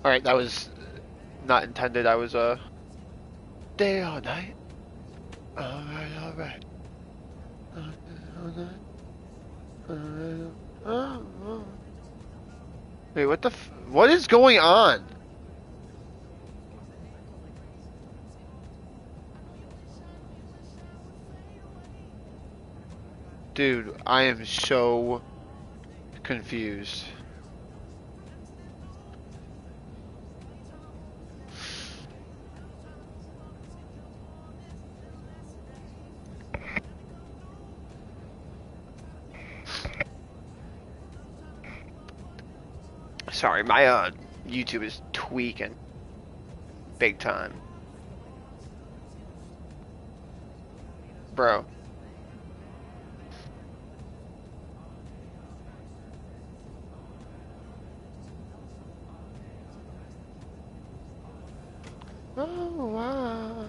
Alright, that was not intended. I was, day or night. Alright, alright. Wait, what the what is going on? Dude, I am so confused. Sorry, my YouTube is tweaking big time. Bro. Oh, wow.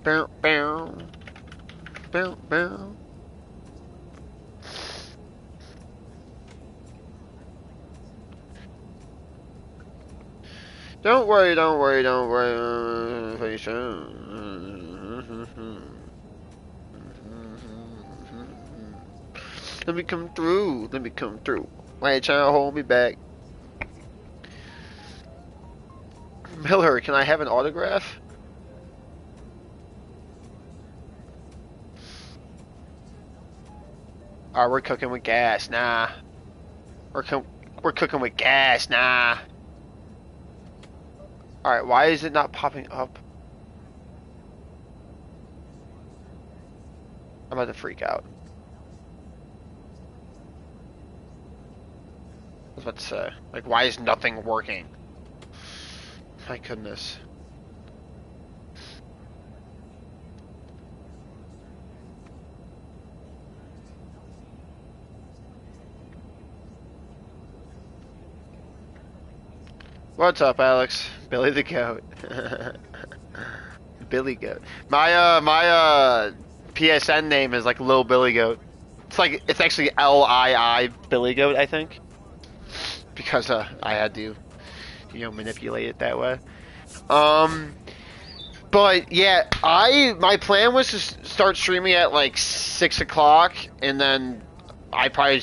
Bow, bow. Bow, bow. Don't worry, don't worry, don't worry. Let me come through. Let me come through. Why are you trying to hold me back? Miller, can I have an autograph? Alright, we're cooking with gas. Nah. We're cooking with gas. Nah. Alright, why is it not popping up? I'm about to freak out. I was about to say, like, why is nothing working? My goodness. What's up, Alex? Billy the Goat. Billy Goat. My PSN name is like Lil Billy Goat. It's actually Lii Billy Goat, I think. Because I had to, manipulate it that way. But yeah, my plan was to start streaming at like 6 o'clock, and then I probably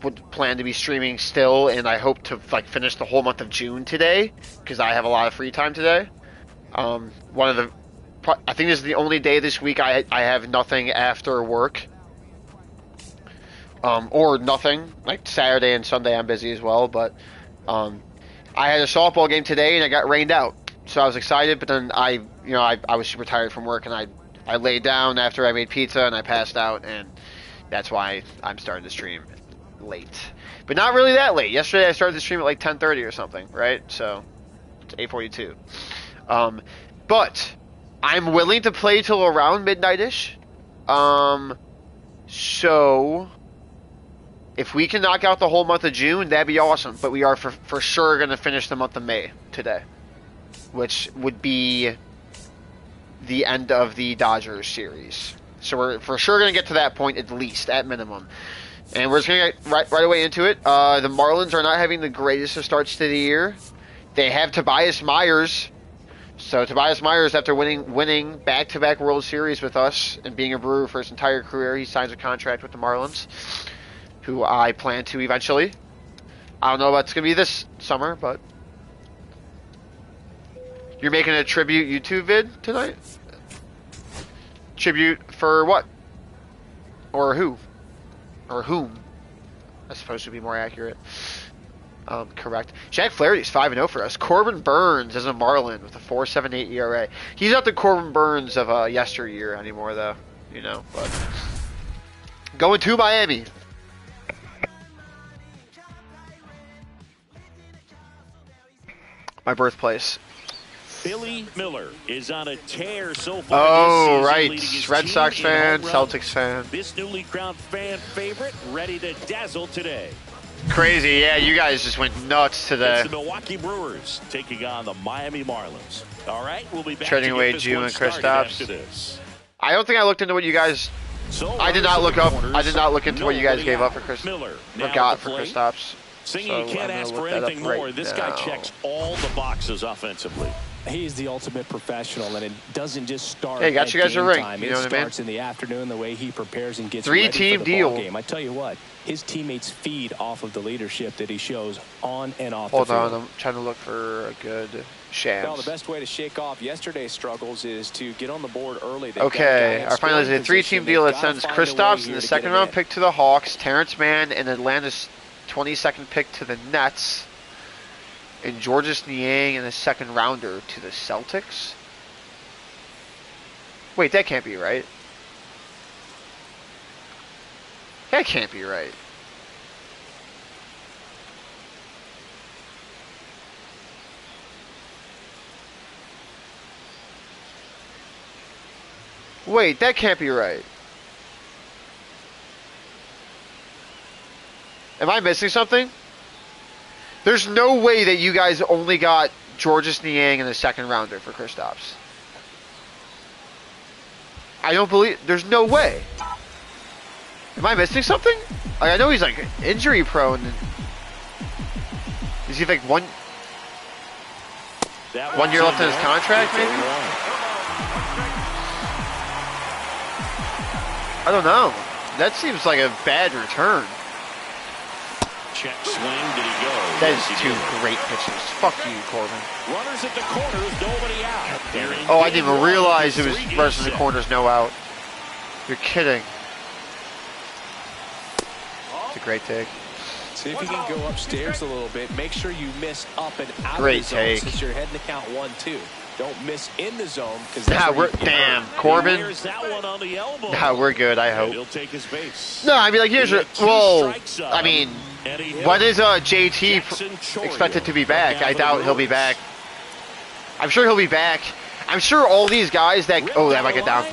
would plan to be streaming still, and I hope to like finish the whole month of June today because I have a lot of free time today. I think this is the only day this week I have nothing after work. Or nothing. Like Saturday and Sunday I'm busy as well, but I had a softball game today and I got rained out. So I was excited, but then I was super tired from work, and I laid down after I made pizza and I passed out, and that's why I'm starting to stream late. But not really that late. Yesterday I started to stream at like 10:30 or something, right? So it's 8:42. But I'm willing to play till around midnight-ish. So if we can knock out the whole month of June, that'd be awesome. But we are for sure going to finish the month of May today, which would be the end of the Dodgers series. So we're for sure going to get to that point, at least, at minimum. And we're just going to get right away into it. The Marlins are not having the greatest of starts to the year. They have Tobias Myers. So Tobias Myers, after winning back-to-back World Series with us and being a Brewer for his entire career, he signs a contract with the Marlins, who I plan to eventually. I don't know if it's going to be this summer, but... You're making a tribute YouTube vid tonight? Tribute for what? Or who? Or whom? That's supposed to be more accurate. Correct. Jack Flaherty's 5-0 for us. Corbin Burns is a Marlin with a 4.78 ERA. He's not the Corbin Burns of yesteryear anymore, though. But going to Miami. My birthplace. Billy Miller is on a tear so far Oh, this season, right. leading his Red team Sox in fan, home runs. Celtics fan. This newly crowned fan favorite ready to dazzle today. Crazy, yeah. You guys just went nuts today. It's the Milwaukee Brewers taking on the Miami Marlins. All right, we'll be back Trading to away get this Jew one and Chris started Stops. after this. I don't think I looked into what you guys. So I did not look up. I did not look into what you guys nobody gave up for out. Chris. Miller Or now got at the for plate. Chris Stops. Singing So you can't I'm ask gonna for look that anything up more. right This guy now. checks all the boxes offensively. He's the ultimate professional, and it doesn't just start. Hey, got at you guys a game ring. time. You It know what I mean? starts in the afternoon, the way he prepares and gets Three-team ready for the deal. ball game. I tell you what, his teammates feed off of the leadership that he shows on and off Hold the field. on, I'm trying to look for a good Shams. Well, the best way to shake off yesterday's struggles is to get on the board early. They've Okay, our final is a three-team deal that sends They've Chris gotta find a way Stops in here the to second get it round in. pick to the Hawks, Terrence Mann and Atlanta's 22nd pick to the Nets, and Georges Niang in the second rounder to the Celtics. Wait, that can't be right. That can't be right. Wait, that can't be right. Am I missing something? There's no way that you guys only got Georges Niang in the second rounder for Chris Stops. I don't believe. There's no way. Am I missing something? Like, I know he's like injury prone. Is he like one year left in his contract, maybe? I don't know. That seems like a bad return. Check swing, did he go? That Yes, is he two did. great pitches. Fuck you, Corbin. Runners at the corners, nobody out. They're in Oh, I game didn't even one, realize it was three-game runners in the set. corners, no out. You're kidding. It's a great take. See if you can go upstairs a little bit. Make sure you miss up and out Great of the zone take. since you're heading to count 1-2. Don't miss in the zone because Nah, we're damn Corbin. There's that one on the elbow. Nah, we're good. I And hope. he'll take his base. No, I mean like here's He a had two well. strikes on I mean, him, and he hit when him. is JT Jackson Chorio expected to be back? now I for the doubt he'll be Brewers. back. I'm sure he'll be back. I'm sure all these guys that that might get down.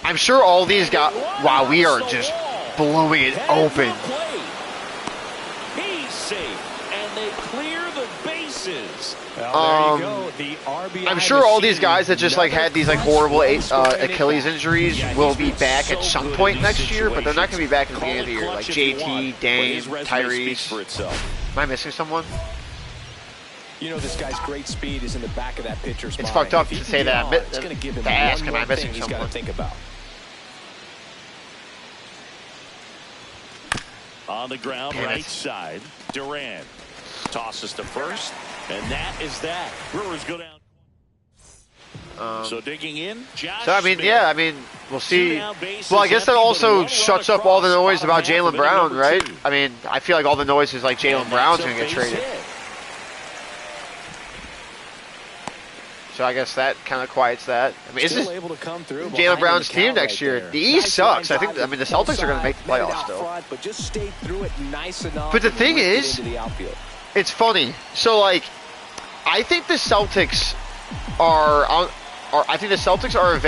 I'm sure all these guys. Wow, we are just blowing it open. He's safe, and they clear the bases. Well, there you go. The RBI I'm sure all these machine. guys that just like had these like horrible Another Achilles injuries Yeah, will he's be been back at so some good point in next these year, but they're not going to be back at the Call beginning of the it year. Like clutch if you JT, want, but Dame, his resume speaks for Tyrese. itself. Am I missing someone? You know this guy's great speed is in the back of that pitcher's It's mind. fucked up If he to can say get that. on, it's going to give him To ask, one am I more missing thing he's got to someone? think about. On the ground, Damn it. right side, Durant tosses to first, and that is that. Brewers go down. So digging in, Josh So I mean, Smith. yeah, I mean, we'll see. Two down bases Well, I guess that empty, but also one shuts run up all the across, noise about bottom half Jalen of inning Brown, number right? two. I mean, I feel like all the noise is like Jalen And Brown's that's going a to get base traded. hit. So I guess that kind of quiets that. I mean, is Still this able to come through behind Jalen in Brown's the team count next right year? there. The East Nice sucks. line I think drive the to Celtics are going to make the made it playoffs out still. front, but just stayed through it nice enough. But the and thing ripped it is- into the outfield. It's funny. So like, I think the Celtics are I think the Celtics are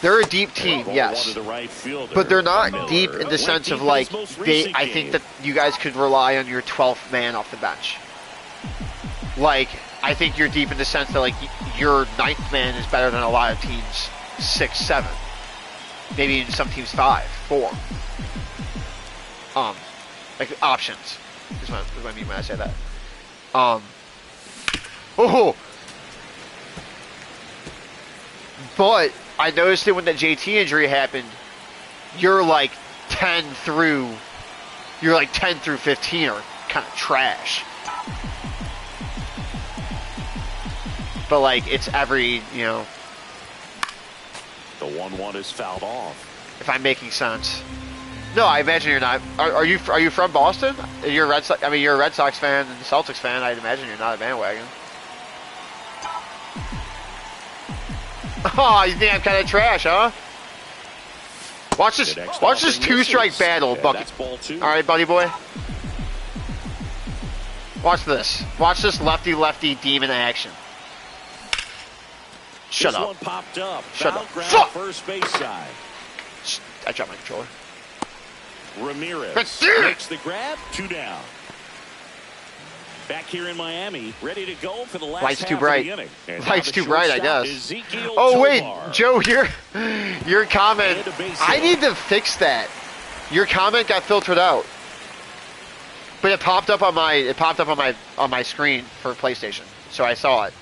they're a deep team, Ball yes. one to the right fielder. But they're not Miller deep in the went sense deep of in like his most recent I think game. that you guys could rely on your 12th man off the bench. Like, I think you're deep in the sense that like your 9th man is better than a lot of teams 6, 7. Maybe in some teams 5, 4. Like options is what I mean when I say that. But I noticed that when the JT injury happened, you're like 10 through 15 are kind of trash. But like it's every, The 1-1 is fouled off. if I'm making sense. No, I imagine you're not. Are you from Boston? You're a Red Sox. I mean, you're a Red Sox fan and a Celtics fan. I'd imagine you're not a bandwagon. Oh, you think I'm kind of trash, huh? Watch this. The next Watch this offering two-strike misses. battle, And Bucket. that's ball 2. All right, buddy boy. Watch this. Watch this lefty-lefty demon action. Shut this up. One popped up. Shut Foul up. ground, Fuck! first base side. I dropped my controller. Ramirez makes the grab. 2 down. Back here in Miami, ready to go for the last Lights half too bright. of the inning. And Lights the too bright, I shortstop, guess. Ezekiel Oh wait, Tovar. Joe, your comment. And a base I hit. need to fix that. Your comment got filtered out, but it popped up on my screen for PlayStation, so I saw it.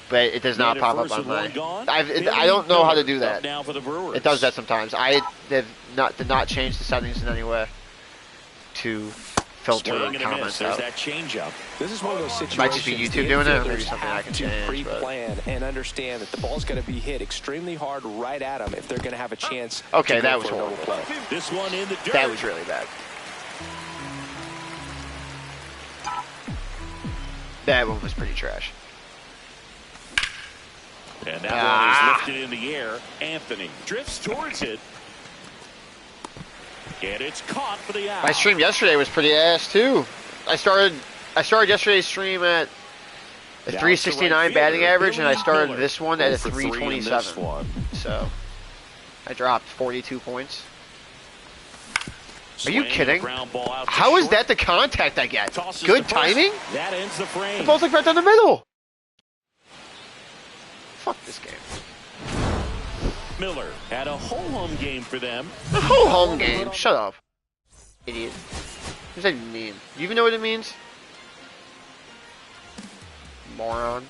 But it does not Made it pop up first on with my. one gone. I don't know how to do Up that. now for the Brewers. It does that sometimes. I did not change the settings in any way to filter Swing and a miss. comments There's out. that changeup. This is one of those situations. Might just be YouTube doing it, or maybe infielders something I have can to change, but- pre-plan and understand that the ball's going to be hit extremely hard right at them if they're going to have a chance. Okay, to go that was for a double horrible. play. This one in the dirt. That was really bad. That one was pretty trash. And that one is lifted in the air. Anthony drifts towards it. And it's caught for the out. My stream yesterday was pretty ass too. I started yesterday's stream at a 369 batting average, and I started this one at a 327. So I dropped 42 points. Are you kidding? How is that the contact I get? Good timing? That ends the frame. The ball's like right down the middle. Fuck this game. Miller had a ho-hum game for them. The whole home game. Shut up. Idiot. What does that even mean? You even know what it means? Moron.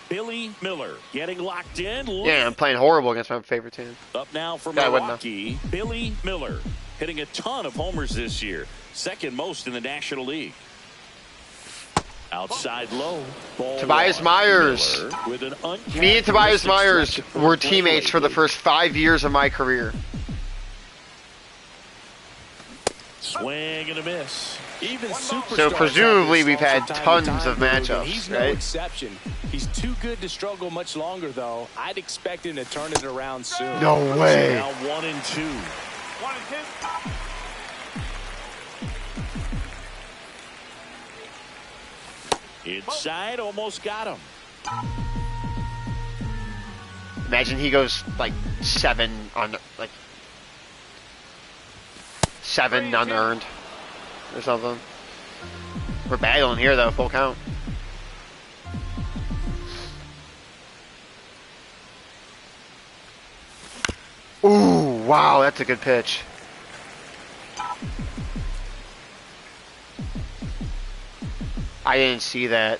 Billy Miller getting locked in. Yeah, I'm playing horrible against my favorite team. Up now for Yeah, I wouldn't know. Milwaukee. Billy Miller hitting a ton of homers this year. Second most in the National League. Outside low. Ball Tobias one. Myers. Miller with an Me and Tobias uncharacteristic Myers stretch were of play teammates for the lately. first 5 years of my career. Swing and a miss. Even superstars So presumably have we've this had from time tons to time, of Boog, matchups, and he's no right? exception. He's too good to struggle much longer, though. I'd expect him to turn it around soon. No way. Now 1 and 2. 1 and 2. Inside, almost got him. Imagine he goes like 7 unearned or something. We're battling here though, full count. Ooh, wow, that's a good pitch. I didn't see that.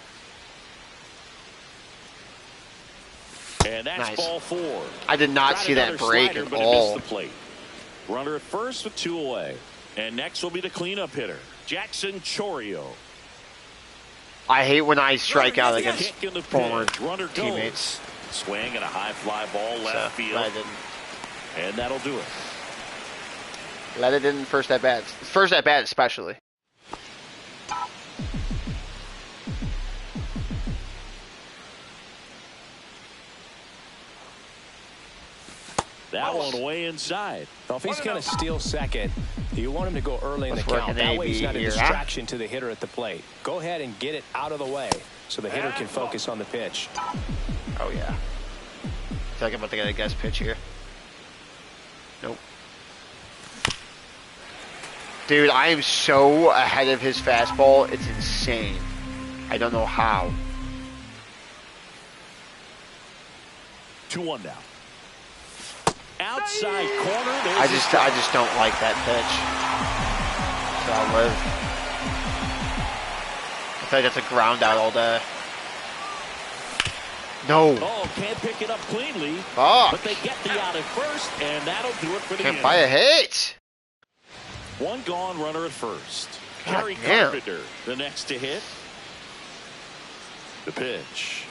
And that's Nice. ball 4. I did not Tried see that another break slider, at but it all. missed the plate. Runner at first with 2 away. And next will be the cleanup hitter, Jackson Chorio. I hate when I strike out Kick against in the former pitch. Runner goes. teammates. Swing and a high fly ball left So, field. I didn't. And that'll do it. Let it in first at bat. First at bat especially. That one way inside. Now, if he's going to steal second, you want him to go early in the Let's work count. an That way he's AB not a here, huh? distraction to the hitter at the plate. Go ahead and get it out of the way so the hitter can focus on the pitch. Oh yeah. I feel like I'm about to get a guess pitch here. Nope. Dude, I am so ahead of his fastball. It's insane. I don't know how. 2-1 now. Outside corner. There's I the just strike. don't like that pitch. So I'll live. I feel like that's a ground out all day. No. Oh, can't pick it up cleanly. Fuck. But they get the out at first, and that'll do it for the Can't inning. buy a hit. 1 gone, runner at first. God Kerry damn. Carpenter, the next to hit. The pitch.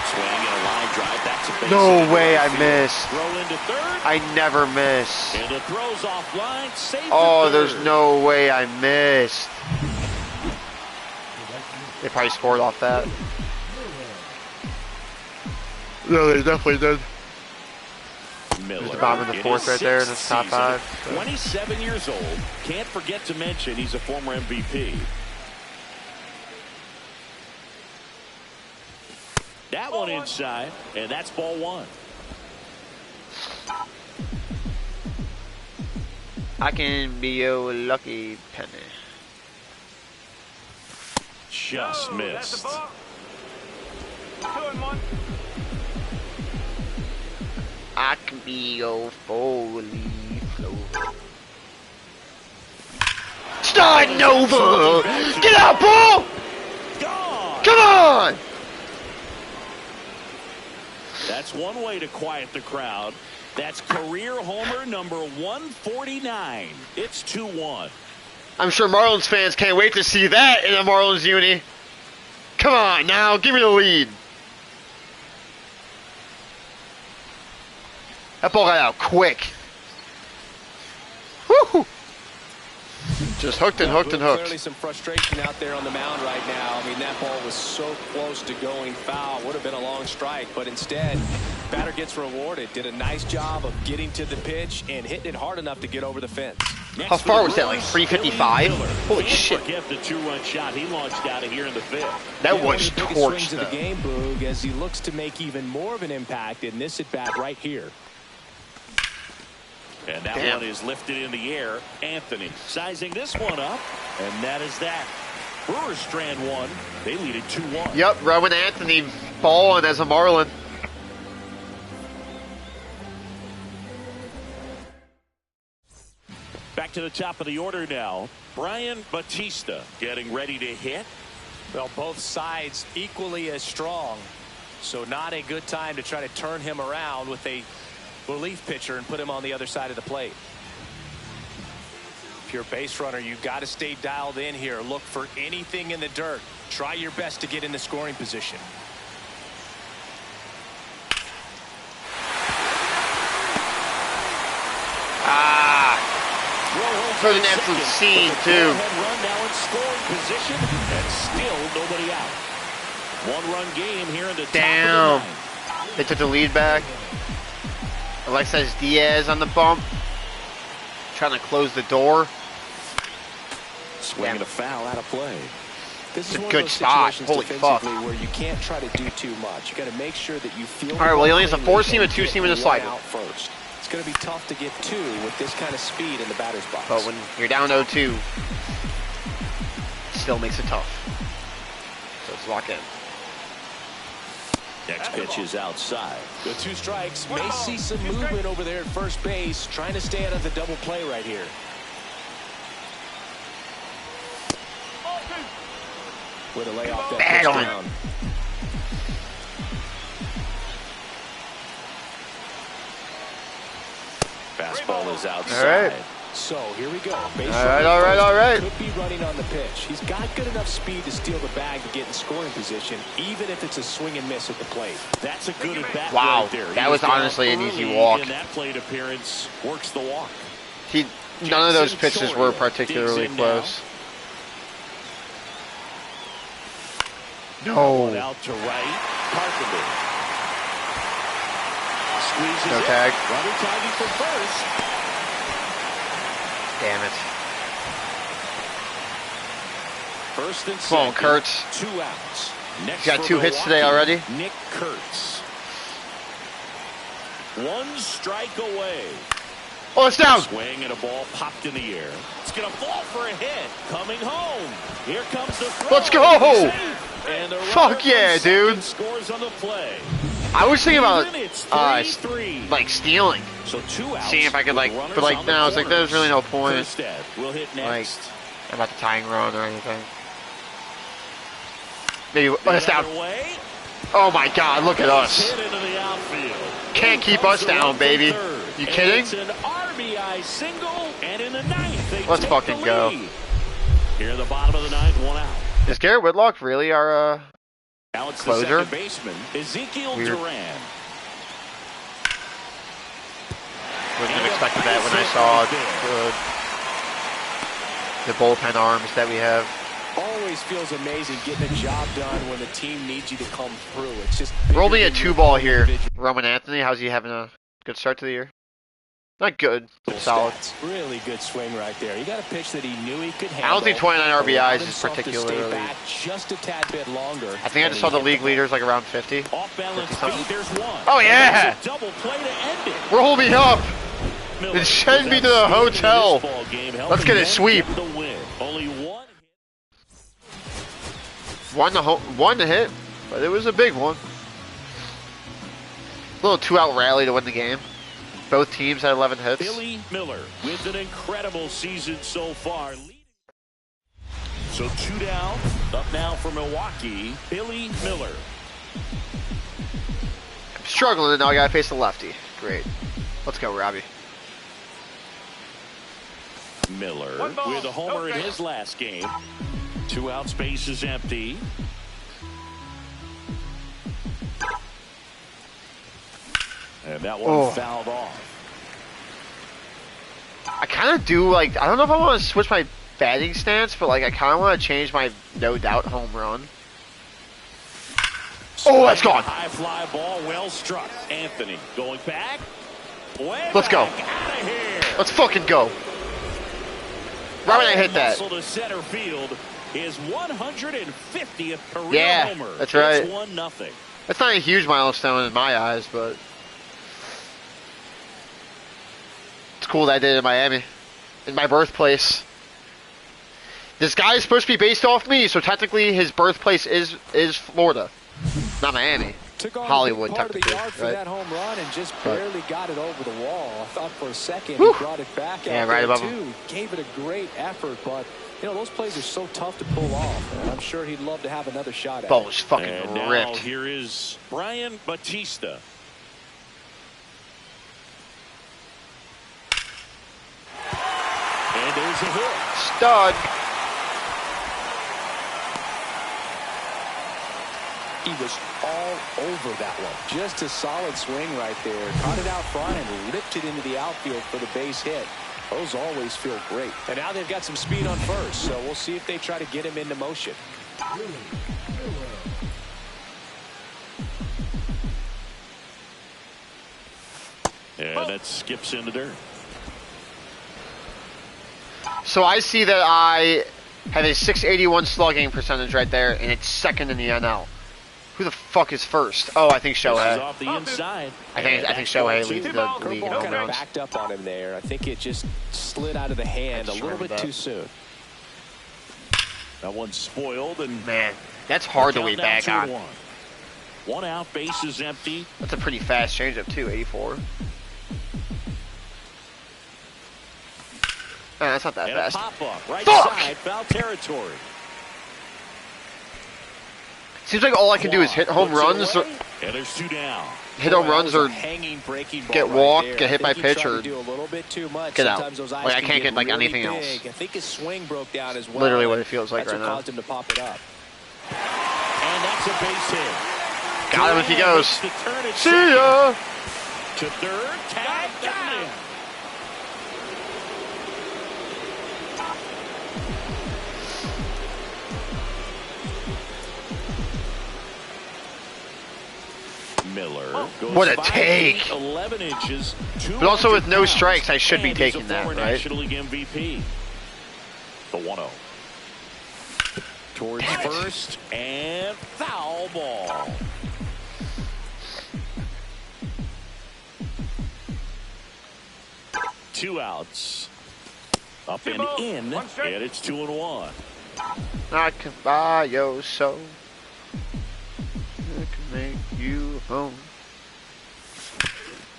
Swing and a line drive. That's a base No hit. way I Field. missed. Throw into third. I never miss. And it throws offline. Safe Oh, at there's third. no way I missed. They probably scored off that. No, they definitely did. Miller. There's the bottom of the in fourth his right there in sixth the top season. 5. 27 years old. Can't forget to mention he's a former MVP. That one inside, and that's ball one. I can be your lucky penny. Just missed. 2-1. I can be your four-leaf clover. Starting over! Get out, ball! Gone. Come on! That's one way to quiet the crowd. That's career homer number 149. It's 2-1. I'm sure Marlins fans can't wait to see that in a Marlins uni. Come on now, give me the lead. That ball got out quick. Woo! Just hooked and hooked and hooked. Clearly some frustration out there on the mound right now. I mean, that ball was so close to going foul. Would have been a long strike, but instead, batter gets rewarded. Did a nice job of getting to the pitch and hitting it hard enough to get over the fence. How far was that, like 355? Holy shit. Forget the two-run shot he launched out of here in the fifth. That was One of the biggest torched, swings of though. the game, Boog, as he looks to make even more of an impact in this at-bat right here. And that one is lifted in the air. Anthony sizing this one up, and that is that. Brewers strand one. They lead it 2-1. Yep, Rowan Anthony balling as a Marlin. Back to the top of the order now. Brian Batista getting ready to hit. Well, both sides equally as strong, so not a good time to try to turn him around with a relief pitcher and put him on the other side of the plate. If you're a base runner, you've got to stay dialed in here. Look for anything in the dirt. Try your best to get in the scoring position. For an absolute scene, too. Run now in scoring position, and still nobody out. One-run game here in the top of the ninth. They took the lead back. Alexis Diaz on the bump. Trying to close the door. Swinging a foul out of play. This is It's a one of good those spot. situations Holy fuck. defensively where you can't try to do too much. You got to make sure that you feel. All right, well, he only has a four-seam, a and two-seam, get and a one slider. out first. It's going to be tough to get two with this kind of speed in the batter's box. But when you're down 0-2, it still makes it tough. So let's lock in. Next pitch is outside. The two strikes may see some movement over there at first base, trying to stay out of the double play right here. With a layoff that Bad pitch on. down. Fastball is outside. All right. So here we go. Base All right, runner all right, first all right. Could be running on the pitch. He's got good enough speed to steal the bag to get in scoring position, even if it's a swing and miss at the plate. That's a good at bat Wow, right there. that He was down honestly an easy early walk. in that plate appearance, works the walk. None of those Jackson pitches were Choria particularly digs in close. One No. out to right. Carpenter. Squeezes No it. tag. Runner tagging from first. Damn it. First and Come on, second. Kurtz. 2 outs. Next You got for 2 hits today Milwaukee, already? Nick Kurtz. 1 strike away. Oh, it's down. Swing and a ball popped in the air. It's going to fall for a hit. Coming home. Here comes the throw. Let's go. And the Fuck yeah, dude. scores on the play. I was thinking about Even it's 3-3. like stealing, So 2 outs. seeing if I could with like, runners but like on the no, I was like, there's really no point. Kerstead will hit Like next. about the tying run or anything. Maybe it's The down. other way. Oh my God, look at us. Hit into the outfield. Can't keep us down, baby. You kidding? It's an RBI single, and in the ninth, they Let's take fucking the go. lead. Here in the bottom of the ninth, 1 out. Is Garrett Whitlock really our Now it's closer? the second baseman, Ezekiel Weird. Duran. Wouldn't have expected that when I saw the bullpen arms that we have. Always feels amazing getting a job done when the team needs you to come through. It's just We're only bigger at than 2 your ball here. individual. Roman Anthony, how's he having a good start to the year? Not good, but solid. Really good swing right there. He got a pitch that he knew he could handle. I don't think 29 RBIs is particularly. Just a tad bit longer. I think I just saw the league leaders like around 50. Off balance feet, there's one. Oh yeah! Double play to end it. Roll me up. And send me to the hotel. Let's get a sweep. Only one. One to hit, but it was a big one. A little 2-out rally to win the game. Both teams had 11 hits. Billy Miller with an incredible season so far. So 2 down. Up now for Milwaukee, Billy Miller. I'm struggling, and now I gotta face the lefty. Great. Let's go, Robbie. Miller with a homer in his last game. 2 out, space is empty. And that one fouled off. I kind of do, like, I don't know if I want to switch my batting stance, but, like, I kind of want to change my no doubt home run. Oh, that's gone. High fly ball, well struck. Anthony going back. Let's go. Let's fucking go. Right when I hit that. To center field is 150th career homer. That's right. It's 1-0. That's not a huge milestone in my eyes, but it's cool that I did it in Miami, in my birthplace. This guy is supposed to be based off me, so technically his birthplace is Florida, not Miami. Hollywood, technically. Right? For that home run and just barely got it over the wall. I thought for a second he brought it back out right above too. Him. Gave it a great effort, but you know those plays are so tough to pull off. And I'm sure he'd love to have another shot at Ball was fucking and ripped. Now here is Brian Batista. And there's a hit. Stud. He was all over that one. Just a solid swing right there. Caught it out front and ripped it into the outfield for the base hit. Those always feel great. And now they've got some speed on first, so we'll see if they try to get him into motion. And that skips in the dirt. So I see that I have a 681 slugging percentage right there, and it's second in the NL. Who the fuck is first? Oh, I think Shohei. Off the inside. I think Shohei leads the league in home runs. Backed up on him there. I think it just slid out of the hand a little bit too soon. That one's spoiled, and man, that's hard to lead back on. 1 out, base is empty. That's a pretty fast changeup too, 84. That's not that and fast. A pop-up, right Fuck! side, foul territory. Seems like all I can do is hit home runs, or and there's 2 down. Hit home runs, or get walked, get hit by pitch, or get out. Like I can't get like anything else. I think his swing broke down as well. Literally what it feels like right now. Caused him to pop it up. And that's a base hit. Got him if he goes. See ya. To third, tag, got him. Miller goes what a take! 11 inches, but also with no strikes, I should be taking that, right? National League MVP. The 1-0 towards first and foul ball. Two outs, up and in, and it's 2-1. I can buy your soul. I can make you home.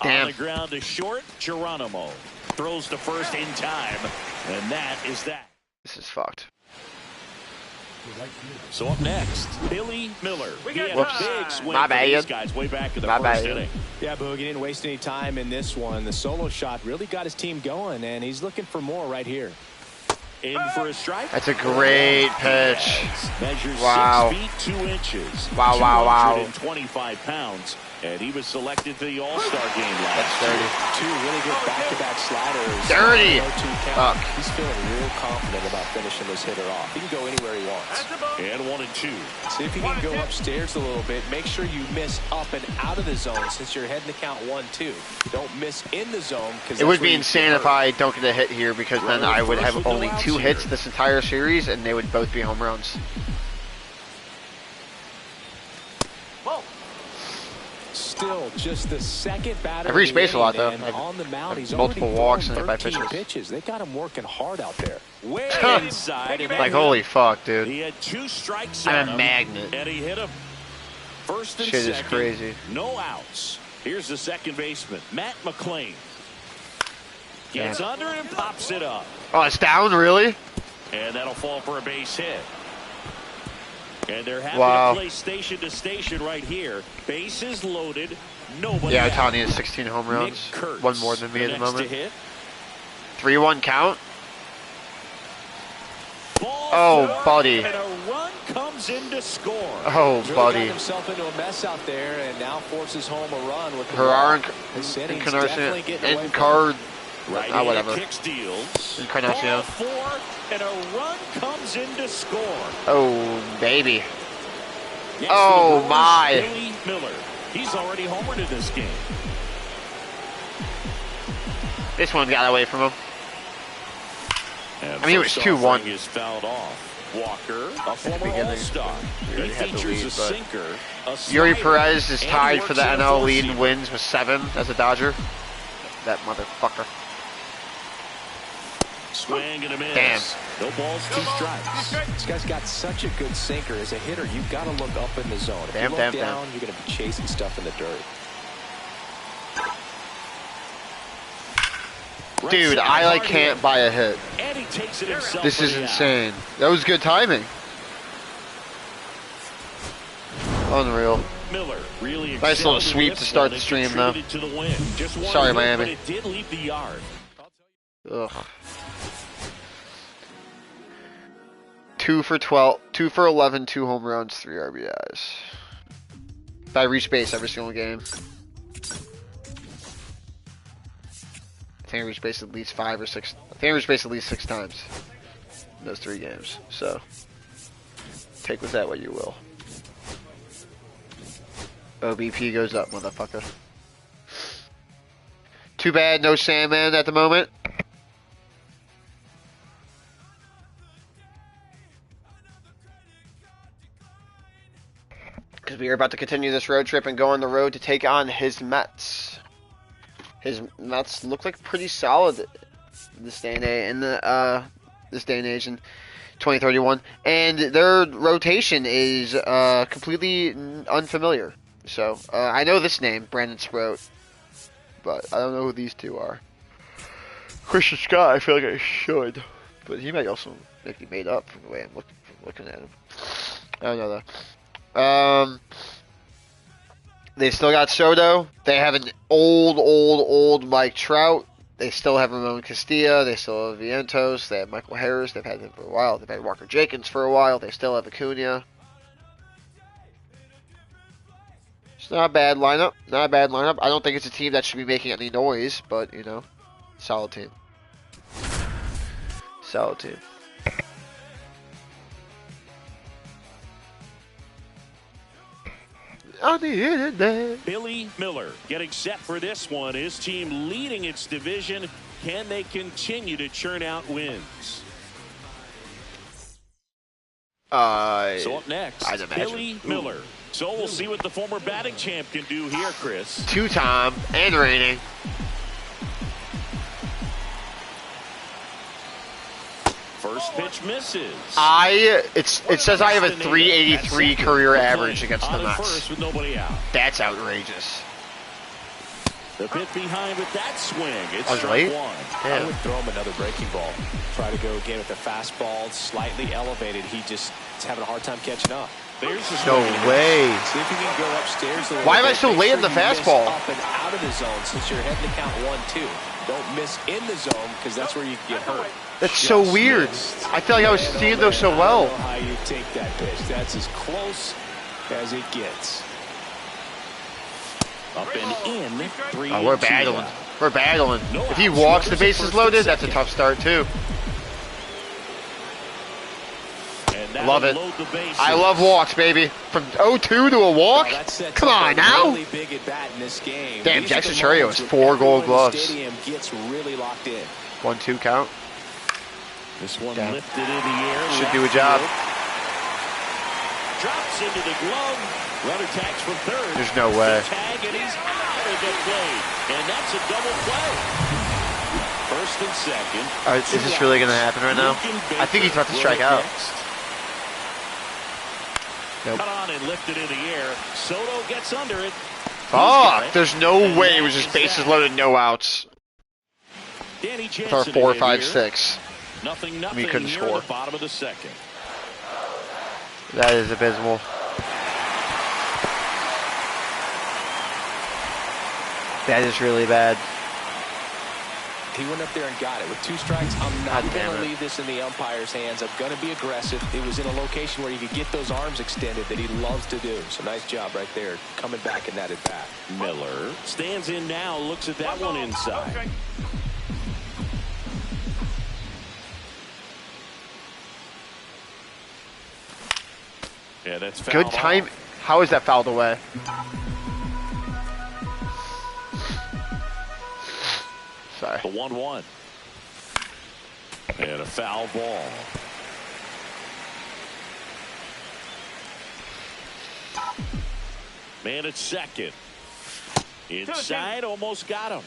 Damn. On the ground to short, Geronimo throws to first in time, and that is that. This is fucked. So up next, Billy Miller. He had Whoops. a big swing My for bad. these guys way back in the My first bad. inning. Yeah, Boog, he didn't waste any time in this one. The solo shot really got his team going, and he's looking for more right here. In for a strike. That's a great pitch. Measures Wow. 6 feet 2 inches. Wow, wow, wow. 225 pounds. And he was selected to the All-Star game last That's year. dirty. Two really good back-to-back sliders. Dirty. 0-2 count. He's feeling real confident about finishing this hitter off. He can go anywhere he wants. And 1-2. See if you can go upstairs a little bit. Make sure you miss up and out of the zone since you're heading to count 1-2. Don't miss in the zone. It would be insane if I don't get a hit here because then I would have only 2 hits this entire series and they would both be home runs. Still just the second batter. I've reached base a lot though. On the mound, he's multiple walks and hit by pitches. They got him working hard out there. Way inside. Like holy fuck, dude. He had 2 strikes I'm on a him, magnet. and he hit him. First and Shit second. is crazy. No outs. Here's the second baseman, Matt McClain. Gets under it and pops it up. Oh, it's down, really? And that'll fall for a base hit. And they're happy to play station to station right here. Bases loaded. Nobody. Yeah, Tony has 16 home runs. One more than me at the moment. 3-1 count. Oh, buddy. And a run comes in to score. Oh, Really buddy. got himself into a mess out there and now forces home a run with the Herrera Encarnacion. whatever. Kick steals. Encarnacion. Ball 4, and a run comes in to score. Oh, baby. Next Oh, to the Brewers, my. Billy Miller. He's already homered in this game. This one got away from him. And I mean, it was first 2-1. offering is fouled off. Walker, a former All-Star. He features a sinker, a Yuri slider, Perez is and tied works for the in a NL lead in four-seamer. wins with 7 as a Dodger. That motherfucker. Swing and a miss. Damn. No balls, 2 strikes. This guy's got such a good sinker. As a hitter, you've got to look up in the zone. If you look down, you're going to be chasing stuff in the dirt. Dude, I can't buy a hit. And he takes it himself. This is insane. That was good timing. Unreal. Miller really Nice little sweep to start the stream, though. Sorry, Miami. But it did leave the yard. Ugh. 2 for 12, 2 for 11, 2 home runs, 3 RBIs. I reach base every single game. I think I reached base at least 5 or 6. I think I reached base at least 6 times in those 3 games. So take with that what you will. OBP goes up, motherfucker. Too bad no Sandman at the moment. Because we are about to continue this road trip and go on the road to take on his Mets. His Mets look like pretty solid this day and age, this day and age in 2031, and their rotation is completely unfamiliar. So I know this name, Brandon Sproat, but I don't know who these 2 are. Christian Scott, I feel like I should, but he might also make me made up from the way I'm looking at him. I don't know though. They still got Soto. They have an old Mike Trout. They still have Ramon Castilla. They still have Vientos. They have Michael Harris. They've had him for a while. They've had Walker Jenkins for a while. They still have Acuna. It's not a bad lineup. Not a bad lineup. I don't think it's a team that should be making any noise, but, you know, solid team. Solid team. On the internet. Billy Miller getting set for this one. His team leading its division. Can they continue to churn out wins? So up next, Billy Miller. So we'll see what the former batting champ can do here, Chris. 2-time and reigning. First pitch misses. It says I have a 383 career average against the Mets. First with nobody out. That's outrageous. The pit behind with that swing. It's I was strike late? 1. I would throw him another breaking ball. Try to go again with the fastball, slightly elevated. He just is having a hard time catching up. There's the No swing. way. See if you can go upstairs a little Why am I bit. so Make late sure in the you miss fastball? Up and out of the zone since you're heading to count 1-2. Don't miss in the zone because that's where you get hurt. That's so weird. I feel like I was seeing those so well. I don't know how you take that pitch. That's as close as it gets. Up and in. 3 Oh, we're battling. We're battling. If he walks the bases loaded, that's a tough start too. Love it. I love walks, baby. From 0-2 to a walk? Come on now. Really big at bat in this game. Damn, Jackson Churio has 4 gold gloves. Stadium gets really locked in. 1-2 count. This one lifted in the air. Should do a job. Drops into the glove. Runner tags from third. There's no way. Tag and he's out of the play. And that's a double play. First and second. Is this really going to happen right now? I think he's about to strike out. Nope. Cut on and lifted in the air. Soto gets under it. Fuck! There's no way it was just bases loaded, no outs. For 4, 5, 6. Nothing. We couldn't score. The bottom of the second. That is abysmal. That is really bad. He went up there and got it. With 2 strikes, I'm not going to leave this in the umpire's hands. I'm going to be aggressive. It was in a location where he could get those arms extended that he loves to do. So nice job right there, coming back in that at bat. Miller stands in now, looks at that one inside. Yeah, that's fouled. Good time. How is that fouled away? Sorry. The 1-1. And a foul ball. Man at second. Inside, almost got him.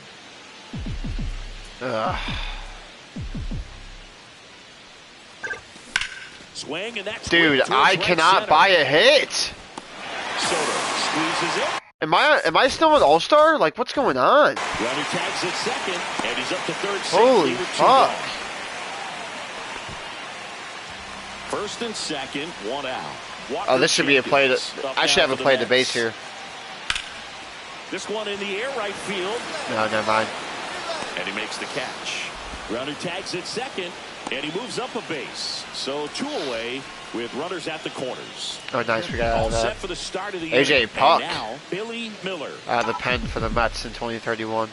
Swing, and that's dude, I cannot buy a hit. Soto squeezes it. Am I still an all-star? Like, what's going on? Runner tags at second, and he's up to third. Holy fuck. First and second, 1 out. Oh, this should be a play. I should have a play at the base here. This one in the air, right field. No, never mind. And he makes the catch. Runner tags at second, and he moves up a base. So 2 away with runners at the corners. Oh, nice. We got all out of that. set for the start of the AJ Puck. And now Billy Miller. The pen for the Mets in 2031.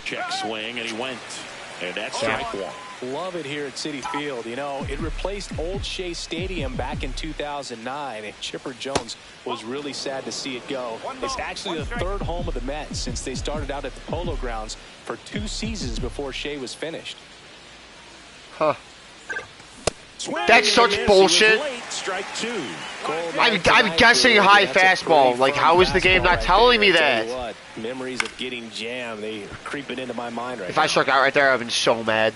Check swing, and he went. And that's strike 1. Love it here at Citi Field. You know, it replaced Old Shea Stadium back in 2009, and Chipper Jones was really sad to see it go. It's actually the 3rd home of the Mets since they started out at the Polo Grounds for 2 seasons before Shea was finished. Huh. That's such bullshit. Strike 2. I'm guessing high fastball. Like, how is the game not telling me that? What, memories of getting jammed, they are creeping into my mind right now. If I struck out right there, I've been so mad.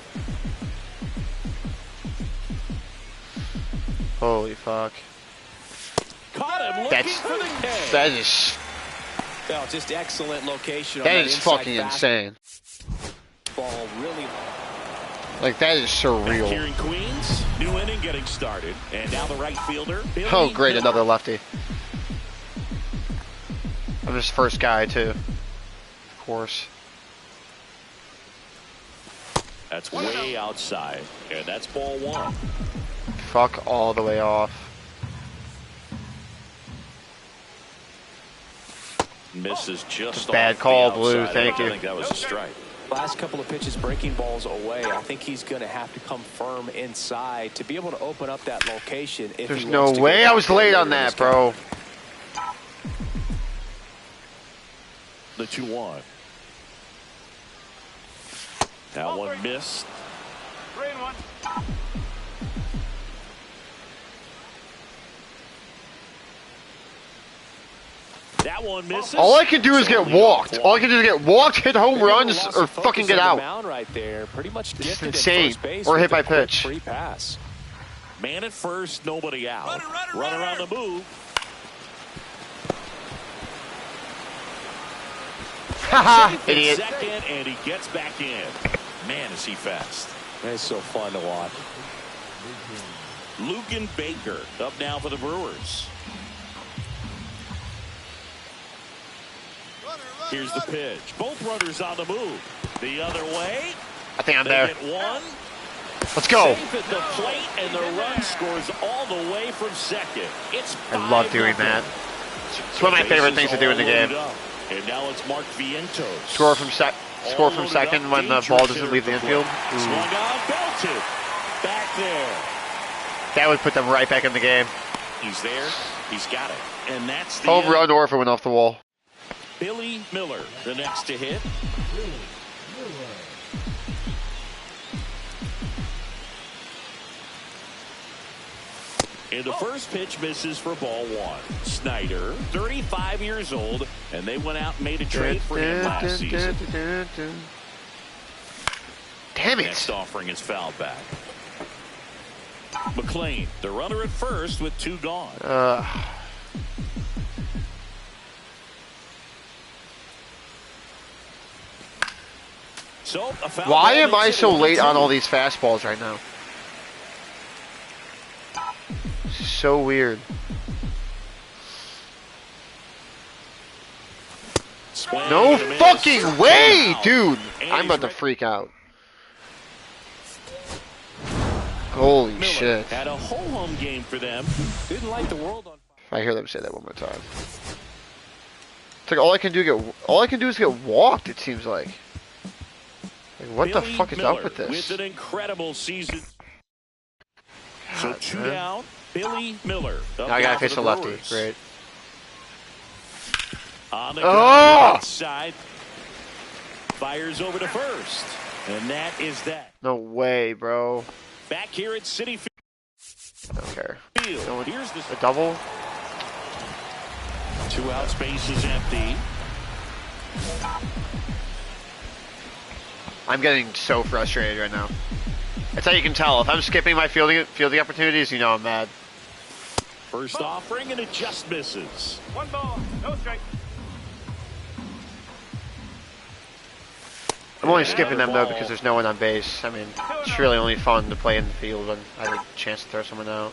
Holy fuck. Caught him looking for the catch. That is. Well, just excellent location. That is fucking insane. Ball really. Like, that is surreal. Here in Queens, new inning getting started, and now the right fielder. Oh, great, another lefty. I'm his first guy too, of course. That's way outside, and that's ball 1. Fuck all the way off. Misses just bad call, Blue. Thank you. I think that was a strike. Last couple of pitches breaking balls away. I think he's going to have to come firm inside to be able to open up that location. If There's no way I was late on that, bro. The 2-1. That one missed. 3-1. That one misses. All I can do is get walked. All I can do is get walked, hit home runs, or fucking get out. Right there. Pretty much it's insane. Or hit by pitch. Free pass. Man at first, nobody out. Runner on the move. Haha, idiot. Second, and he gets back in. Man, is he fast. It's so fun to watch. Lucan Baker up now for the Brewers. Here's the pitch. Both runners on the move. The other way. I think I'm there. Get one. Let's go. Safe at the plate, and the run scores all the way from second. It's I love doing that. It's one of my favorite things to do in the game. And now it's Mark Vientos. Score from second when the ball doesn't leave the infield. Ooh. Swung on, belted. Back there. That would put them right back in the game. He's there. He's got it. And that's the home run or if it went off the wall. Billy Miller, the next to hit. And the first pitch misses for ball one. Snyder, 35 years old, and they went out and made a trade for him last season. Damn it. Next offering is fouled back. McLean, the runner at first with two gone. So a foul. Why am I so late on all these fastballs right now? So weird. No fucking way, dude! I'm about to freak out. Holy shit. Had a whole home game for them. Didn't like the world on fire. I hear them say that one more time. It's like all I can do is get walked, it seems like. Like what the fuck is up with this? With an incredible season. So God, two man. down. Billy Miller. Now I gotta face the lefty. Great. On the right side. Fires over to first. And that is that. No way, bro. Back here at Citi Field. I don't care. No, here's the A double. 2 out, space is empty. I'm getting so frustrated right now. That's how you can tell. If I'm skipping my fielding opportunities, you know I'm mad. First offering and it just misses. 1 ball, no strike. I'm only skipping them though because there's no one on base. I mean, it's really only fun to play in the field when I have a chance to throw someone out.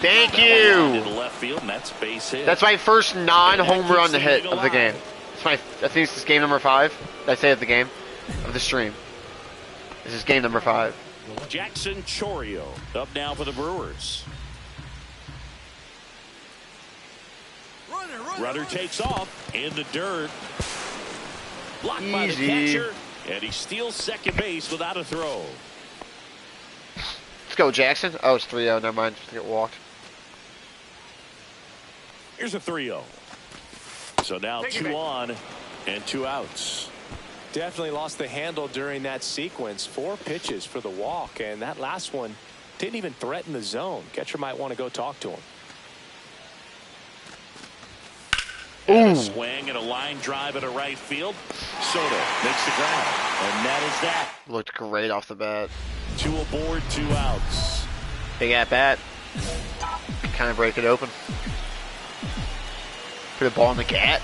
Thank you! Left field, and that's base hit. That's my first non-home run hit of the game. I think this is game number 5. Did I say of the game? Of the stream. This is game number 5. Jackson Chorio up now for the Brewers. Runner takes off in the dirt. Blocked by the catcher, and he steals second base without a throw. Let's go, Jackson. Oh, it's 3-0. Never mind. Just get walked. Here's a 3-0. So now 2 on and 2 outs. Definitely lost the handle during that sequence. 4 pitches for the walk, and that last one didn't even threaten the zone. Catcher might want to go talk to him. And a swing and a line drive at a right field. Soto makes the grab, and that is that. Looked great off the bat. 2 aboard, 2 outs. Big at bat. Kind of break it open. Put a ball in the cat.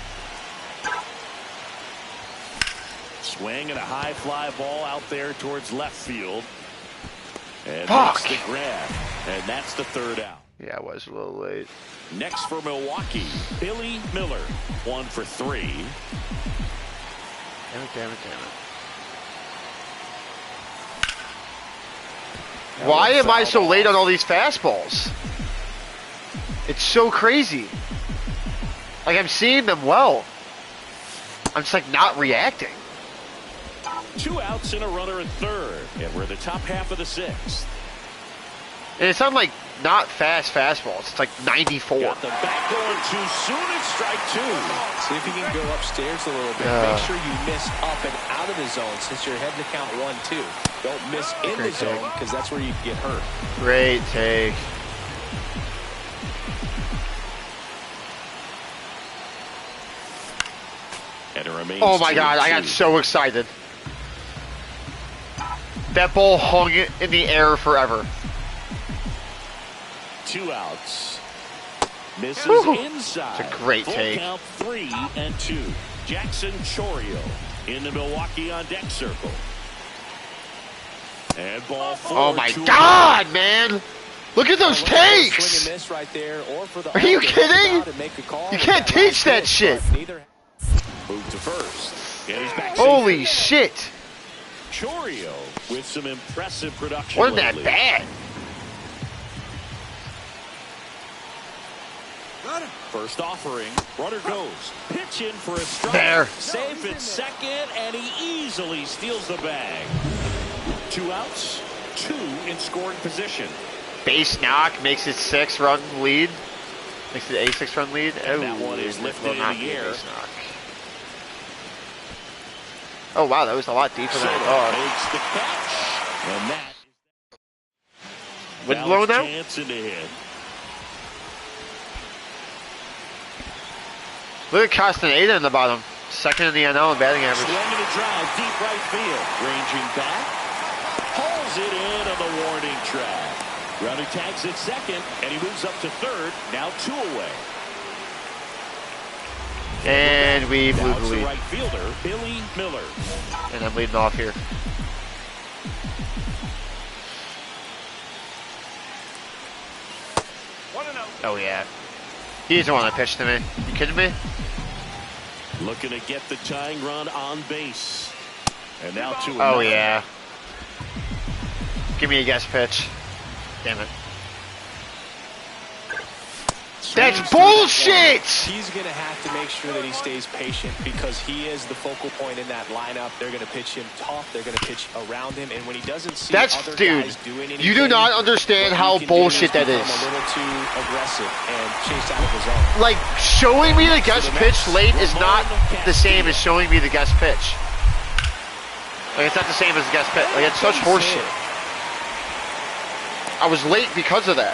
Swing and a high fly ball out there towards left field. And Fuck. makes the grab, and that's the 3rd out. Yeah, I was a little late. Next for Milwaukee, Billy Miller, 1 for 3. Damn it, damn it, damn it. Why am I so late on all these fastballs? It's so crazy. Like, I'm seeing them well. I'm just, like, not reacting. 2 outs and a runner at 3rd, and we're in the top half of the 6th. And it's not like not fast fastballs. It's like 94. Got the back going too soon and strike 2. See if you can go upstairs a little bit. Make sure you miss up and out of the zone since you're heading to count 1-2. Don't miss in the zone because that's where you get hurt. Great take. And it remains Oh my god, I got so excited. That ball hung in the air forever. 2 outs. Misses inside. It's a great Full take. Count 3-2. Jackson Chorio in the Milwaukee on deck circle. And ball 4. Oh my god, man! Look at those takes! Swing and miss right there, or for the Are you kidding? You can't teach that shit! Move to first. And he's back. Holy shit! Chorio with some impressive production. Wasn't that lately. bad? First offering, runner goes. Pitch in for a strike. There. Safe at second, and he easily steals the bag. 2 outs, 2 in scoring position. Base knock makes it 6-run lead. Makes it a 6-run lead. And that one is lifted in the air. Base knock. Oh wow, that was a lot deeper than I thought. Makes the catch, and that Wind blowing now? chance into hit. Look at Castaneda in the bottom. Second in the NL in batting average. Swinging a drive, deep right field. Ranging back. Pulls it in on the warning track. Runner tags at second, and he moves up to third. Now 2 away. And we blew Now the it's the lead. right fielder, Billy Miller. And I'm leading off here. Oh yeah. He doesn't want to pitch to me. You kidding me? Looking to get the tying run on base. And now 2 Oh yeah. Give me a guess pitch. Damn it. That's bullshit! He's going to have to make sure that he stays patient because he is the focal point in that lineup. They're going to pitch him tough. They're going to pitch around him. And when he doesn't see That's, other dude, guys doing anything, you do not understand how bullshit that is. A little too aggressive and chase out of his own. Like, showing me the guest pitch late is not the same as showing me the guest pitch. Like, it's not the same as the guest pitch. Like, it's such horseshit. I was late because of that.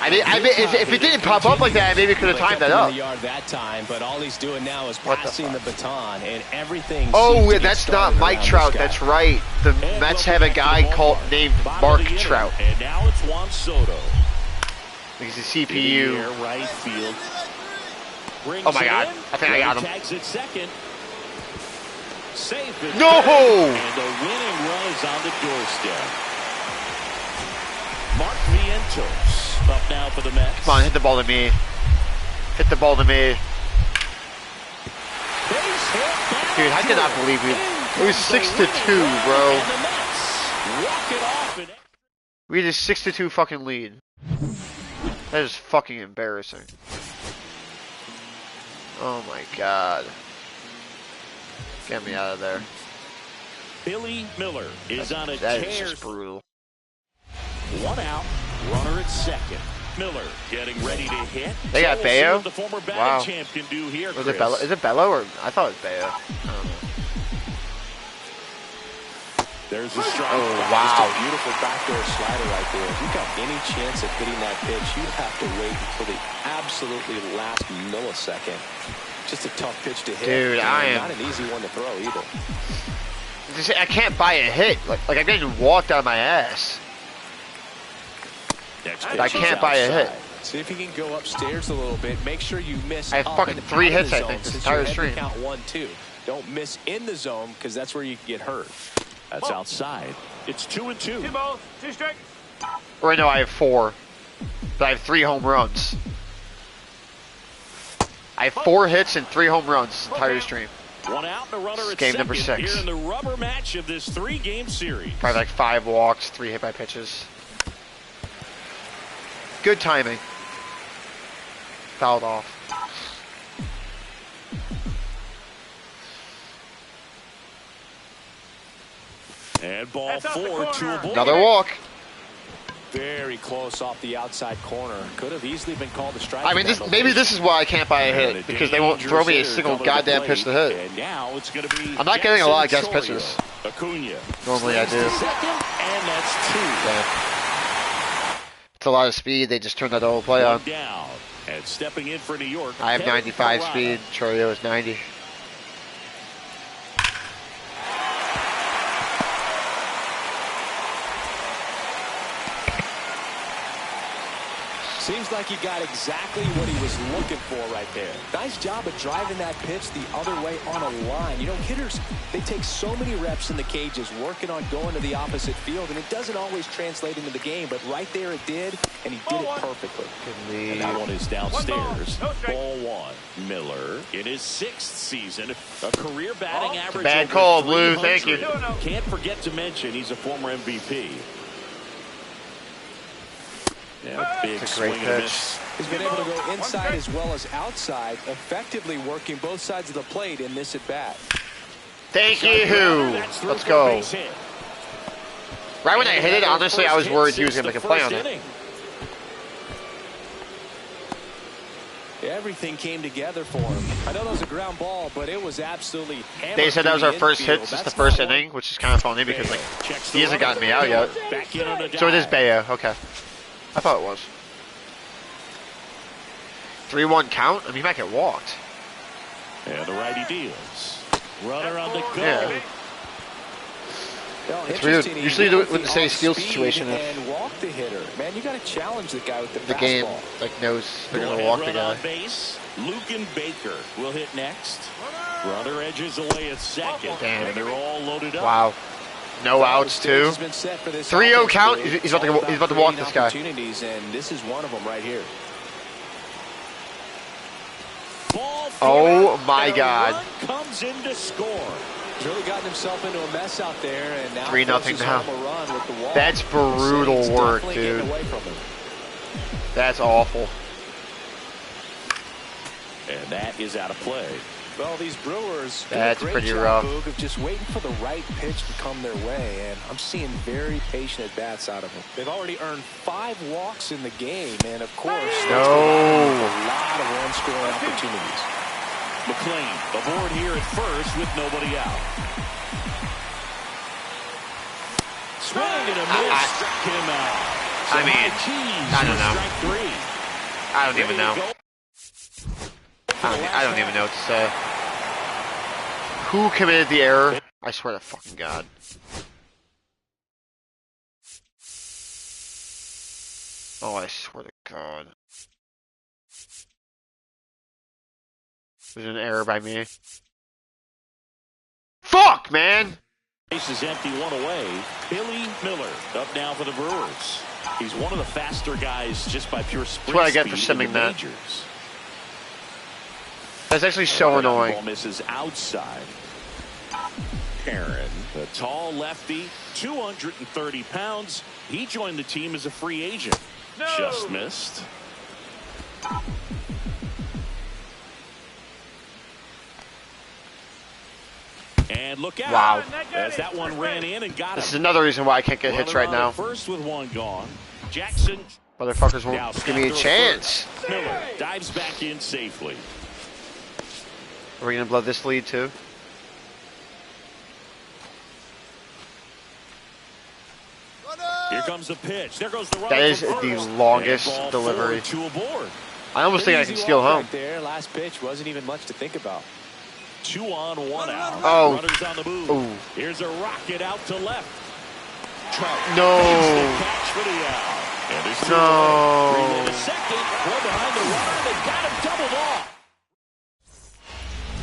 If it didn't pop up like that, I maybe could have timed that up. That time, but all he's doing now is passing the baton, and everything. Oh, that's not Mike Trout. That's right. The Mets have a guy named Mark Trout. And now it's Juan Soto. He's a CPU. Right field. Oh my God! I think I got him. Tags at second. Safe. No! And the winning run is on the doorstep. Mark Vientos up now for the Mets. Come on, hit the ball to me. Hit the ball to me. Dude, I cannot believe it. It was 6-2, bro. We had a 6-2 fucking lead. That is fucking embarrassing. Oh my God. Get me out of there. Billy Miller is on a That tear. is just brutal. 1 out, runner at second. Miller getting ready to hit. They got So Bayo? We'll see what the former batting Wow. champ can do here, Was Chris. it Bello? Is it Bello or I thought it was Bayo? I don't know. There's a strike. Oh Just wow! a beautiful backdoor slider right there. If you got any chance of hitting that pitch, you have to wait until the absolutely last millisecond. Just a tough pitch to hit. Dude, I am not an easy one to throw either. I can't buy a hit. Like I'm getting walked out of my ass. I can't buy a hit. See if you can go upstairs a little bit. Make sure you miss. I have fucking 3 hits, I think, this entire stream. Count 1-2. Don't miss in the zone because that's where you can get hurt. That's outside. It's 2-2. 2 balls, 2 strikes. Right now I have 4, but I have 3 home runs. I have 4 hits and 3 home runs this entire stream. 1 out and a runner at Game second number 6. here in the rubber match of this 3-game series. Probably like 5 walks, 3 hit by pitches. Good timing. Fouled off. And ball That's out the 4 to a corner. ball. Another walk. Very close off the outside corner. Could have easily been called a strike. I mean, maybe this is why I can't buy a hit, because they won't throw me a single goddamn pitch to hit. And now it's going to be I'm not getting a lot of guest Jackson pitches. Acuna. Normally I do. Second, and that's 2. Yeah. It's a lot of speed. They just turned that whole play on. Down. And stepping in for New York. I have Kevin 95 Parada. speed. Chorio is 90. Seems like he got exactly what he was looking for right there. Nice job of driving that pitch the other way on a line. You know, hitters, they take so many reps in the cages working on going to the opposite field, and it doesn't always translate into the game, but right there it did, and he did it perfectly. And that one is downstairs. No strike. Ball 1. Miller in his 6th season. A career batting average. Bad over call, Blue. 300. Thank you. Can't forget to mention he's a former MVP. Yeah, big That's a great swing and a pitch. miss He's been able to go inside as well as outside, effectively working both sides of the plate in this at-bat. Thank you. Let's go. Right when I hit it, honestly, I was worried he was going to make a play on it. Everything came together for him. I know that was a ground ball, but it was absolutely hammered. They said that was our first hit since the first inning, which is kind of funny because like he hasn't gotten me out yet. So it is Bayo. Okay, I thought it was 3-1 count. I mean, he might get walked. And the righty deals. Runner on the go. Yeah. It's weird. Usually with the say steal situation, and walk the hitter. Man, you got to challenge the guy with the game like knows they're gonna walk the guy. Base. Luke Baker will hit next. Runner edges away at second. Damn. And they're all loaded up. Wow. No outs too. 3-0 count. He's about to walk this guy. And this is one of them right here. Oh my God. Comes in to score. He's really gotten himself into a mess out there, and now 3-0 now. That's brutal work, dude. That's awful. And that is out of play. Well, these Brewers that's do a great pretty job, rough. Boog, of just waiting for the right pitch to come their way, and I'm seeing very patient at-bats out of them. They've already earned 5 walks in the game, and of course, a lot of one-scoring opportunities. McLean aboard here at first with nobody out. Swing and a miss, struck him out. So I mean, I don't know. Strike 3. I don't even know. I don't even know what to say. Who committed the error? I swear to fucking God. Oh, I swear to God. There's an error by me. Fuck, man! Base is empty, one away. Billy Miller up now for the Brewers. He's one of the faster guys just by pure sprint. That's what I get for simming that. Majors. That's actually so annoying. Ball misses outside. Aaron, the tall lefty, 230 pounds. He joined the team as a free agent. No. Just missed. And look out. Wow. As that one ran in and got him. This is another reason why I can't get hits right now. First with one gone. Jackson. Motherfuckers won't give me a chance. Miller dives back in safely. Are we going to blow this lead too? Here comes the pitch. There goes the that is the longest delivery. I almost think I can steal home. Right there. Last pitch wasn't even much to think about. 2 on, 1 out. Oh. Runners on the move. Ooh. Here's a rocket out to left. No. Catch for the out. And there's no. 3 in a second. Well behind the runner. They got him doubled off.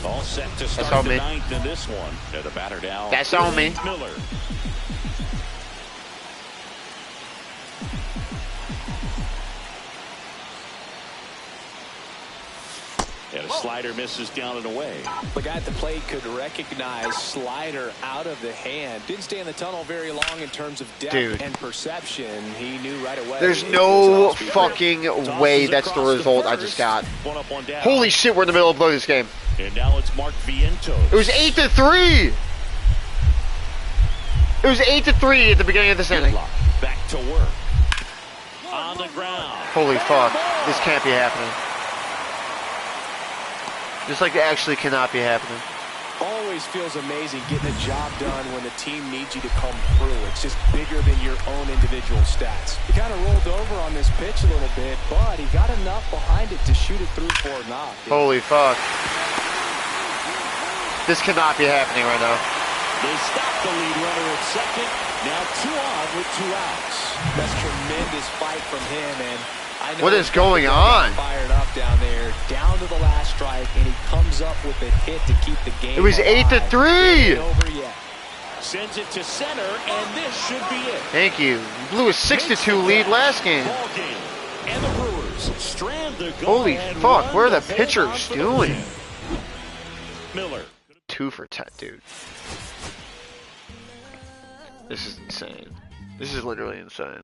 All set to start the 9th in this one. To the batter down. That's on me. Miller. And a slider misses down and away. The guy at the plate could recognize slider out of the hand. Didn't stay in the tunnel very long in terms of depth and perception. He knew right away. There's no fucking way that's the result I just got. Holy shit, we're in the middle of this game. And now it's Mark Vientos. It was 8-3. It was 8-3 at the beginning of this inning. Back to work. On the ground. Holy fuck. This can't be happening. Just like it actually cannot be happening. Always feels amazing getting a job done when the team needs you to come through. It's just bigger than your own individual stats. He kind of rolled over on this pitch a little bit, but he got enough behind it to shoot it through for a knock. Holy fuck. This cannot be happening right now. They stop the lead runner at second. Now 2 on with 2 outs. That's tremendous fight from him, and I know what is going on? Fired up down there, down to the last strike, and he comes up with a hit to keep the game. It was alive. 8-3. Over yet. Sends it to center, and this should be it. Thank you. Blew a 6-2 lead last game. Ball game. And the Brewers strand the goal. Holy fuck, what are the pitchers doing? Miller. 2 for 10, dude. This is insane. This is literally insane.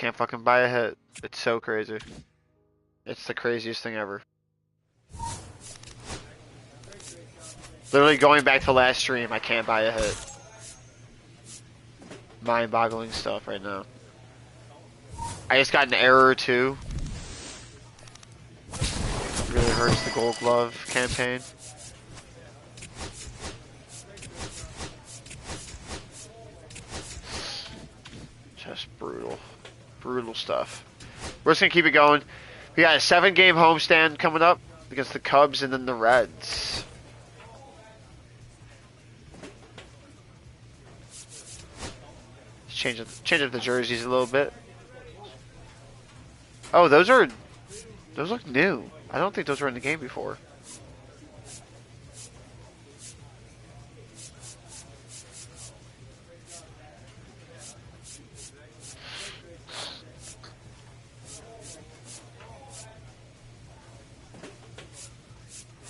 can't fucking buy a hit. It's so crazy. It's the craziest thing ever. Literally going back to last stream, I can't buy a hit. Mind-boggling stuff right now. I just got an error too. Really hurts the Gold Glove campaign. Just brutal. Brutal stuff. We're just gonna keep it going. We got a 7-game homestand coming up against the Cubs and then the Reds. Change up the jerseys a little bit. Oh, those look new. I don't think those were in the game before.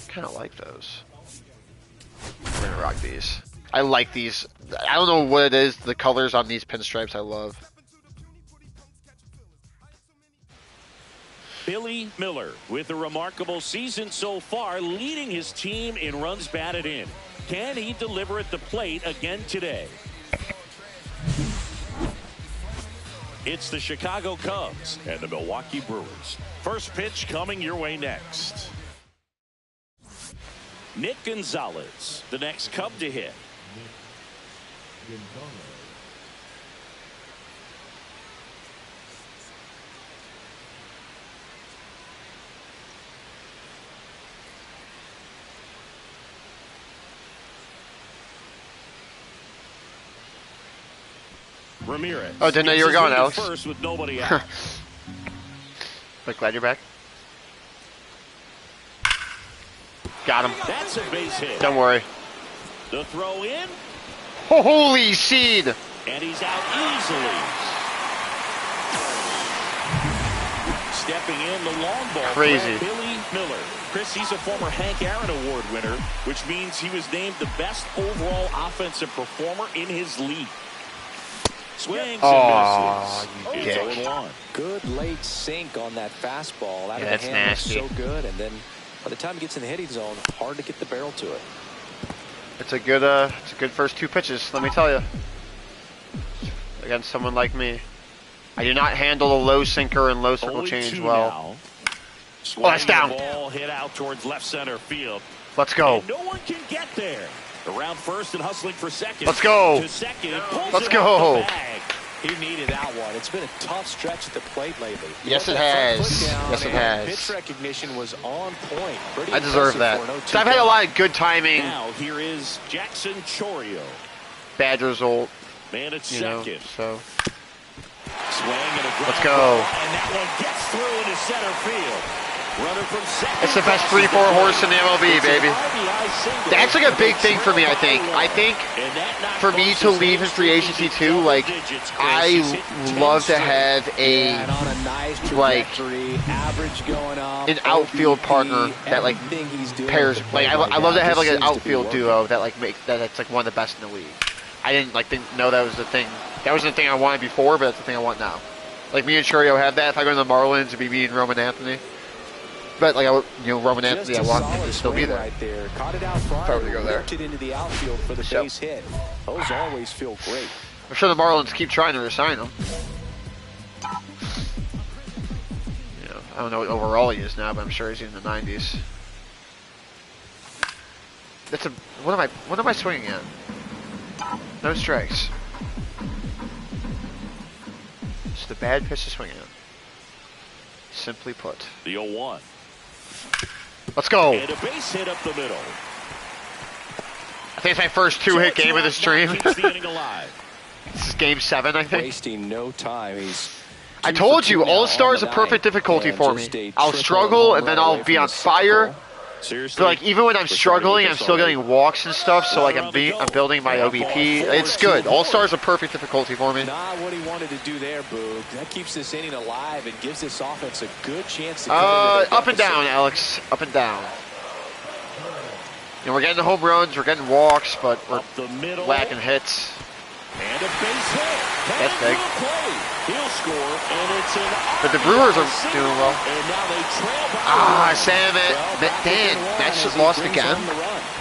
Kind of like those. We're gonna rock these. I like these. I don't know what it is. The colors on these pinstripes I love. Billy Miller with a remarkable season so far, leading his team in runs batted in. Can he deliver at the plate again today? It's the Chicago Cubs and the Milwaukee Brewers. First pitch coming your way next. Nick Gonzalez, the next Cub to hit. Ramirez. Oh, didn't know you were going, Alex. First with nobody out. But glad you're back. Got him. That's a base hit. Don't worry. The throw in. Holy seed! And he's out easily. Stepping in the long ball. Crazy. Billy Miller. Chris, he's a former Hank Aaron Award winner, which means he was named the best overall offensive performer in his league. Swings and misses. You It's dick. 0-1. Good late sink on that fastball. Out of the That's hand, nasty. so good, and then by the time it gets in the hitting zone, hard to get the barrel to it. It's a good first 2 pitches, let me tell you. Against someone like me. I do not handle a low sinker and low circle change 0-2 well. now. Oh, that's down. The ball hit out towards left center field. Let's go. And no one can get there. Around first and hustling for second. Let's go. To second. Pulls Let's it go. off the bag. He needed that one. It's been a tough stretch at the plate lately. Yes, He it got that front has. foot down, Yes, it and has. Pitch recognition was on point. Pretty I deserve impressive that. for an 0-2 So I've had a count. lot of good timing, Now here is Jackson Chorio. bad result, Man at you know, second. so. Swing and a ground Let's go. ball, and that one gets through into center field. Runner from second. It's the best 3-4 horse in the MLB, baby. That's like a big thing for me, I think. I think for me to leave in free agency too, like, I love to have a, And on a nice like, trajectory, average going up, an outfield OBP, partner that, like, everything he's doing pairs. with the Like, plate I right love now to have, like, just an seems to be outfield working. duo that, like, that's, like, one of the best in the league. I didn't, like, know that was the thing. That wasn't the thing I wanted before, but that's the thing I want now. Like, me and Churio have that. If I go to the Marlins, it'd be me and Roman Anthony. But, like, Roman Anthony, I want him to still be there. Right there. Caught it out front. If I were to go there. Whipped it into the outfield for the Yep. base hit. Those always feel great. I'm sure the Marlins keep trying to resign him. You know, I don't know what overall he is now, but I'm sure he's in the 90s. That's a what am I swinging at? No strikes. Just a bad pitch to swing at. Simply put. The 0-1. Let's go. And a base hit up the middle. I think it's my first 2-hit game of the stream. Keeps the inning alive. This is game 7, I think. Wasting no time. He's I 2 told for you, 2 now All Star is on a the perfect night. difficulty And for just me. a I'll triple struggle home and then run I'll away be from on the fire. circle. Seriously. But like even when I'm We're starting to struggling, get I'm still started. getting walks and stuff. So like I'm building my OBP. It's good. All Star is a perfect difficulty for me. Not what he wanted to do there, Boog. That keeps this inning alive and gives this offense a good chance to come into the Up and deficit. down, Alex. Up and down. You know, we're getting home runs, we're getting walks, but we're Up the middle. lacking hits. And a base hit. That's big. He'll score, and it's an But the Brewers are doing well. And now they trail by. Sam, Dan, Mets just lost again.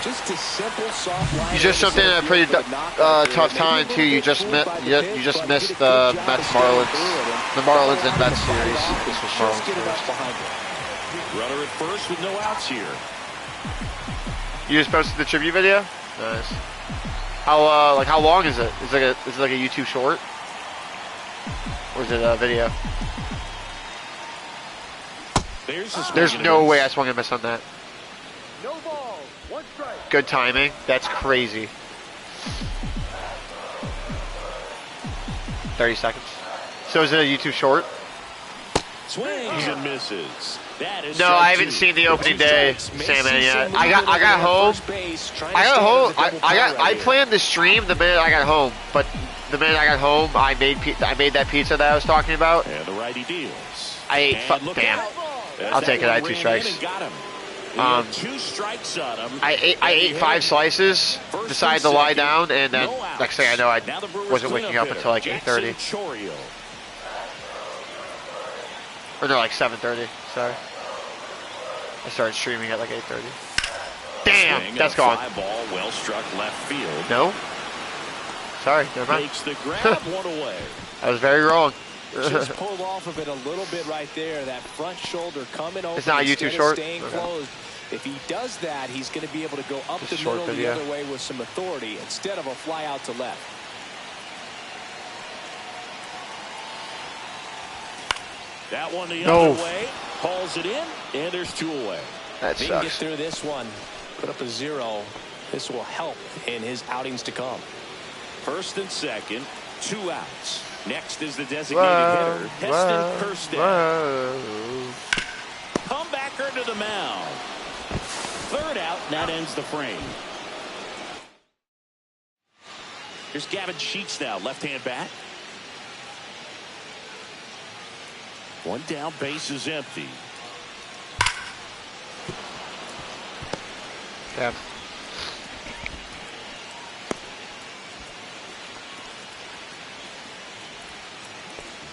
Just a simple, soft line. You just jumped in at a pretty tough time too. You just missed the Mets Marlins, the Marlins and Mets series. This was Marlins first. Runner at first with no outs here. You just posted the tribute video. Nice. How long is it? Is it like a YouTube short, or is it a video? There's no way I swung a miss on that. No ball, 1 strike. Good timing. That's crazy. 30 seconds. So is it a YouTube short? Swings and misses. That is No, I haven't seen the opening day Salmon yet. I got home. I planned the stream the minute I got home, but the minute I got home, I made that pizza that I was talking about. And the righty deals. I ate. Damn. I'll take it. I had 2 strikes. 2 strikes on him. I ate 5 slices. Decided to lie down, and then next thing I know, I wasn't waking up until like 8:30. Or no, like 7:30. Sorry. I started streaming at like 8:30. Damn, that's gone. Fly ball, well struck left field. No. Sorry, never mind. Takes the grab, one away. I was very wrong. Just pulled off of it a little bit right there. That front shoulder coming over. It's not a YouTube short. Staying closed. If he does that, he's going to be able to go up Just the middle video. the other way with some authority instead of a fly out to left. That one the other way. Calls it in, and there's 2 away. That If he can get sucks. through this one, put up a 0. This will help in his outings to come. First and second, 2 outs. Next is the designated hitter, Heston Kjerstad. Comebacker to the mound. 3rd out, and that ends the frame. Here's Gavin Sheets now, left-hand bat. 1 down, base is empty. Damn.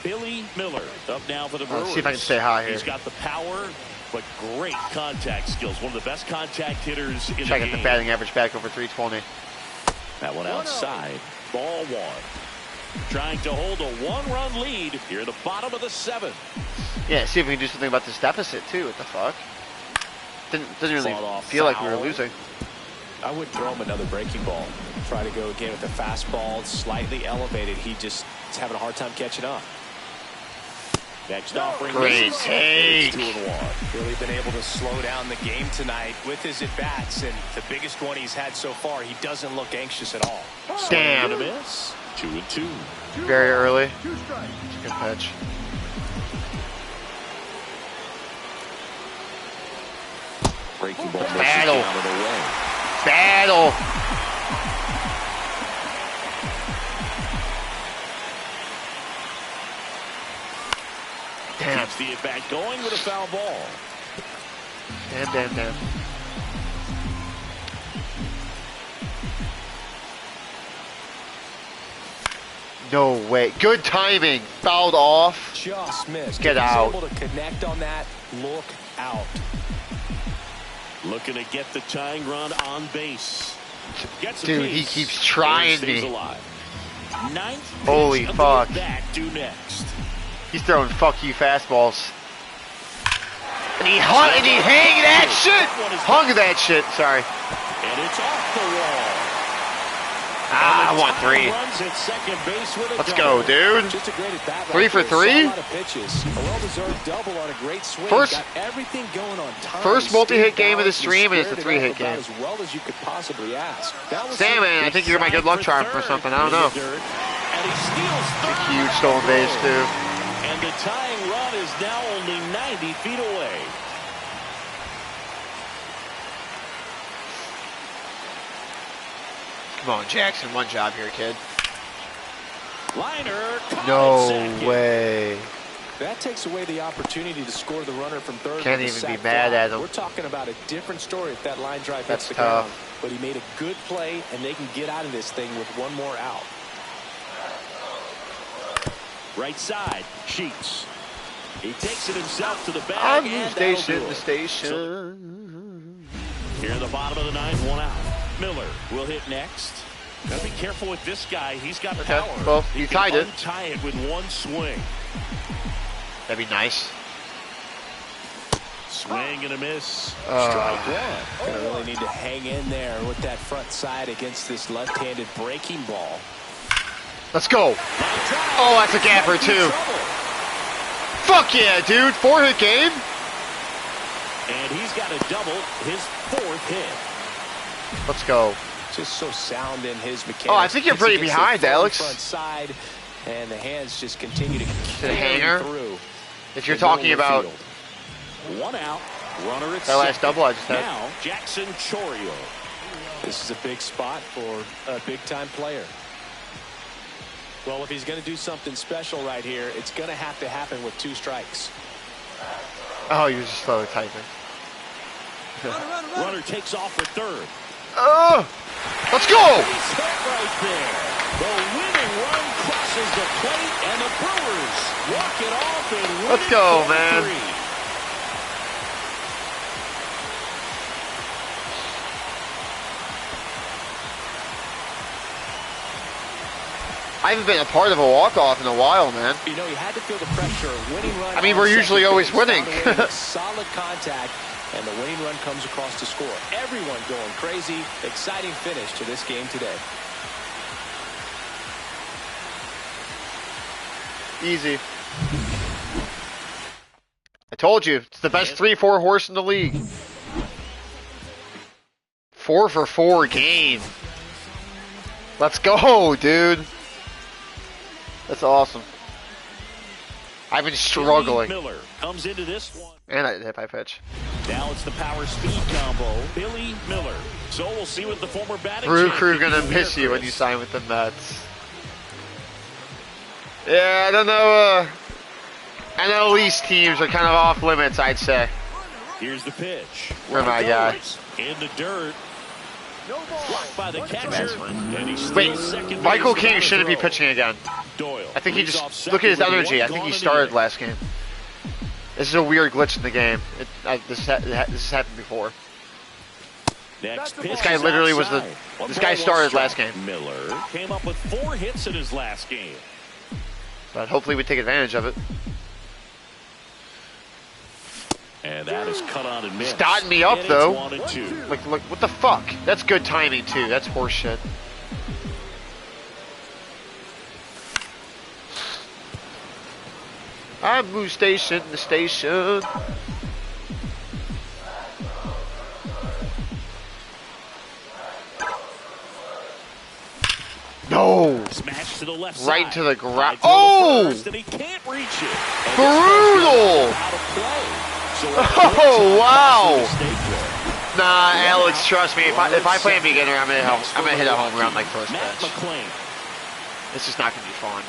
Billy Miller up now for the Brewers. Let's see if I can stay high here. He's got the power, but great contact skills. One of the best contact hitters in the Check out game. the batting average back over 320. That one outside. Ball 1. Trying to hold a 1-run lead here at the bottom of the 7th. Yeah, see if we can do something about this deficit too. What the fuck? Doesn't really feel like we were losing. I would throw him another breaking ball. Try to go again with the fastball, slightly elevated. He just is having a hard time catching up. Next offering. Great take. 2-1. Really been able to slow down the game tonight with his at-bats, and the biggest one he's had so far, he doesn't look anxious at all. Damn. Swing and a miss. 2-2. Very early. 2 strikes. Good pitch. Breaking ball. misses Battle. down and away. Battle. Damn. Keeps the at-bat going with a foul ball. Damn. No way. Good timing. Fouled off. Just missed. Get If he's out. able to connect on that, look out. Looking to get the tying run on base. Gets a Dude, he piece. keeps trying And stays me. alive. 9th Holy pitch of fuck. the at-bat due next. He's throwing fuck you fastballs. And he hang that shit. Hung that shit. Sorry. And it's off the wall. I want 3. Runs at second base with a Let's double. go, dude. Just a great at bat. 3 for 3? A lot of pitches. A well-deserved double on a great swing. First- Got everything going on time. First multi-hit Stayed game of the balanced, stream, and it's a squared it 3-hit up about game. As well as you could possibly ask. That was Salmon, I think you're my good luck charm for something. I don't know. And he steals third. Huge stolen base, too. And the tying run is now only 90 feet away. Come on, Jackson. One job here, kid. Liner. No second. way. That takes away the opportunity to score the runner from third. Can't with a even sac be mad fly. at him. We're talking about a different story if that line drive That's hits the tough. ground. But he made a good play, and they can get out of this thing with 1 more out. Right side, Sheets. He takes it himself to the bag. I'm and station, that'll the do it. station. Here in the bottom of the ninth, 1 out. Miller will hit next. Gotta be careful with this guy. He's got power. Well, he tied it. Tie it with one swing. That'd be nice. Swing and a miss. Strike one. Gonna really need to hang in there with that front side against this left-handed breaking ball. Let's go. Oh, that's a gapper too. Fuck yeah, dude. 4-hit game. And he's got a double, his 4th hit. Let's go. Just so sound in his mechanics. Oh, I think you're pretty behind, Alex. Front side, and the hands just continue to the hanger through. If you're talking about 1 out, runner at that last double I just had. Now, Jackson Chourio. This is a big spot for a big-time player. Well, if he's going to do something special right here, it's going to have to happen with 2 strikes. Oh, you're just slow typing. Runner takes off for 3rd. Let's go! He's hit right there. The winning run crosses the plate, and the Brewers walk it off and win. Let's go, man. 3. I haven't been a part of a walk-off in a while, man. You know, you had to feel the pressure. Winning run. I mean, we're usually always winning. Solid contact, and the winning run comes across to score. Everyone going crazy. Exciting finish to this game today. Easy. I told you, it's the best 3-4 horse in the league. 4 for 4 game. Let's go, dude. That's awesome. I've been struggling. Billy Miller comes into this one. And I hit my pitch. Now it's the power speed combo. Billy Miller. So we'll see what the former batting Brew champion Crew gonna can do miss here, you when Chris. you sign with the Mets. Yeah, I don't know. NL East teams are kind of off limits, I'd say. Here's the pitch. For my guy. In the dirt. Blocked by the catcher. And he's Wait, second Michael base King without a shouldn't be throw. pitching again. Doyle. I think he leads off just look at his second with energy. one I think he gone started in the last game. This is a weird glitch in the game. This has happened before. Next pitch This guy is literally was outside. One this ball, guy one started strike. last game. Miller came up with 4 hits in his last game. But hopefully we take advantage of it. And that is cut on and missed. He's dotting me up, And it's though. 1-2. Like, look, what the fuck? That's good timing too. That's horseshit. I'm Blue Station, the station. No! Smash to the left Right side. to the ground. High to the Oh! first, and he can't reach it. And Brutal! this guy's out of play. So Oh, wow. mistake there. Nah, Alex, trust me. If I play a beginner, I'm gonna hit a home run like first Matt pitch. McClain. This is not gonna be fun.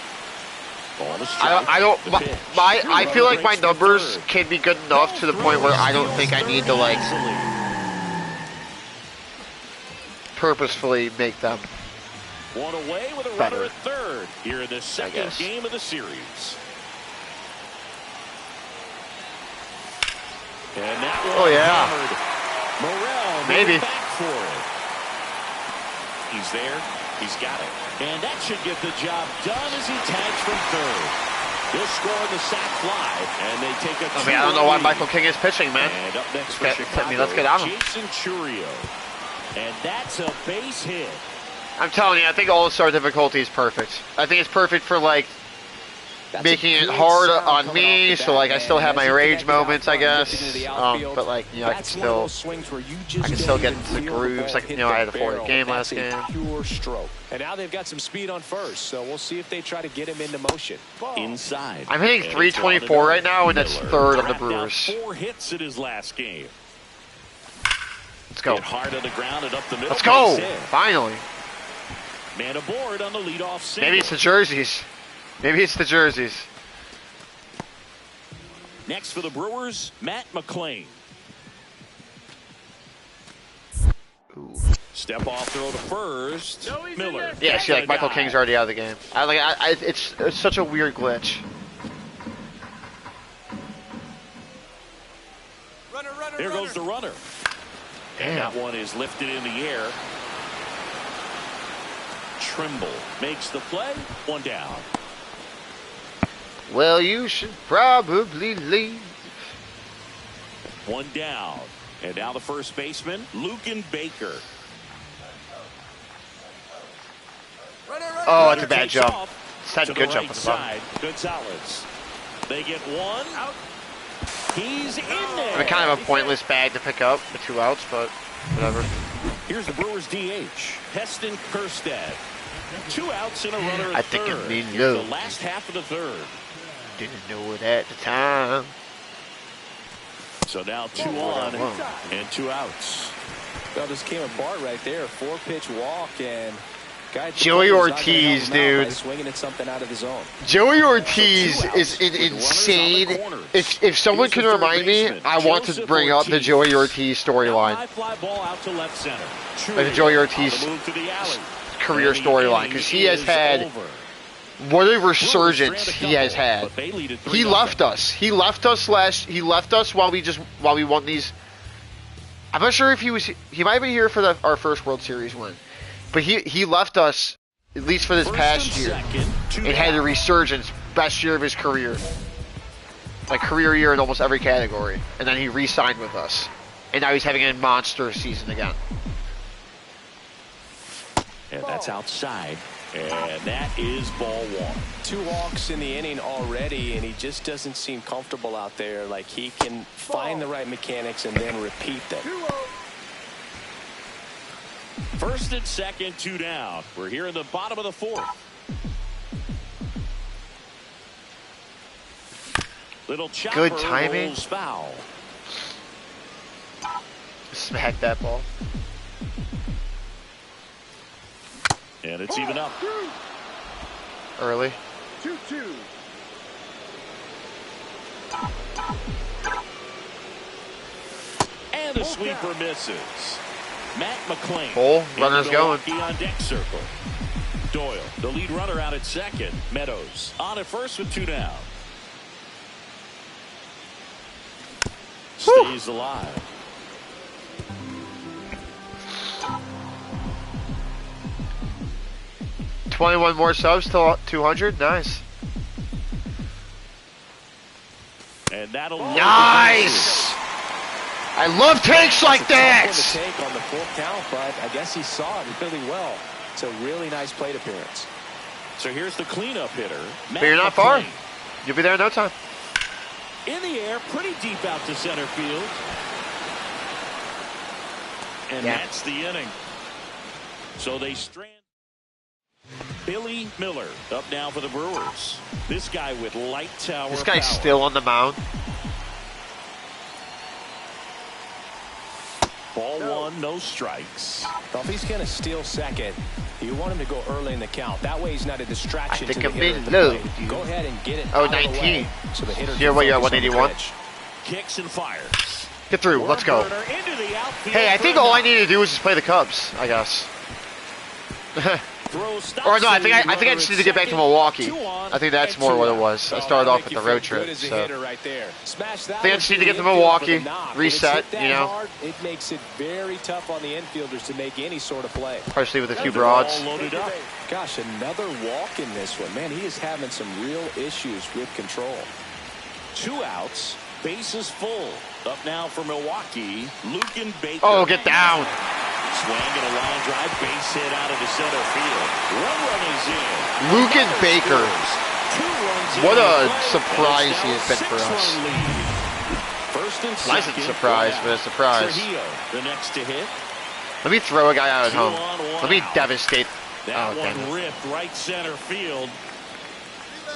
Ball to strike. I don't. The My, pitch. I feel like my Breaks for numbers third. can be good enough to the point where I don't think I need to like purposefully make them. One away with a Better. runner at third here in the second guess. game of the series. And that one Oh, yeah. hammered. Morrell Maybe. back for it. He's there. He's got it. And that should get the job done as he tags from third. He'll score on the sac fly, and they take a I mean, I don't know why 2-1 Michael King is pitching, man. And up next for Let's Chicago, get on him. Jason Chourio. And that's a base hit. I'm telling you, I think All-Star difficulty is perfect. I think it's perfect for like making it hard on me, so like I still have my rage moments, I guess. But like, you know, I can still get into the grooves. Like, you know, I had a 4-hit game last game. Pure stroke. And now they've got some speed on first, so we'll see if they try to get him into motion. Inside. I'm hitting And 324 right now, and that's Miller third on the trapped out Brewers. 4 hits in his last game. Let's go. Hit hard on the ground and up the middle. Let's go. Base hit. Finally. Man aboard on the leadoff single. Maybe it's the jerseys. Maybe it's the jerseys. Next for the Brewers, Matt McClain. Ooh. Step off throw to first. Miller. Yeah, see, like Michael King's already out of the game. It's such a weird glitch. Here goes the runner. And that one is lifted in the air. Trimble makes the play. One down. Well, you should probably leave. One down. And now the first baseman, Luken Baker. Oh, that's a bad jump. It's had a good jump on the bottom. Gonzalez. They get one. Out. He's in there. I mean, kind of a pointless bag to pick up with 2 outs, but whatever. Here's the Brewers DH, Heston Kjerstad. 2 outs and a runner at third. I think it means the last half of the third. Didn't know it at the time. So now 2 on and 2 outs. Well, this came apart right there. 4-pitch walk and Joey Ortiz, dude. Swinging at something out of the zone. Joey Ortiz is insane. If someone can remind me, I want to bring up the Joey Ortiz storyline. Like the Joey Ortiz career storyline, because he has had what a resurgence he has had. He left us. He left us while we won these. I'm not sure if he might have been here for our first World Series win. But he left us, at least for this past year, and had a resurgence, best year of his career. Like career year in almost every category. And then he re-signed with us. And now he's having a monster season again. And that's outside. And that is ball 1. 2 walks in the inning already, and he just doesn't seem comfortable out there. Like he can find the right mechanics and then repeat them. First and second, 2 down. We're here in the bottom of the 4th. Little chopper. Good timing. Foul. Smack that ball. And it's even up. Early. 2-2. And the sweeper misses. Matt McClain. Full. Runner's going. On deck circle. Doyle, the lead runner out at second. Meadows on at first with 2 down. Stays alive. $21 more subs till 200. Nice. And that'll nice. I love takes like that. Take on the full count, but I guess he saw it really well. It's a really nice plate appearance. So here's the cleanup hitter. But you're not far. You'll be there in no time. In the air, pretty deep out to center field. And that's the inning. So they strand. Billy Miller up now for the Brewers. This guy with light tower. This guy's power. still on the mound. Ball 1, no strikes. Well, if he's going to steal second, you want him to go early in the count. That way he's not a distraction to the hitter. Go ahead and get it. Oh, 19. So the hitter Yeah, what, you're at 181? Kicks and fires. Get through. Let's go. Hey, I think all I need to do is just play the Cubs, I guess. Or no, I think I just need to get back to Milwaukee. I think that's more what it was. I started off with the road trip, so I think I just need to get to Milwaukee, reset, you know. It makes it very tough on the infielders to make any sort of play. Partially with a few broads. Gosh, another walk in this one. Man, he is having some real issues with control. 2 outs, bases full. Up now for Milwaukee, Luken Baker. Oh, get down. Swing and a line drive, base hit out of the center field. 1 run is in. Luken Baker. 2 runs what in a surprise he has been for us. First and Nice second, surprise, but a surprise. Trujillo, the next to hit. Let me throw a guy out at 2 home. on, 1 Let me out. devastate. That Oh, damn one it. ripped right center field.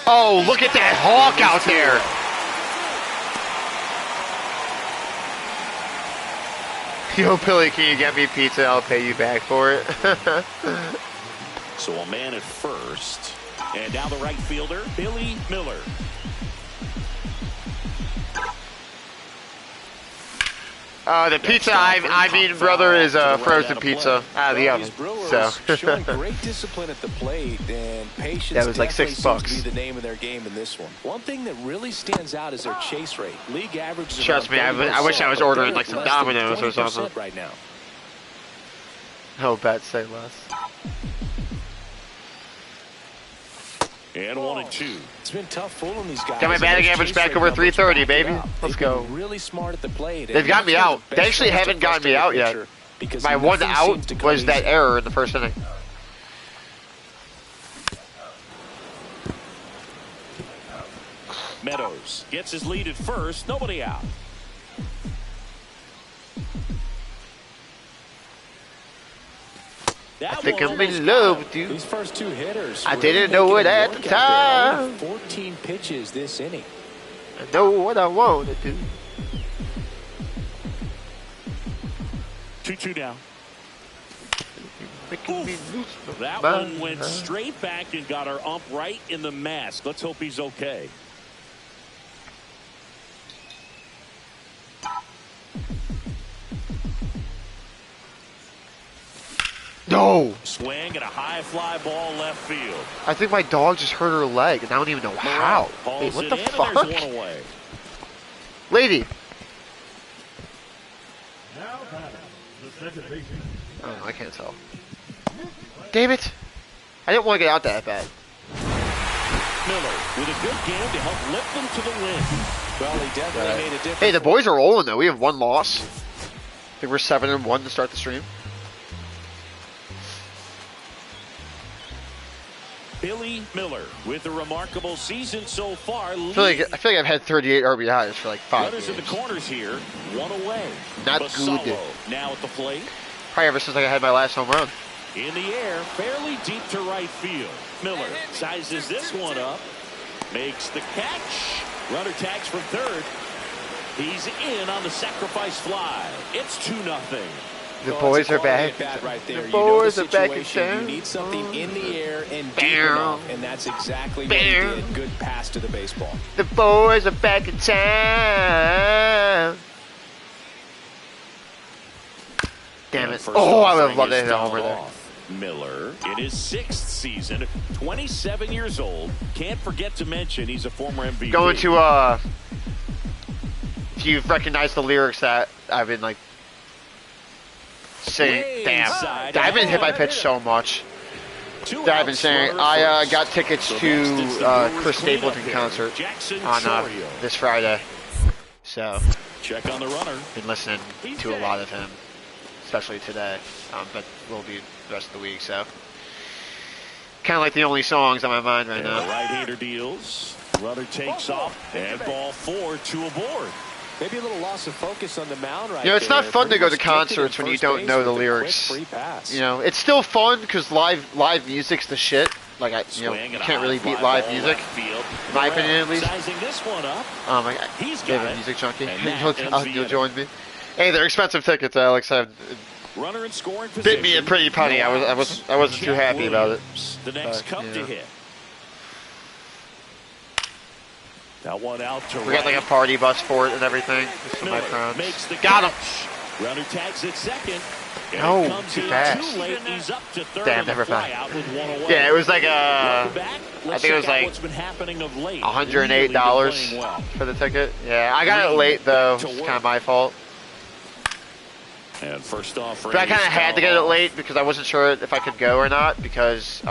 Oh, look at that hawk out there. Yo, Billy, can you get me pizza? I'll pay you back for it. So a man at first. And now the right fielder, Billy Miller. The pizza I mean, brother, is frozen pizza out of the oven. So showing great discipline at the plate and patience. That was like $6. Seems to be the name of their game in this one. One thing that really stands out is their chase rate. League average. Trust me, I wish I was ordering like some Domino's or something. Right now. No bet, say less. And 1-2. It's been tough fooling these guys. Got my batting average back over 330, baby. Let's go. Really smart at the plate. They've got me out. They actually haven't gotten me out yet. My one out was that error in the first inning. Meadows gets his lead at first. Nobody out. I think I'm in love with you. These first two hitters. I didn't know it at the time. 14 pitches this inning. I know what I want to do. 2-2 down. Oof. That one went straight back and got our ump right in the mask. Let's hope he's okay. No! Swing and a high fly ball left field. I think my dog just hurt her leg, and I don't even know how. Wait, what the fuck? Lady! Oh, I can't tell. Damn it! I didn't want to get out that bad. Miller with a good game to help lift them to the win. Well, he definitely made a difference. Hey, the boys are rolling though. We have one loss. I think we're 7-1 to start the stream. Billy Miller with a remarkable season so far. I feel like I've had 38 RBIs for like 5 Runners games. in the corners here, one away. Not Basallo good. now at the plate. Probably ever since like I had my last home run. In the air, fairly deep to right field. Miller sizes this one up, makes the catch. Runner tags from third. He's in on the sacrifice fly. It's 2-0. The boys are back. Right there. The boys are back in town. You need something in the air and deep enough, and that's exactly what he did. Good pass to the baseball. The boys are back in town. Damn it. Oh, I would have loved to hit a homer there. Miller in his 6th season, 27 years old. Can't forget to mention he's a former MVP. Going to, if you've recognized the lyrics that I've been like saying, damn, I've been hit by pitch so much that I've been saying. I got tickets to Chris Stapleton concert on this Friday, so check on the runner. Been listening to a lot of him, especially today, but will be the rest of the week. So kind of like the only songs on my mind right now. Right-hander deals. Runner takes off and ball 4, 2 aboard. Maybe a little loss of focus on the mound right You know, it's there. not fun to go to concerts when you don't know the lyrics. You know, it's still fun because live music's the shit. Like you can't really beat live music, in my opinion at least. This one up. Oh my God, David, a music junkie. You'll join me. Hey, they're expensive tickets, Alex. Runner in scoring position. Bit me a pretty penny. I wasn't too happy about it. The next cup to hit. That one out to We got like a party bus for it and everything. This is my friends. Got him. Runner tags at second. No, too fast. Too late. He's up to third. Damn, never back. Yeah, it was like I think it was like $108 for the ticket. Yeah, I got it late though. It's kind of my fault. And first off, but I kind of had to get it late because I wasn't sure if I could go or not because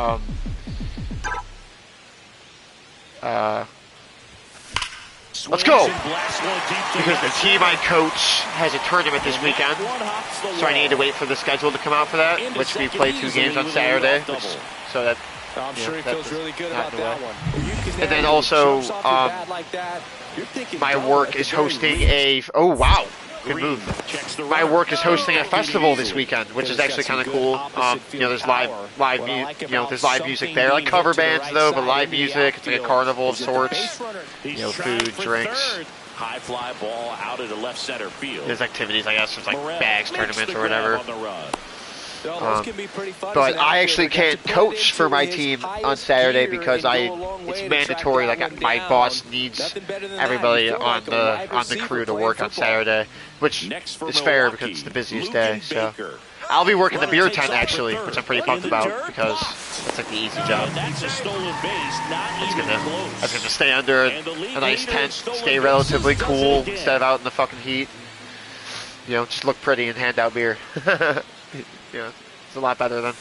let's go! Because the team I coach has a tournament this weekend, so I need to wait for the schedule to come out for that, which we play 2 games on Saturday. So that, I'm sure he feels really good about that one. And then also, my work is hosting a. Oh wow! Good move. My work is hosting a festival this weekend, which is actually kind of cool. You know, there's there's live music there, like cover bands though, but live music. It's like a carnival of sorts. You know, food, drinks. High fly ball out of the left center field. There's activities, I guess. There's like bags, tournaments, or whatever. Those can be pretty fun. But I actually can't coach for my team on Saturday because it's mandatory. Like my boss needs everybody on the crew to work on Saturday, which is fair because it's the busiest day. So I'll be working the beer tent actually, which I'm pretty pumped about because it's like the easy job. It's gonna stay under a nice tent, stay relatively cool instead of out in the fucking heat. You know, just look pretty and hand out beer. Yeah, it's a lot better than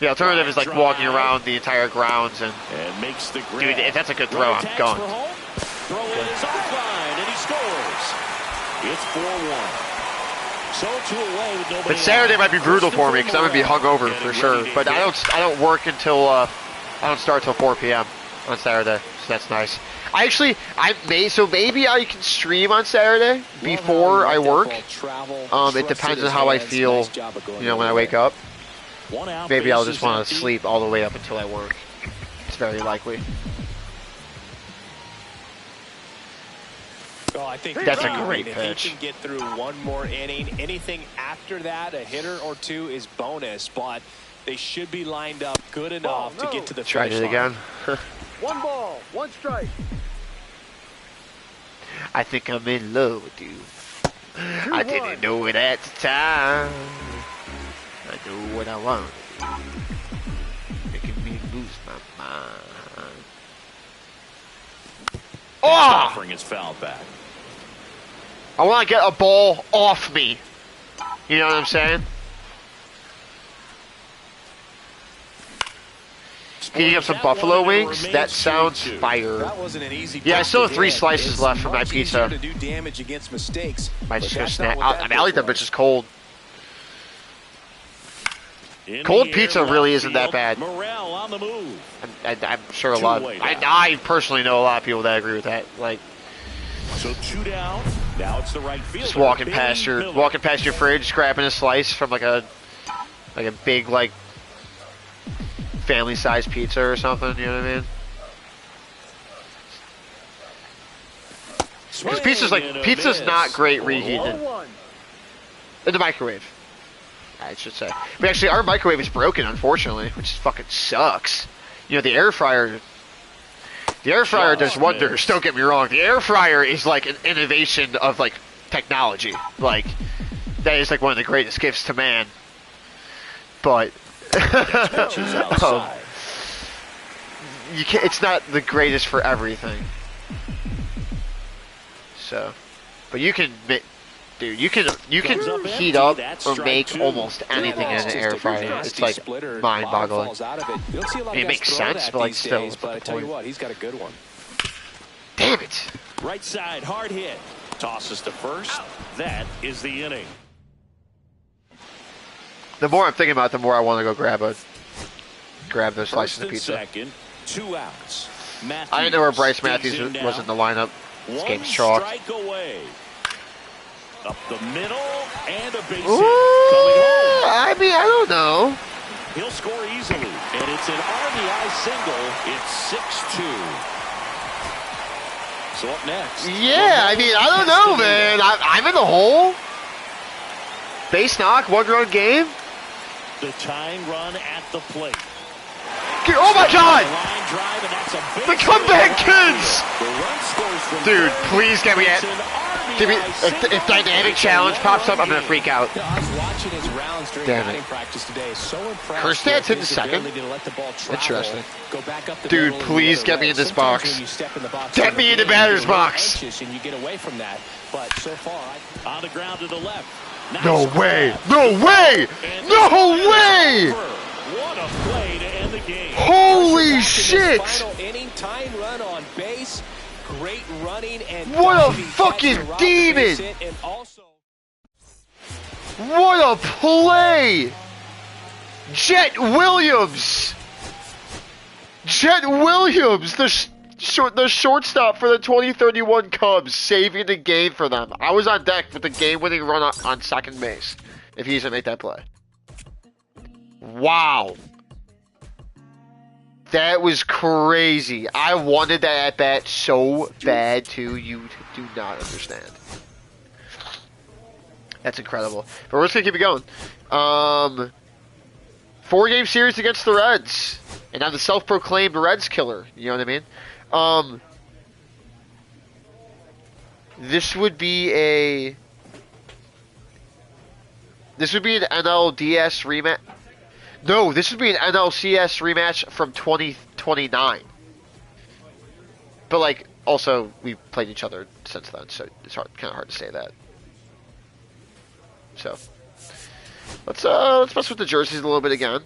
the alternative is like walking around the entire grounds and makes the dude, if that's a good throw, I'm gone. Throw is offline and he scores. It's 4-1. So 2 away with nobody. But Saturday might be brutal for me because I'm gonna be hungover for sure. But I don't work until I don't start till 4 p.m. on Saturday, so that's nice. Maybe I can stream on Saturday before I work. It depends on how I feel, you know, when I wake up. Maybe I'll just want to sleep all the way up until I work. It's very likely. Well, I think that's a great pitch. If he can get through one more inning, anything after that, a hitter or two is bonus, but they should be lined up good enough to get to the finish line. Tried it again. 1 ball, 1 strike. I think I'm in love with you. I didn't know it at the time. I know what I want. Making me lose my mind. Oh! Offering his foul back. I want to get a ball off me. You know what I'm saying? Heating up some buffalo wings? That sounds fire. That wasn't an easy yeah, I still have 3 slices left from my much pizza. easier to do damage against mistakes, Might just go that's snack. not what I that mean, I like that feels bitch is cold. Cold pizza really isn't that bad. Morel on the move. I'm sure a lot. I personally know a lot of people that agree with that. Like, so 2 down. Now it's the right fielder. just walking past your fridge, grabbing a slice from like a big like family-sized pizza or something. You know what I mean? Because pizza's not great reheated in the microwave. I should say. But actually, our microwave is broken, unfortunately, which fucking sucks. You know, the air fryer does wonders. Don't get me wrong. The air fryer is like an innovation of like technology. Like that is like one of the greatest gifts to man. But you can't. It's not the greatest for everything. So, but you can. Dude, you can heat up or make almost anything in an air fryer. It's like mind-boggling. It makes sense, but like still, but I tell you what, he's got a good one. Damn it! Right side, hard hit. Tosses to first. That is the inning. The more I'm thinking about it, the more I want to go grab those slices of pizza. Second, 2 outs. I didn't know where Bryce Matthews was in the lineup. This game's chalk. Strike away. Up the middle and a base hit. Coming home. I mean, I don't know. He'll score easily, and it's an RBI single. It's 6-2. So up next. Yeah, I mean, I don't know, man. I'm in the hole. Base knock, 1-run game. The tying run at the plate. Oh my God! Line drive, and that's a base The comeback kids! The run scores from Dude, third. please get me at. Give me if dynamic challenge pops up, I'm gonna freak out. I was watching his rounds during batting practice today. So impressed. Kerstad's hit the second. Interesting. Dude, please get me in this box. Get me in the batter's box. And you get away from that. But so far, on the ground to the left. No way! No way! No way! What a play to end the game. Holy shit! Final inning, tying run on base. Great running and what a fucking demon! What a play! Jet Williams! Jet Williams, the shortstop for the 2031 Cubs, saving the game for them. I was on deck with the game-winning run on second base if he doesn't make that play. Wow. That was crazy. I wanted that at-bat so bad, too. You do not understand. That's incredible. But we're just going to keep it going. 4-game series against the Reds. And I'm the self-proclaimed Reds killer. You know what I mean? This would be an NLDS rematch. No, this would be an NLCS rematch from 2029. But like, also we've played each other since then, so it's kind of hard to say that. So let's mess with the jerseys a little bit again.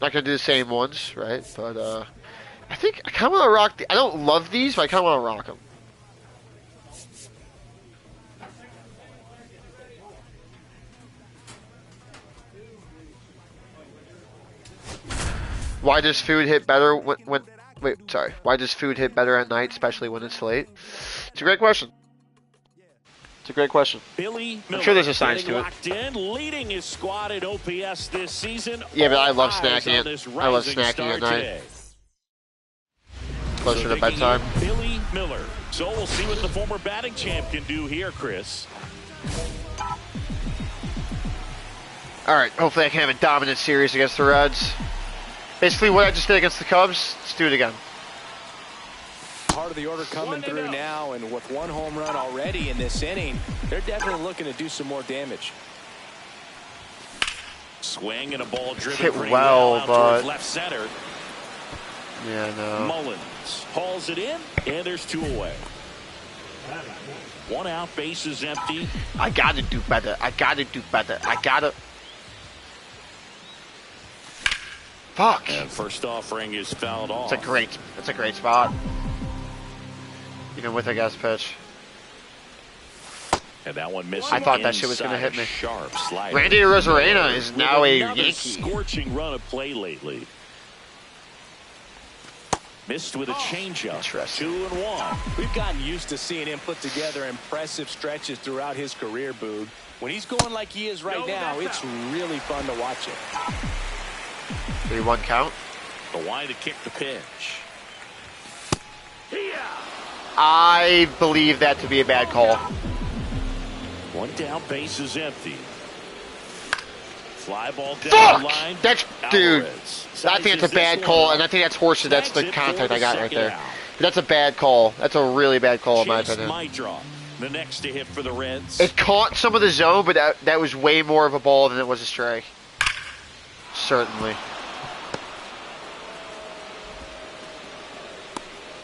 Not gonna do the same ones, right? But I think I kind of want to rock. I don't love these, but I kind of want to rock them. Why does food hit better when wait, sorry. Why does food hit better at night, especially when it's late? It's a great question. It's a great question. Billy Miller, I'm sure there's a science to it. locked in, leading his squad at OPS this season. Yeah, but I love All eyes snacking on this I love rising snacking star at night. today. Closer to taking bedtime. in Billy Miller. So we'll see what the former batting champ can do here, Chris. Alright, hopefully I can have a dominant series against the Reds. Basically what I just did against the Cubs, let's do it again. Part of the order coming through now, and with 1 home run already in this inning, they're definitely looking to do some more damage. Swing and a ball driven Hit pretty well, out but towards left center. yeah, no. Mullins hauls it in, and there's 2 away. 1 out, base is empty. I gotta do better. I gotta do better. I gotta. Fuck. And first offering is fouled off. It's a great spot. Even with a gas pitch. And that one missing. I thought that shit was gonna hit me. Sharp slider. Randy Rosarena is With now a another Yankee. Scorching run of play lately. Missed with a changeup. Interesting. 2-1. We've gotten used to seeing him put together impressive stretches throughout his career, Boog. When he's going like he is right now, it's really fun to watch him. 3-1 count. The line to kick the pitch. I believe that to be a bad call. 1 down, base is empty. Fly ball down Fuck! the line. That's, dude. Alvarez I think that's a bad sizes call, this and I think that's horseshit. That's the it for contact the I got right second there. out. That's a bad call. That's a really bad call in my Chase opinion. Mydroff, the next to hit for the Reds. It caught some of the zone, but that was way more of a ball than it was a strike. Certainly.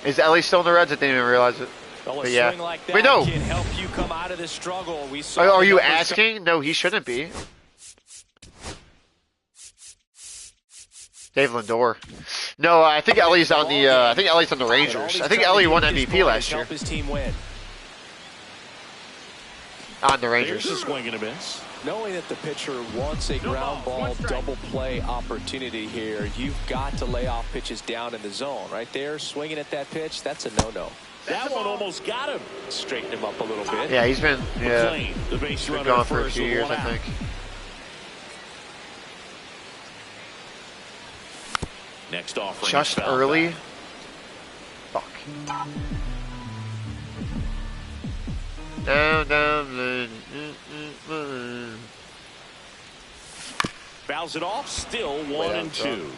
Is Ellie still in the Reds? I didn't even realize it. Well, But a yeah. swing like that Wait, no. can help you come out of this struggle. We saw Are the you numbers asking? No, he shouldn't be. Dave Lindor. No, I think Ellie's on the. I think Ellie's on the Rangers. I think Ellie won MVP last year help his team win. on the There's Rangers. a swing and a miss. Knowing that the pitcher wants a ground ball double play opportunity here, you've got to lay off pitches down in the zone. Right there, swinging at that pitch, that's a no-no. That one almost got him. Straighten him up a little bit. Yeah, he's been. Yeah, McLean, the base he's been runner gone for a first few with years, 1 I out. think. Next offering. Just is fouled early. back. Fuck. Down, down, Fouls it off. Still 1 Way and out, 2.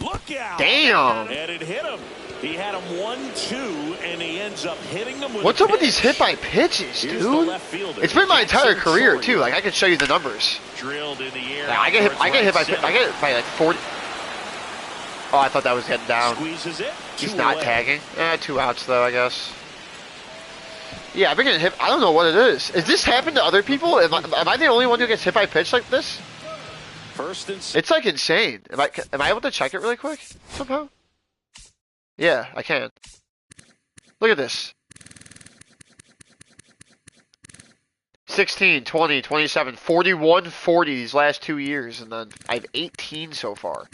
Look out! Damn. And it hit him. He had him 1-2, and he ends up hitting them with What's a up with these pitch. hit by pitches, Here's the dude? left fielder. It's been my entire Jackson career Troy. too. Like I could show you the numbers. Drilled in the air. Yeah, I get hit. towards I get hit by. right center. I get hit by like 40. Oh, I thought that was getting down. Squeezes it. He's 2 not away. tagging. 2 outs though, I guess. Yeah, I've been getting hit. I don't know what it is. Is this happened to other people? Am I the only one who gets hit by pitch like this? First and It's like insane. Am I able to check it really quick somehow? Yeah, I can. Look at this. 16, 20, 27, 41, 40 these last 2 years, and then I have 18 so far.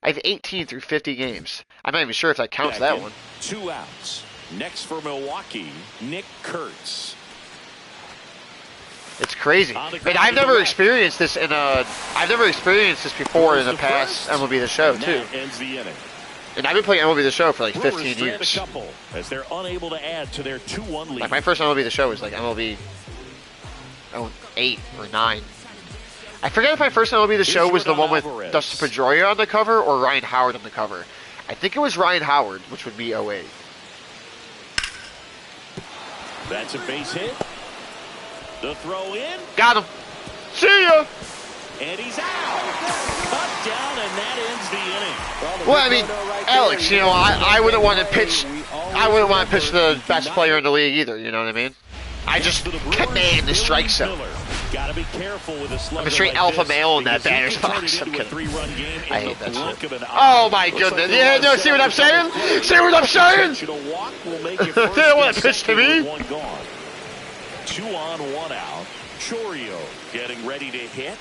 I have 18 through 50 games. I'm not even sure if that counts that one. 2 outs. Next for Milwaukee, Nick Kurtz. It's crazy. On the And ground I've to the never left. experienced this in a. I've never experienced this before in Goes the to past first, MLB The Show and too. that ends the inning. And I've been playing MLB The Show for like Brewers 15 strand years. a couple as they're unable to add to their 2-1 lead. Like my first MLB The Show was like MLB 8 or 9. I forget if my first MLB The Show was the one with Dustin Pedroia on the cover or Ryan Howard on the cover. I think it was Ryan Howard, which would be 08. That's a base hit. The throw in. Got him. See ya. And he's out. Cut down, and that ends the inning. Well, I mean, Alex, you know, I wouldn't want to pitch. I wouldn't want to pitch the best player in the league either. You know what I mean? I just command the strike zone. Gotta be careful with a slugger. I'm a straight like alpha this, male in that because batter's he can turn box. it I'm into a kidding. three-run game I in hate the that blink shit. of an Oh eye. my Looks goodness! like they Yeah, lost no, see what I'm saying? seven. See what I'm saying? Intentional walk will make it They first don't want and to pitch to second me. with one gone. 2 on, 1 out. Chorio getting ready to hit.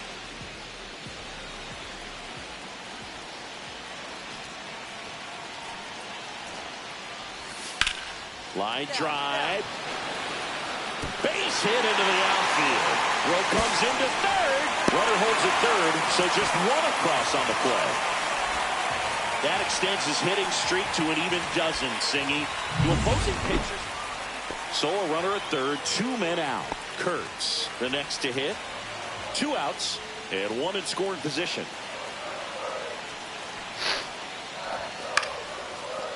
Line drive. Base hit into the outfield. Throw comes into third. Runner holds at third, so just 1 across on the play. That extends his hitting streak to an even dozen, Singy. To opposing pitchers. So a runner at third, 2 men out. Kurtz, the next to hit. 2 outs and 1 in scoring position.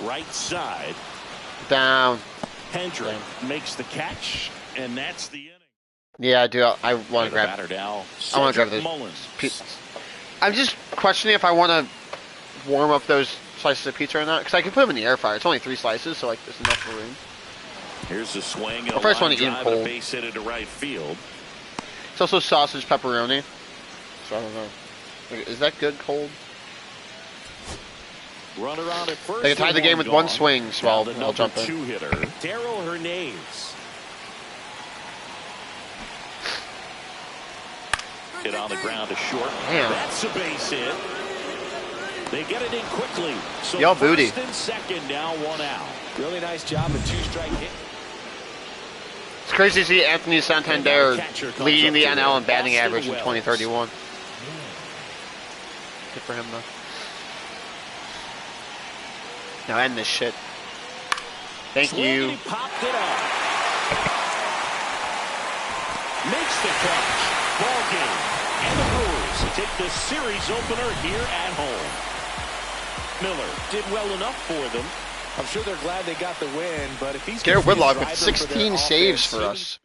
Right side. Down. Hendrick makes the catch, and that's the inning. Yeah, I do. I want to grab. Batter now. I want to grab Cedric this. Mullins. I'm just questioning if I want to warm up those slices of pizza or not, because I can put them in the air fryer. It's only 3 slices, so like there's enough room. Here's the swing and I first want line to eat them drive and a cold. base hit into right field. It's also sausage pepperoni. So I don't know. Like, is that good cold? Runner on at first. They can tie the game with 1 swing, so I'll jump in. 2 hitter, Darryl Hernandez. Hit on the ground to short. Damn. That's a base hit. They get it in quickly. So Y'all booty. first and second, now 1 out. Really nice job of 2-strike hit. It's crazy to see Anthony Santander leading the NL in batting average in 2031. Good for him, though. Now end this shit. Thank Swing you. and he popped it up. Makes the catch. Ball game. And the Brewers take the series opener here at home. Miller did well enough for them. I'm sure they're glad they got the win, but if he's Garrett gonna be a Whitlock with driver for 16 their saves offense, for us.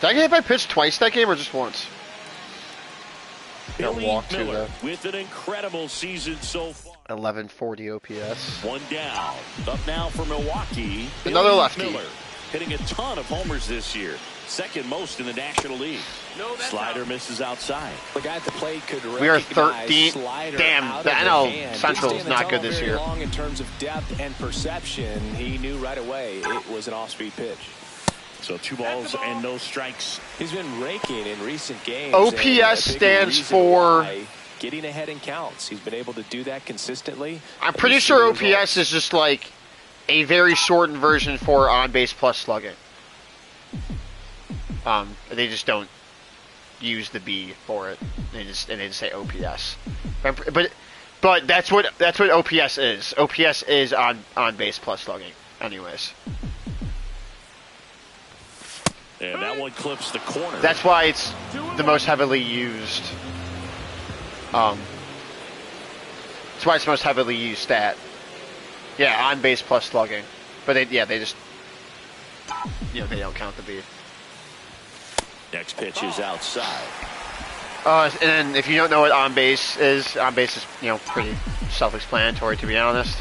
Did I get hit by pitch twice that game or just once? Got Billy walked too, Miller though. with an incredible season so far. 1140 OPS. 1 down. Up now for Milwaukee. Another Billy lefty. Miller hitting a ton of homers this year. Second most in the National League. Slider misses outside. The guy at the plate could We are recognize 13. slider Damn, out the of NL hand. Central Didn't is stay in not the good tunnel this very year. long in terms of depth and perception. He knew right away it was an off-speed pitch. So 2 balls and no strikes. He's been raking in recent games. OPS and a big stands reason for- why getting ahead in counts. He's been able to do that consistently. I'm pretty sure OPS is just like a very shortened version for on-base plus slugging. They just don't use the B for it. They just say OPS. But that's what OPS is. OPS is on base plus slugging, anyways. And that one clips the corner. That's why it's the most heavily used. That's why it's the most heavily used stat. Yeah, on base plus slugging. But they just they don't count the B. Next pitch is outside. And then if you don't know what on base is pretty self-explanatory, to be honest.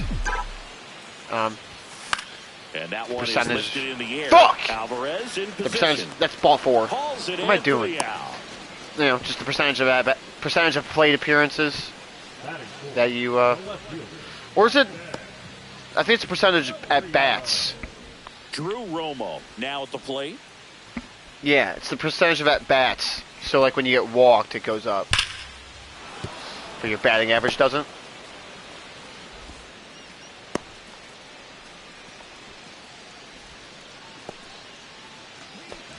And that one is Percentage. lifted in the air. Fuck! Alvarez in The position. percentage, that's ball 4. Calls it What am I in, doing? 3 out. Just the percentage of plate appearances that you, or is it? I think it's a percentage at bats. Drew Romo now at the plate. Yeah, it's the percentage of at bats. So like when you get walked, it goes up, but your batting average doesn't.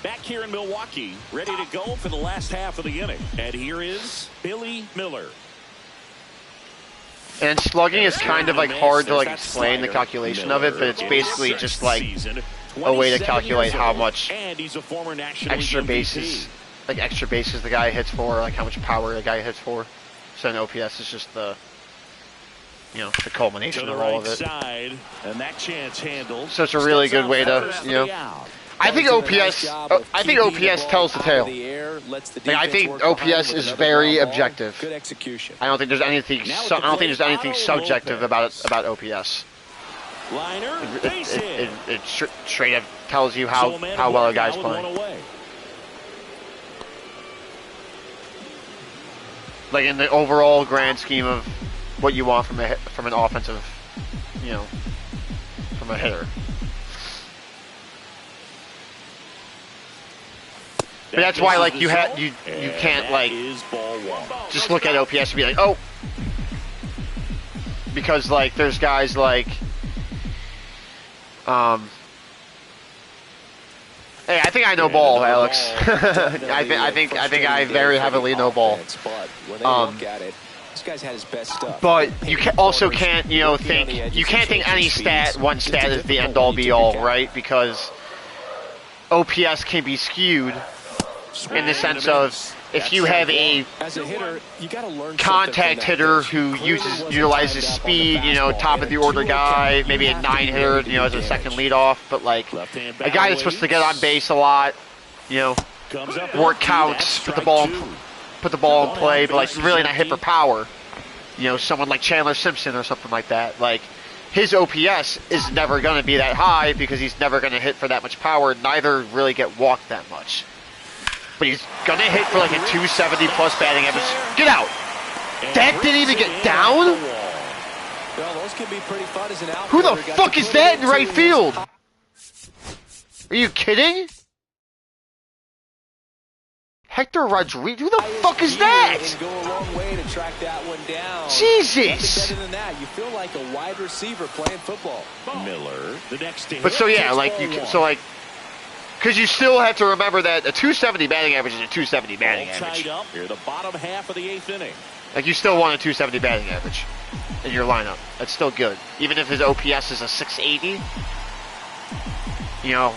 Back here in Milwaukee, ready to go for the last half of the inning. And here is Billy Miller. And slugging is kind of like hard to like explain the calculation of it, but it's basically just like a way to calculate how much extra bases the guy hits for, like how much power the guy hits for. So an OPS is just the, you know, the culmination of all of it. So it's a really good way to, you know. I think OPS tells the tale. Like, I think OPS is very objective. Good execution. I don't think there's anything. I don't think there's anything subjective about OPS. It straight up tells you how well a guy's playing. Like in the overall grand scheme of what you want from an offensive, you know, from a hitter. But that's why, like, you can't, like, just look at OPS and be like, oh. Because, like, there's guys like, hey, I think I know ball, Alex. I think I very heavily know ball. This guy's had his best stuff. But you also can't, you know, you can't think any one stat is the end all be all, right? Because OPS can be skewed. In the sense of, if you have a contact hitter who utilizes speed, you know, top of the order guy, maybe a 9 hitter, you know, as a second leadoff, but like a guy that's supposed to get on base a lot, you know, work counts, put the ball in play, but like really not hit for power. You know, someone like Chandler Simpson or something like that. Like his OPS is never going to be that high because he's never going to hit for that much power. Neither really get walked that much. But he's going to hit for like a 270 plus batting average. Get out! That didn't even get down? Well, those can be pretty fun as an outfielder. Who the fuck is that in right field? Are you kidding? Hector Rodriguez? Who the fuck is that? Go a long way to track that one down. Jesus! Better than that. You feel like a wide receiver playing football. Miller, the next. But so yeah, like because you still have to remember that a 270 batting average is a 270 batting average. Up here, the bottom half of the 8th inning. Like you still want a 270 batting average in your lineup. That's still good, even if his OPS is a 680. You know,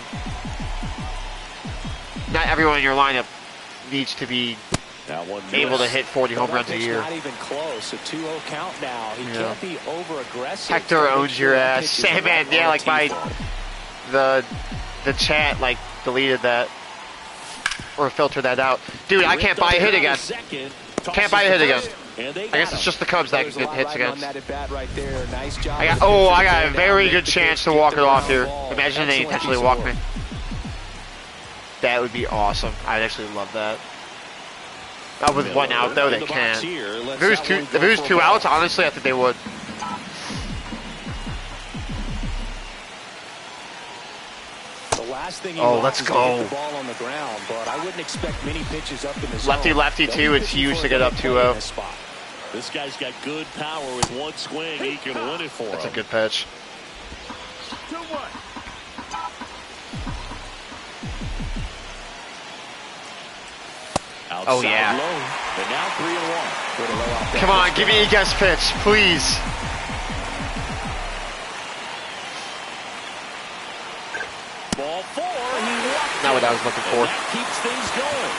not everyone in your lineup needs to be able to hit 40 home runs a year. Not even close. A 2-0 count now. He can't be over aggressive. Hector owns your ass. Say, man, yeah, like the chat like deleted that or filtered that out. Dude, I can't buy a hit again. Can't buy a hit again. I guess it's just the Cubs that hits against. I got a very good chance to walk it off here. Imagine they intentionally walk me. That would be awesome. I'd actually love that. With one out though, they can't. If it was two outs, honestly, I think they would. Oh, let's go. The ball on the ground, but I wouldn't expect many pitches up in the zone. Lefty too. It's huge to get up 2-0. This guy's got good power with one swing. He can win it for him. That's a good pitch. 2-1. Oh yeah. And now 3-1. Come on, give me a guest pitch, please. Ball 4. Not what I was looking for. Keeps things going.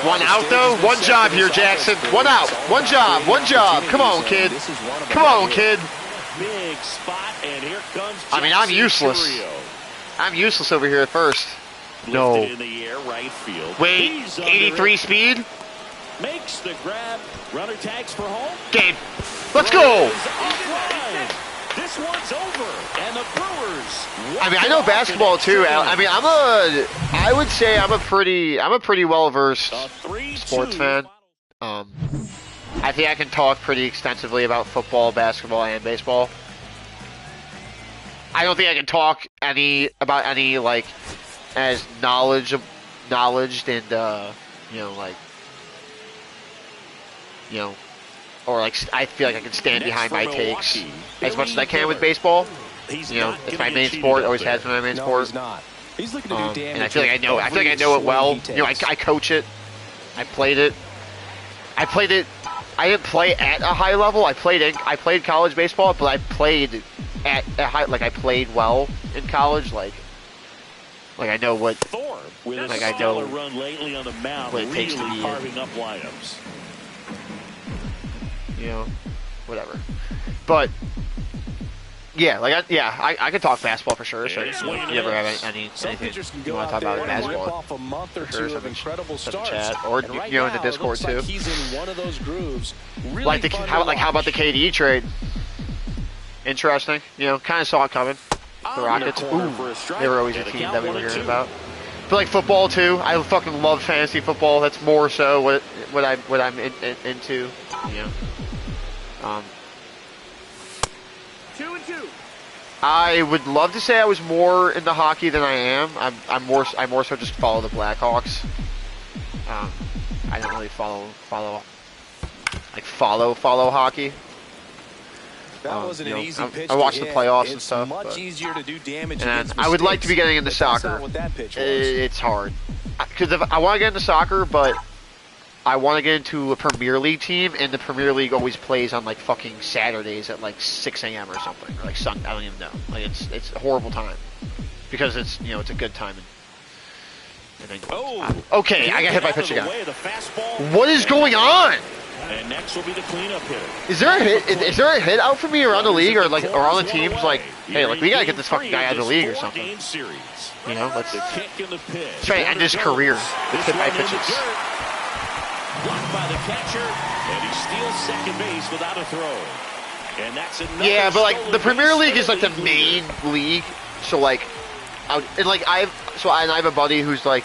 One out though. One job here, Jackson. One out. One job. One job. Come on, kid. Come on, kid. Big spot, and here comes. I mean, I'm useless. I'm useless over here at first. No. In the air, right field. Wait, 83 speed? Makes the grab. Runner tags for home. Game. Let's go. This one's over, and the Brewers. I mean, I know basketball too. I mean, I would say I'm a pretty well-versed sports fan. I think I can talk pretty extensively about football, basketball, and baseball. I don't think I can talk about any like as knowledged and or like I feel like I can stand behind my takes as much as I can with baseball. You know, it's my main sport. Always has been my main sport. He's looking to do damage. And I feel like I know. I feel like I know it well. You know, I coach it. I played it. I I didn't play at a high level. I played college baseball, but I played at a high, like I played well in college. Like I know what. Thorpe with a like I know stellar run lately on the mound, what it takes to really be carving up lineups. You know, whatever. But yeah, I could talk basketball for sure. So if you ever have anything you want to talk about in basketball, off a month or for sure, two of incredible starts. chat or and right in the now, Discord it looks like too. he's in one of those grooves. Really Like fun to how about the watch. KD trade? Interesting. You know, kind of saw it coming. The Rockets. They were always a team that we were hearing about. But like football too. I fucking love fantasy football. That's more so what I'm into. You know. 2-2. I would love to say I was more into hockey than I am. I more so just follow the Blackhawks. I don't really follow hockey. That wasn't an easy pitch. I watched the playoffs it's and stuff. Much easier to do damage. And I would like to be getting into soccer. It's hard because I want to get into soccer, but I want to get into a Premier League team, and the Premier League always plays on like fucking Saturdays at like 6 a.m. or something, or like Sunday. I don't even know. Like it's a horrible time because it's it's a good time. Okay, I got hit by pitch again. What is going on? And next will be the cleanup hitter. Is there a hit? Is there a hit out for me around the league or like around the teams? Like, hey, like we gotta get this fucking guy out of the league or something. You know, let's try to end his career. Let's hit by pitches. Blocked by the catcher, and he steals second base without a throw. And that's yeah, but like the Premier League is like the main league, so like, I have a buddy who's like.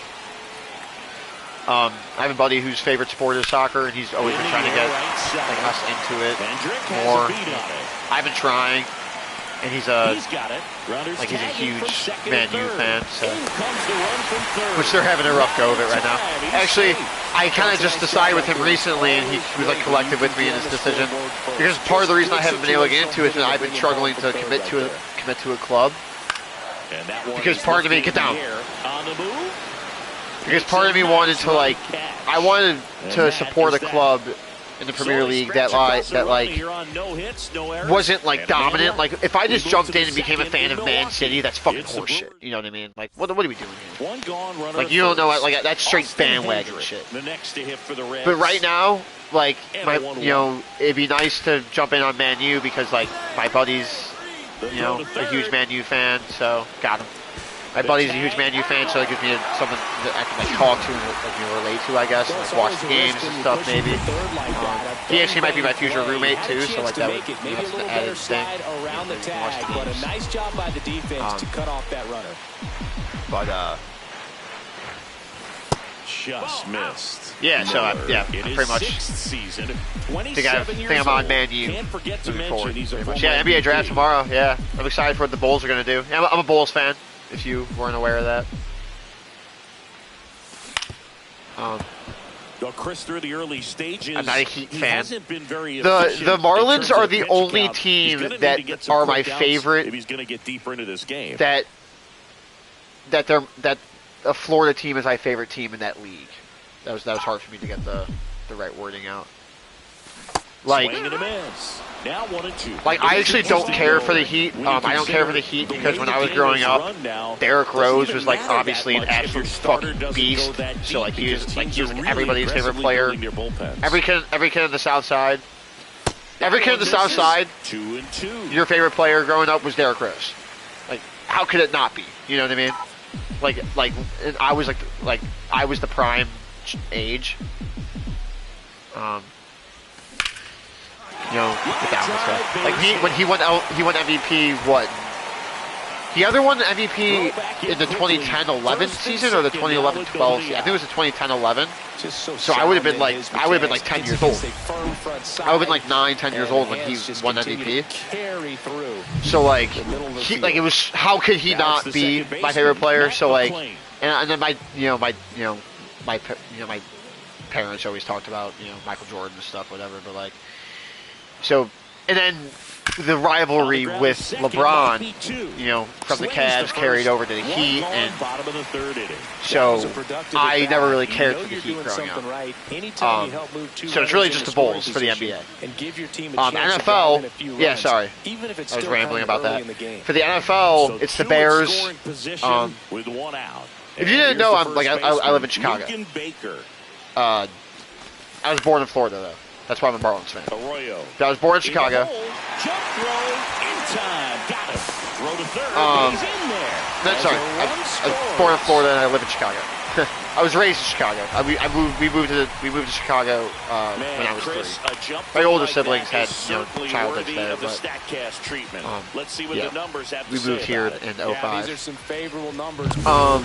I have a buddy whose favorite sport is soccer, and he's always been trying to get like us into it more. I've been trying, and he's a huge Man U fan, so which they're having a rough go of it right now. Actually, I kind of just decided with him recently, and he was like collected with me in his decision because part of the reason I haven't been able to get into it is that I've been struggling to commit to a club because part of me Because part of me wanted to I wanted to support a club in the Premier League that wasn't like dominant. Like if I just jumped in and became a fan of Man City, that's fucking horseshit. You know what I mean? Like what are we doing here? Like you don't know like that's straight bandwagon shit. But right now, like it'd be nice to jump in on Man U because like my buddy's a huge Man U fan, so got him. My buddy's a huge Man U fan, so it gives me something that I can like talk to and relate to, I guess, and like watch the games and stuff. Maybe he actually might be my future roommate too, so like that would be an added thing. Around the tag, but a nice job by the defense to cut off that runner. But just missed. Yeah, so pretty much. Think I'm on Man U moving forward. Yeah, NBA draft tomorrow. Yeah, I'm excited for what the Bulls are gonna do. Yeah, I'm a Bulls fan. If you weren't aware of that. Chris, through the early stages, I'm not a Heat fan. The Marlins are the only team that are my favorite. If he's going to get deeper into this game, that a Florida team is my favorite team in that league. That was hard for me to get the right wording out. Like, now 1-2. Like I actually don't care for the Heat. I don't care for the Heat because when I was growing up, Derrick Rose was like obviously an absolute fucking beast. So like he was everybody's favorite player. Every kid on the South Side. Every kid on the South Side. 2-2. Your favorite player growing up was Derrick Rose. Like how could it not be? You know what I mean? Like I was like I was the prime age. Get down with stuff. Like when he won MVP. What? He either won the MVP in the 2010-11 season or the 2011-12 season. I think it was the 2010-11. So I would have been like 10 years old. I would have been like 9-10 years old when he won MVP. So like it was how could he not be my favorite player? So like and then my parents always talked about Michael Jordan and stuff, whatever. But like. So, And then the rivalry with LeBron, you know, from the Cavs carried over to the Heat, and so I never really cared for the Heat growing up. So it's really just the Bulls for the NBA. NFL, yeah, sorry, I was rambling about that. For the NFL, it's the Bears. If you didn't know, I live in Chicago. I was born in Florida, though. That's why I'm a Marlins fan. I was born in Chicago. Jump throw in time. Got him. Throw to third. He's in there. No, sorry. I was born in Florida and I live in Chicago. I was raised in Chicago. We moved to Chicago when I was 3. My older siblings had childhoods there, but Let's see what the numbers have to we moved here in 05. These are some favorable numbers.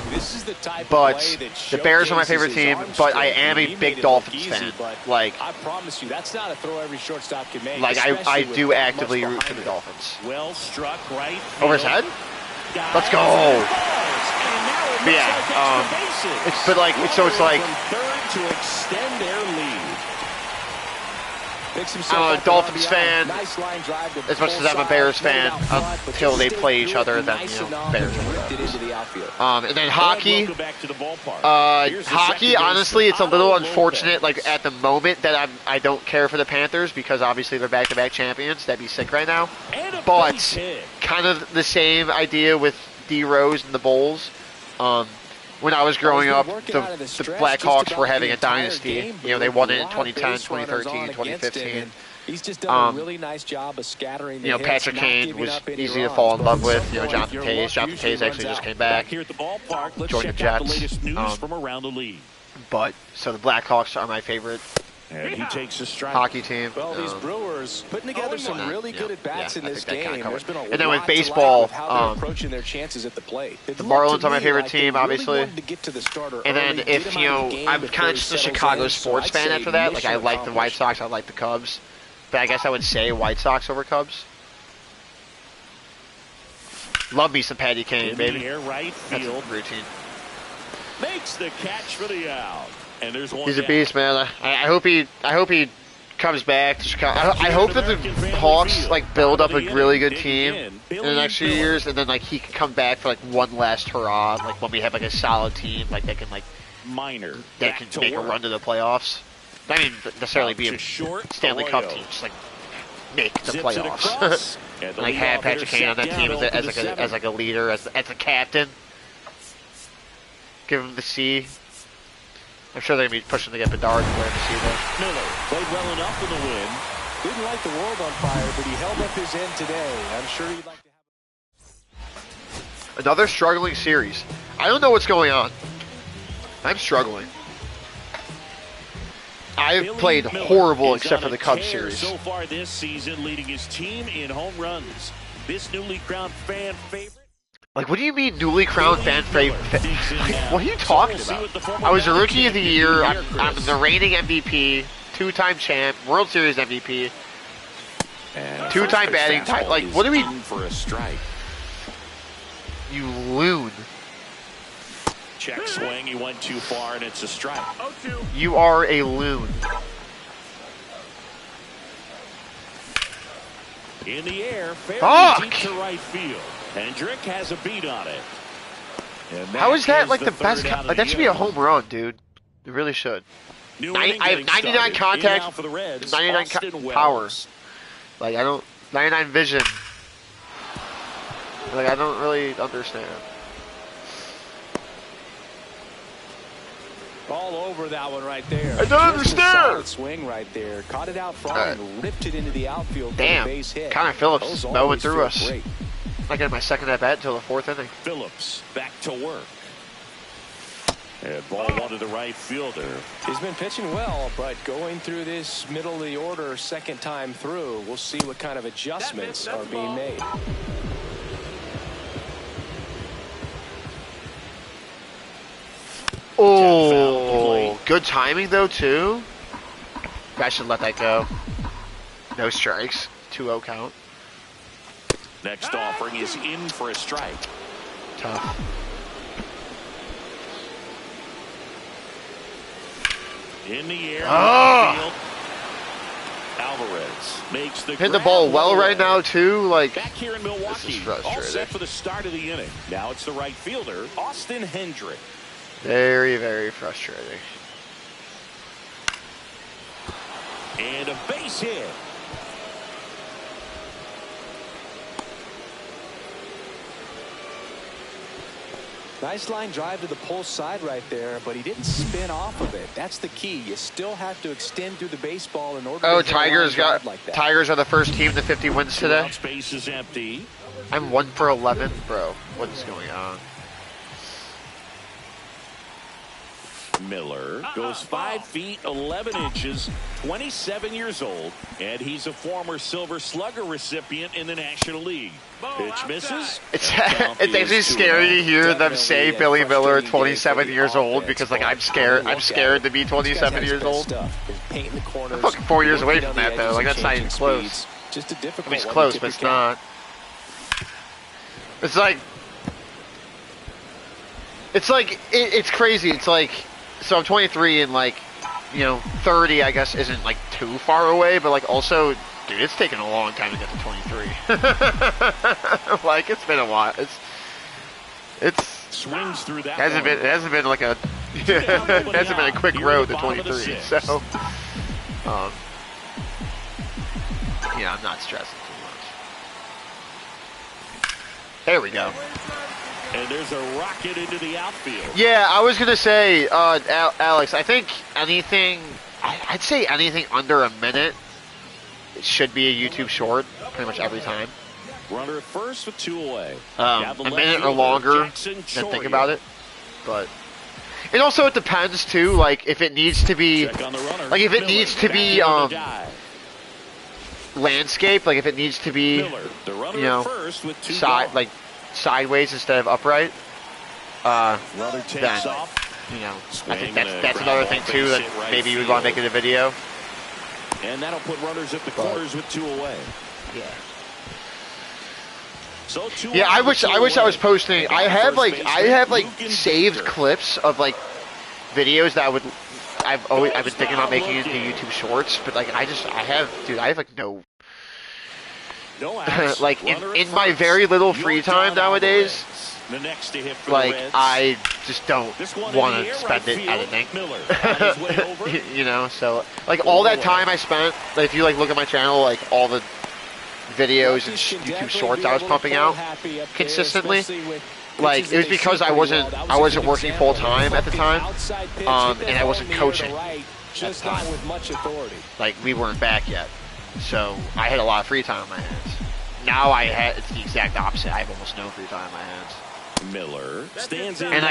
This is the type but of play that the Bears are my favorite team, but I am a big Dolphins easy, fan. but Like, I promise you, that's not a throw every shortstop can make. I especially with do that actively much root for behind the it. Dolphins. Well struck right. Over his head? Let's go. But yeah, it's like from third to extend their lead. I'm a Dolphins fan. Nice line drive to As much as full I'm a side, Bears get it fan, out front, but until they still play do each it other, then nice enough Bears and are ripped it into the outfield. And then hockey. Go back to the ballpark. Hockey, honestly, it's a little unfortunate. Like at the moment that I don't care for the Panthers because obviously they're back-to-back champions. That'd be sick right now. But kind of the same idea with D Rose and the Bulls. When I was growing up, the Blackhawks were having a dynasty. You know, they won it in 2010, 2013, 2015. He's just done a really nice job of scattering the hits, Patrick not Kane giving was up any easy to runs, fall in but love with. some You know, point, Jonathan your Taze. luck Jonathan usually Taze actually runs just out. came back. Here at the ballpark, let's Joined the check out the Jets. latest news from around the league. But so the Blackhawks are my favorite And he takes a strike. hockey team. Well, these Brewers putting together some really good at-bats in this game. There's been a and then lot with to baseball, like with how they're approaching their chances at the plate. the Marlins are my favorite team, obviously. And then if, I'm kind of just a Chicago sports fan after that. Like, I like the White Sox, I like the Cubs. But I guess I would say White Sox over Cubs. Love me some Patty Kane, baby. In the air, right field. That's a routine. Makes the catch for the out. And there's one He's a down. beast, man. I hope he comes back to Chicago. I hope that the Hawks build up a really good team in the next few years, and then he can come back for one last hurrah, when we have a solid team that can Minor. that can make a run to the playoffs. I mean, necessarily be a Stanley Cup team, just make the playoffs. And have Patrick Kane on that team as a leader, as a captain. Give him the C. I'm sure they're going to be pushing to get Bedard to wear the C though. Miller played well enough in the win. Didn't light the world on fire, but he held up his end today. I'm sure he'd like to have Another struggling series. I don't know what's going on. I'm struggling. I've played horrible except for the Cubs series. So far this season, leading his team in home runs. This newly crowned fan favorite. What do you mean newly crowned fan favorite? What are you talking about? I was a rookie of the year. I'm the reigning MVP, 2-time champ, World Series MVP, 2-time batting title. What are we? For a strike. You loon. Check swing. He went too far, and it's a strike. You are a loon. In the air, fairly deep to right field. Hendrick has a beat on it. How is that the best? That should be a home run, dude. It really should. I have 99 contact, 99 power. I don't 99 vision. I don't really understand. all over that one right there. I don't understand. Solid swing right there. Caught it out front and ripped it into the outfield. Damn. For the base hit. Connor Phillips mowing through us. Great. I got my second at bat until the 4th inning. Phillips back to work. And ball one to the right fielder. He's been pitching well, but going through this middle of the order second time through, we'll see what kind of adjustments are being made. Oh, good timing though too. I should let that go. No strikes. 2-0 count. Next offering is in for a strike. Tough. In the air. Oh! Alvarez makes the Hitting the ball well right now too. Like, back here in Milwaukee, this is frustrating. all set for the start of the inning. Now it's the right fielder, Austin Hendrick. Very, very frustrating. And a base hit. Nice line drive to the pull side right there, but he didn't spin off of it. That's the key. You still have to extend through the baseball in order to hit a Tigers line got drive like that. Tigers are the first team to 50 wins today. Space is empty. I'm 1 for 11, bro. What is going on? Miller goes 5 feet 11 inches, 27 years old, and he's a former Silver Slugger recipient in the National League. Pitch misses. It's actually scary to hear them say Billy Miller, 27 years old, because like I'm scared to be 27 years old. I'm fucking 4 years away from that though. Like that's not even close. Just a I difficult mean, it's close, but it's not. It's like it's crazy. It's like, so I'm 23 and like, you know, 30 I guess isn't like too far away, but like also, dude, it's taken a long time to get to 23. Like it's been a while. It's Swings through that. It hasn't been like a it hasn't been a quick road to 23. So yeah, I'm not stressing too much. There we go. And there's a rocket into the outfield. Yeah, I was gonna say, Alex, I think I'd say anything under a minute, it should be a YouTube short, pretty much every time. Runner at first with 2 away. A minute or longer, then think about it. But and also it depends too, like if it needs to be, like if it needs to be landscape, like if it needs to be, you know, sideways instead of upright, then, you know, I think that's another thing too that maybe you would want to make it a video. And that'll put runners at the corners with 2 away. Yeah. So 2 yeah, I wish I was posting. I have like saved clips of like videos that I've been thinking about making into YouTube Shorts, but like I have like no like in my very little free time nowadays, like I just don't want to spend it editing. You know, so like all that time I spent, like, if you like look at my channel, like all the videos and YouTube Shorts I was pumping out consistently, like it was because I wasn't working full time at the time, and I wasn't coaching at the time. Like we weren't back yet, so I had a lot of free time on my hands. Now it's the exact opposite. I have almost no free time on my hands. Miller stands in, and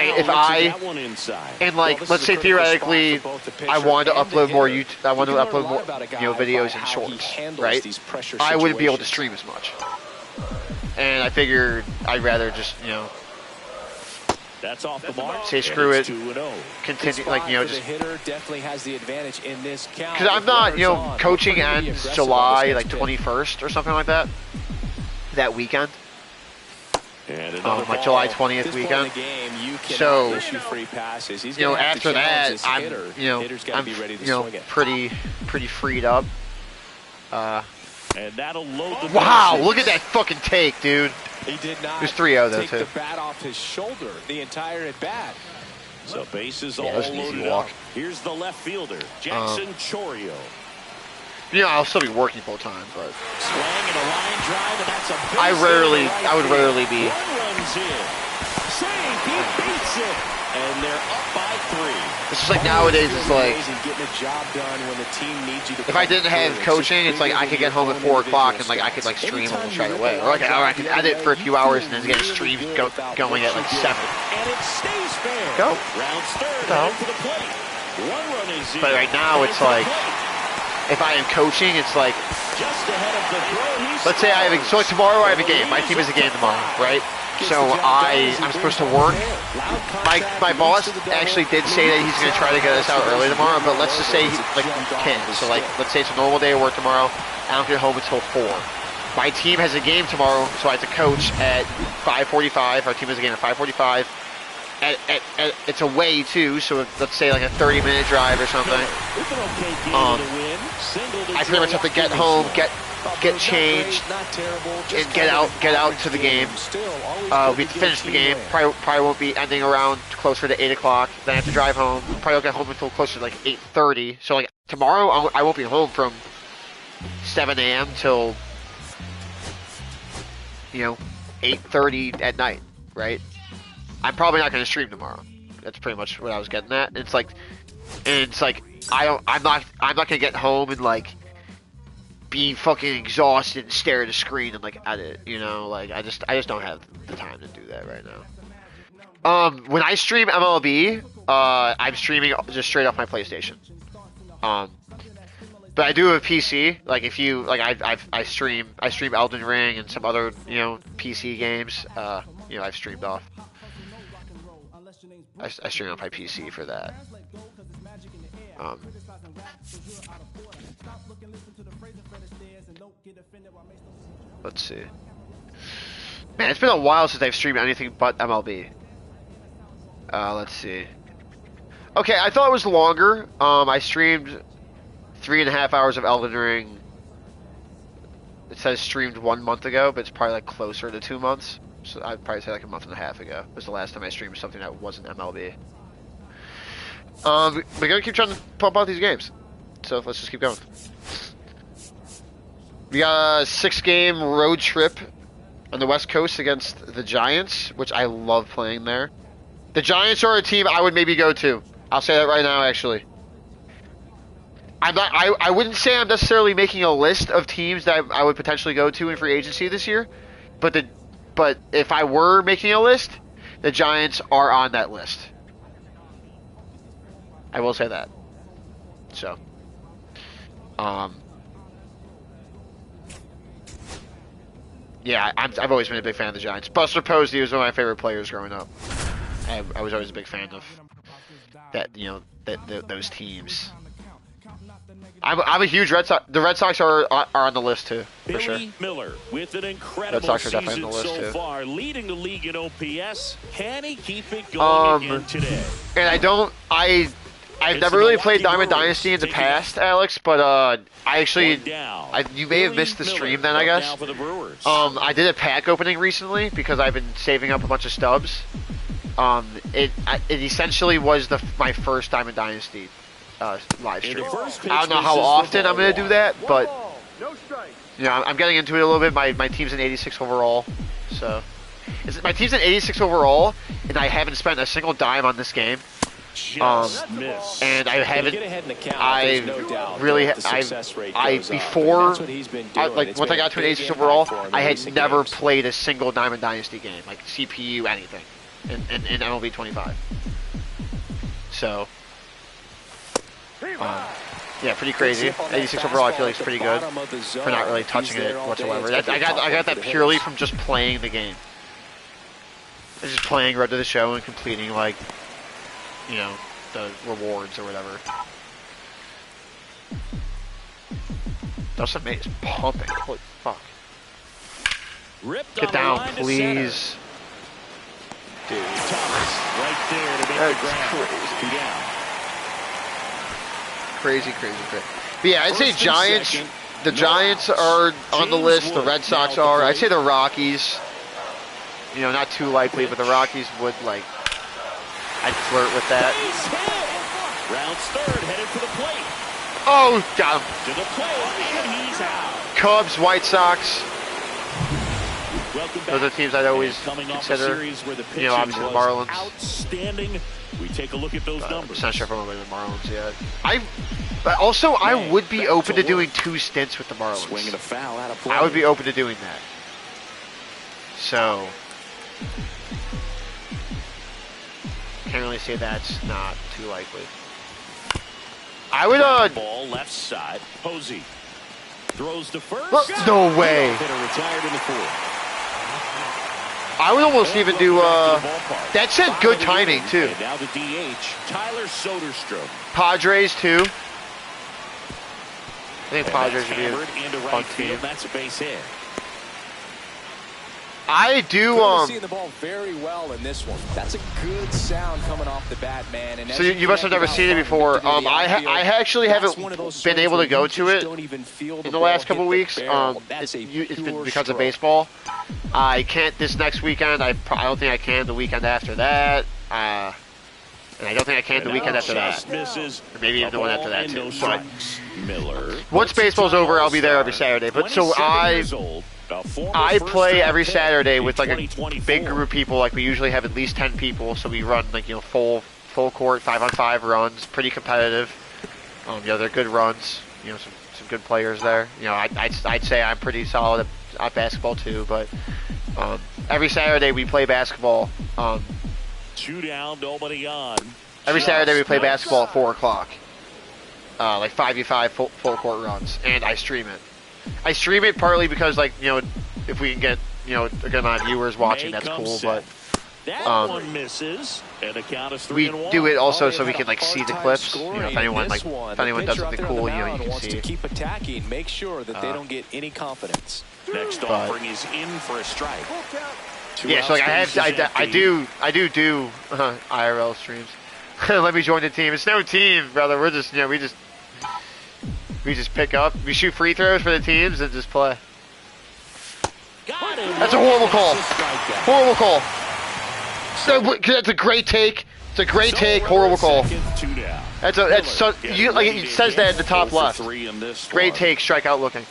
let's say theoretically I wanted to upload more YouTube, I wanted to upload more, you know, videos and shorts, right? I wouldn't be able to stream as much, and I figured I'd rather just, you know, that's off the mark. Say screw it. Continue, like, you know, just because I'm not, you know, coaching ends July like 21st or something like that. That weekend. Like July 20th weekend. So, you know, after that, I'm pretty freed up. And that'll load the wow, look at that fucking take, dude. He did not There's 3-0 though, take too. the bat off his shoulder the entire at bat. So bases all that's an easy loaded walk. up. Here's the left fielder, Jackson Chorio. You know, I'll still be working full time, but Swing and a line drive, and that's a base I would rarely be. 1 runs in. Save, he beats it, and they're up by 3. It's just like nowadays, it's like getting a job done when the team needs you to if I didn't have coaching, it's like I could get home at 4 o'clock and like I could like stream almost right away, or I could edit for a few hours and then get a stream going at like 7. And it stays fair. Go. Rounds third, Go. and to the plate. 1 run is in. But right now it's like, if I am coaching, it's like, just ahead of the throw. let's say so like tomorrow I have a game. My team has a game tomorrow, right? So I'm supposed to work. My boss actually did say that he's going to try to get us out early tomorrow, but let's just say he can't. So like, let's say it's a normal day of work tomorrow. I don't get home until 4. My team has a game tomorrow, so I have to coach at 5:45. Our team has a game at 5:45. It's away too, so let's say like a 30-minute drive or something. I pretty much have to get home, get changed, and get out to the game. We finish the game. Probably won't be ending around closer to 8 o'clock. Then I have to drive home. Probably won't get home until closer to like 8:30. So like tomorrow I won't be home from 7 a.m. till 8:30 at night, right? I'm probably not going to stream tomorrow. That's pretty much what I was getting at. It's like I'm not gonna get home and like be fucking exhausted and stare at a screen and like edit, like I just don't have the time to do that right now. When I stream MLB, I'm streaming just straight off my PlayStation. But I do have a PC. Like if you like, I stream Elden Ring and some other PC games. I've streamed off. I stream off my PC for that. Let's see. Man, it's been a while since I've streamed anything but MLB. Let's see. Okay, I thought it was longer. I streamed 3.5 hours of Elden Ring. It says streamed 1 month ago, but it's probably like closer to 2 months. So I'd probably say like a month and a half ago was the last time I streamed something that wasn't MLB. We're gonna keep trying to pump out these games, so let's just keep going. We got a 6-game road trip on the West Coast against the Giants, which I love playing there. The Giants are a team I would maybe go to. I'll say that right now, actually. I wouldn't say I'm necessarily making a list of teams that I would potentially go to in free agency this year, but if I were making a list, the Giants are on that list. I will say that. So, yeah, I've always been a big fan of the Giants. Buster Posey was one of my favorite players growing up. I was always a big fan of that. Those teams. I'm a huge Red Sox. The Red Sox are on the list too, for Billy sure. Miller with an incredible Red Sox are definitely season on the list so too. far, leading the league in OPS. Can he keep it going again today? And I've never really played Diamond Dynasty in the past, Alex, but you may have missed the stream then, I guess. I did a pack opening recently because I've been saving up a bunch of stubs. It essentially was my first Diamond Dynasty live stream. I don't know how often I'm going to do that, but I'm getting into it a little bit. My team's an 86 overall, so my team's an 86 overall, and I haven't spent a single dime on this game. And I haven't. Once I got to an 86 overall, I had never played a single Diamond Dynasty game, like CPU, anything, in MLB 25. So, yeah, pretty crazy. 86 overall, I feel like it's pretty good for not really touching it whatsoever. I got that purely from just playing the game. Just playing Road to the Show and completing the rewards or whatever. Dustin May is pumping. Holy fuck. Get down, please. Dude, Thomas right there to make the ground. Crazy. But yeah, I'd say Giants. The Giants are on the list. The Red Sox are. I'd say the Rockies. Not too likely, but the Rockies would I'd flirt with that. Rounds third, headed for the plate. Oh, got him. To the plate, and he's out. Cubs, White Sox. Those are teams I'd always consider. Obviously the Marlins. Outstanding. We take a look at those numbers. I'm not sure if I'm going to the Marlins yet. I would be open to doing 2 stints with the Marlins. Swinging a foul out of play. I would be open to doing that. So, can't really say that's not too likely. I would ball left side. Posey throws to first. No way. Retired in the fourth. I would almost even do that said good timing too. And now the DH, Tyler Soderstrom. Padres too. I think Padres would be a fun team. That's a base hit. I do. Seeing the ball very well in this one. That's a good sound coming off the bat, man. And so you must have never seen it before. I actually haven't been able to go to it in the last couple weeks. It's been because of baseball. I can't this next weekend. I don't think I can the weekend after that. And I don't think I can the weekend after that. Or maybe even the one after that too. But once baseball's over, I'll be there every Saturday. But so I play every Saturday with like a big group of people. Like we usually have at least 10 people, so we run like full court 5-on-5 runs, pretty competitive. They're good runs. Some good players there. I'd say I'm pretty solid at basketball too. But every Saturday we play basketball. 2 down, nobody on. Every Saturday we play basketball at 4 o'clock. Like 5v5 full court runs, and I stream it. I stream it partly because, if we can get, a good amount of viewers watching, that's cool. But that one misses, and the count is 3-1. We do it also so we can see the clips. If anyone does something cool, you can see it. Keep attacking, make sure that they don't get any confidence. Next offering is in for a strike. Yeah, so I do IRL streams. Let me join the team. It's no team, brother. We're just we just pick up. We shoot free throws for the teams and just play. That's a horrible call. Horrible call. That's a great take. It's a great take. Horrible call. It says that at the top left. Great take. Strikeout looking.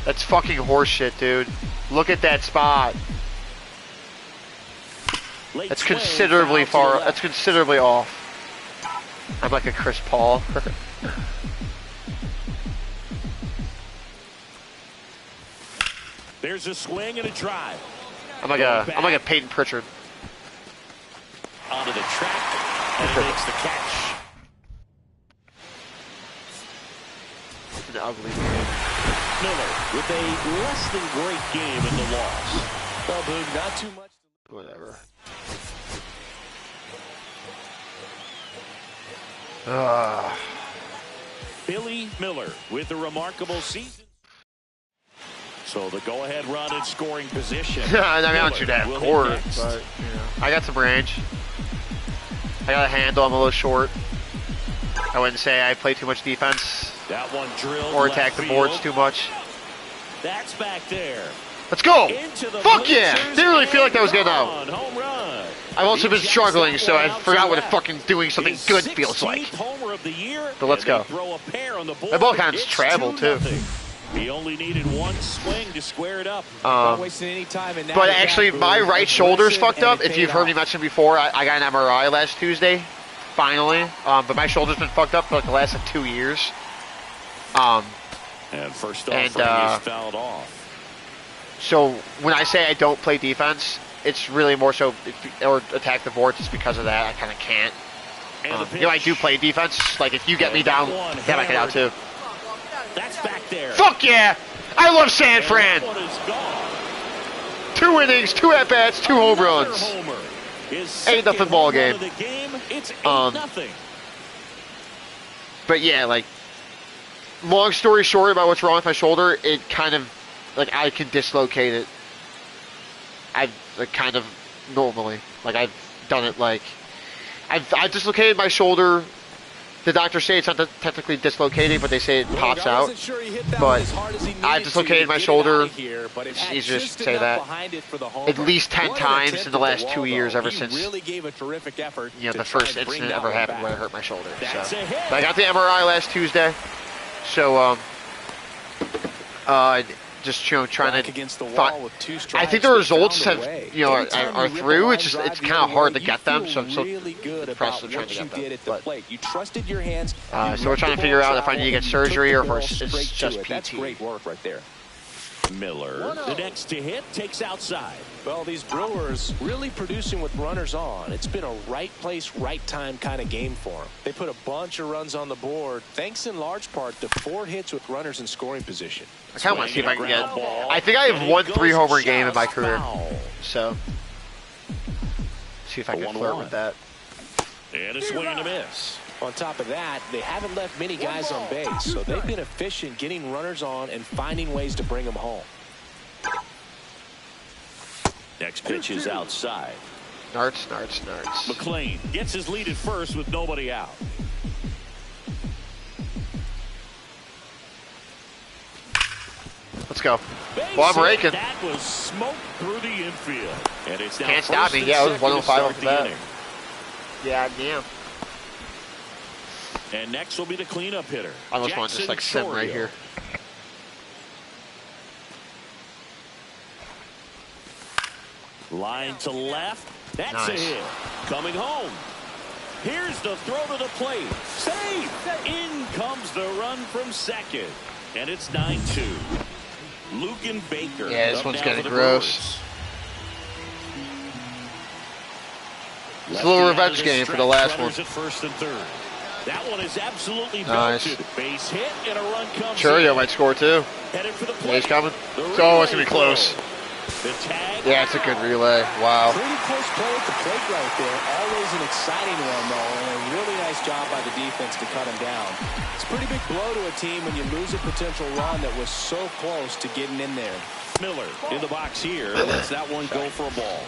That's fucking horseshit, dude. Look at that spot. That's considerably far. That's considerably off. I'm like a Chris Paul. There's a swing and a drive. I'm like a Peyton Pritchard. Onto the track and makes the catch. It's an ugly game. Miller with a less than great game in the loss. Well, Boog, not too much. Whatever. Billy Miller with a remarkable season. So the go-ahead run in scoring position. I don't shoot that court, but I got some range. I got a handle. I'm a little short. I wouldn't say I play too much defense. That one drilled or attack the boards too much. That's back there. Let's go! Fuck yeah! Didn't really feel like that was getting out. Home run. I've also been struggling, so I forgot what fucking doing something good feels like. Homer of the year, but let's go. The ball kind of just traveled too. He only needed one swing to square it up. But actually, my right shoulder's fucked up. If you've heard me mention before, I got an MRI last Tuesday, finally. But my shoulder's been fucked up for like the last 2 years. And first off, he's fouled off. So when I say I don't play defense, it's really more so or attack the board just because of that. I kind of can't. I do play defense. Like if you get me down, damn, I get out too. That's back there. Fuck yeah! I love San Fran. 2 innings, 2 at bats, 2 home runs. 8-0 ball game. It's 8-0. But yeah, like long story short about what's wrong with my shoulder, it kind of like I can dislocate it. I've kind of normally I've done it I've dislocated my shoulder. The doctors say it's not technically dislocating, but they say it pops out. But I've dislocated my shoulder. It's easier to say that. At least 10 times in the last 2 years, ever since the first incident ever happened where I hurt my shoulder. So, but I got the MRI last Tuesday. So just trying to find. I think the results have are through. It's kind of hard to get them, so I'm still impressed with trying to get them. But, so we're trying to figure out if I need to get surgery or if it's just PT. That's great work right there. Miller, the next to hit, takes outside. Well, these Brewers really producing with runners on. It's been a right place, right time kind of game for them. They put a bunch of runs on the board, thanks in large part to 4 hits with runners in scoring position. I kind of want to see if I can get. I think I have 1 3-homer game in my career, so see if I can flirt with that. And a swing and a miss. On top of that, they haven't left many guys on base, so they've been efficient getting runners on and finding ways to bring them home. Next pitch is outside. Narts. McLean gets his lead at first with nobody out. Let's go. Well, I'm raking. That was smoke through the infield. And it's now Can't stop me. Yeah, it was 105 off the bat. Yeah, damn. And next will be the cleanup hitter. I almost want to just like sim right here. Line to left. That's Nice. a hit. Coming home. Here's the throw to the plate. Save. In comes the run from second. And it's 9-2. Lucan Baker. Yeah, this up one's now getting for the gross. Brewers. It's a little revenge game for the last one. At first and third. That one is absolutely Nice. belted. Base hit and a run comes Churio in. might score too. Headed for the Yeah, plate. he's coming. The Oh, it's relay gonna be close. throw. The tag. Yeah, it's a good relay. Wow. Pretty close play at the plate right there. Always an exciting one, though, and a really nice job by the defense to cut him down. It's a pretty big blow to a team when you lose a potential run that was so close to getting in there. Miller in the box here. Lets that one go for a ball.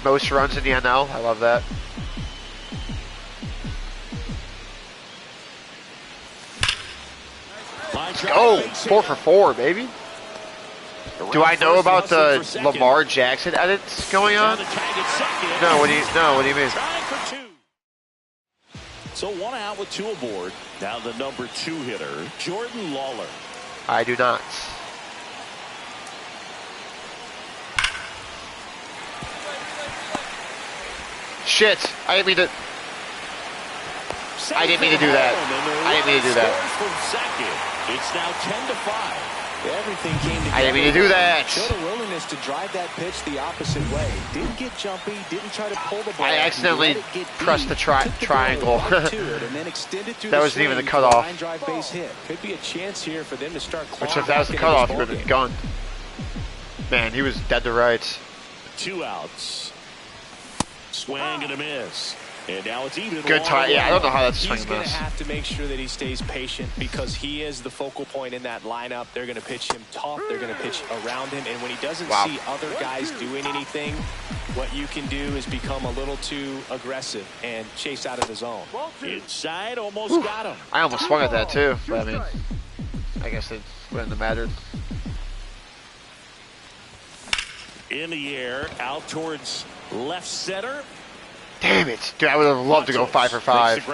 Most runs in the NL. I love that. Oh, 4 for 4, baby. Do I know about the Lamar Jackson edits going on? No, what do you mean? So 1 out with 2 aboard. Now the number 2 hitter, Jordan Lawler. I do not. Shit, I didn't mean to do that. I didn't mean to do that. It's now 10-5. Everything came together. I didn't mean to do that. Showed a willingness to drive that pitch the opposite way. Didn't get jumpy. Didn't try to pull the ball. I accidentally pressed the triangle. That wasn't even the cutoff. Line drive base hit. Could be a chance here for them to start. Which if that was the cutoff, he would have been gone. Man, he was dead to rights. 2 outs. Swing and a miss. And now it's even. Good time. Yeah, I don't know how that's a swing He's and going to miss. have to make sure that he stays patient because he is the focal point in that lineup. They're going to pitch him tough. They're going to pitch around him. And when he doesn't see other guys doing anything, what you can do is become a little too aggressive and chase out of the zone. Inside, almost got him. I almost swung at that too, but I mean, I guess it wouldn't have mattered. In the air, out towards left center. Damn it. Dude, I would have loved to go 5 for 5.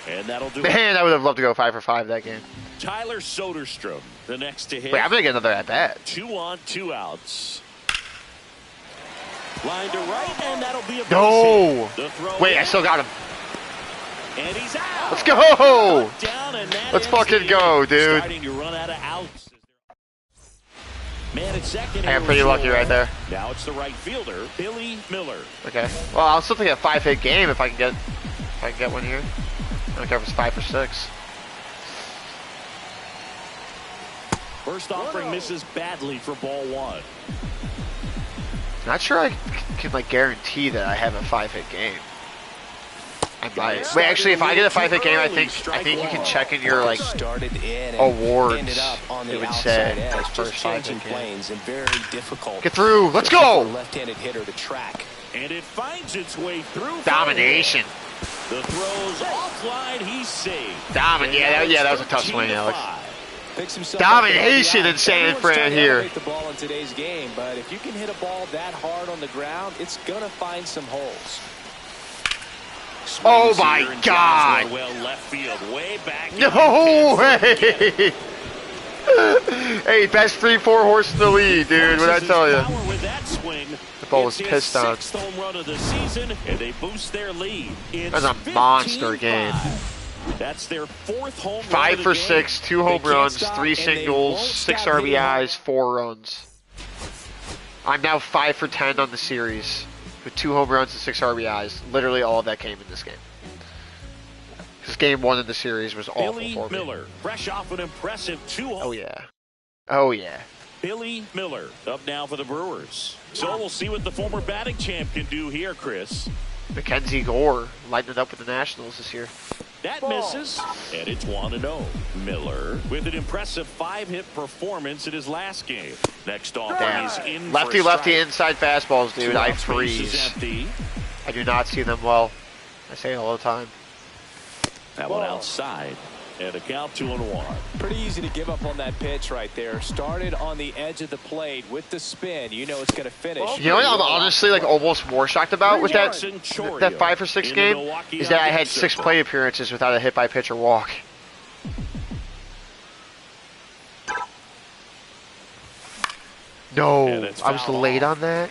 And that'll do Man, I would have loved to go 5 for 5 that game. Tyler Soderstrom, the next to hit. Wait, I'm going to get another at bat. 2 on, 2 outs. Line to right, and that'll be a base No. hit. The throw Wait, in, I still got him. and he's out. Let's go. Down, and that Let's ends fucking the go, inning. dude. Starting to run out of outs. Man at second. I got pretty lucky right there. Now it's the right fielder, Billy Miller. Okay. Well, I'll still take a 5-hit game if I can get one here. I don't care if it's 5 for 6. First offering misses badly for ball 1. Not sure I can like guarantee that I have a 5-hit game. I might. Wait, actually, if I get a 5-hit game, I think you can check in your like awards. It would say first 5-hit game. Get through. Let's go. Left-handed hitter to track. And it finds its way through. Domination. The throw's offline. He's safe. Yeah, that was a tough swing, Alex. Picks himself Domination up in San Everyone's Fran trying to here. elevate the ball in today's game, but if you can hit a ball that hard on the ground, it's gonna find some holes. Oh my God! Well, left field, way back. No way! Hey, best 3-4 horse in the lead, dude. What I tell you? The ball was pissed on. Sixth home run of the season, and they boost their lead. That's a monster game. That's their 4th home run 5 of the for game. 6, 2 home runs, 3 singles, 6 RBIs, 4 runs. I'm now 5 for 10 on the series with 2 home runs and 6 RBIs. Literally all of that came in this game. Because game 1 of the series was awful Billy for me. Miller, fresh off an impressive 2. Oh yeah. Oh yeah. Billy Miller up now for the Brewers. So we'll see what the former batting champ can do here, Chris. Mackenzie Gore lighting it up with the Nationals this year. That misses, and it's 1-0. Miller with an impressive 5-hit performance in his last game. Next offering is in Lefty, for a strike. inside fastballs, dude. I Bases freeze. empty. I do not see them well. I say it all the time. That one outside, and a count 2-1. Pretty easy to give up on that pitch right there. Started on the edge of the plate with the spin. You know it's going to finish. You know what I'm honestly like almost more shocked about with that Jackson Chorio 5-for-6 in the game Milwaukee is that I had Object 6 system. plate appearances without a hit by pitch or walk. No, And it's I was fouled late off. on that.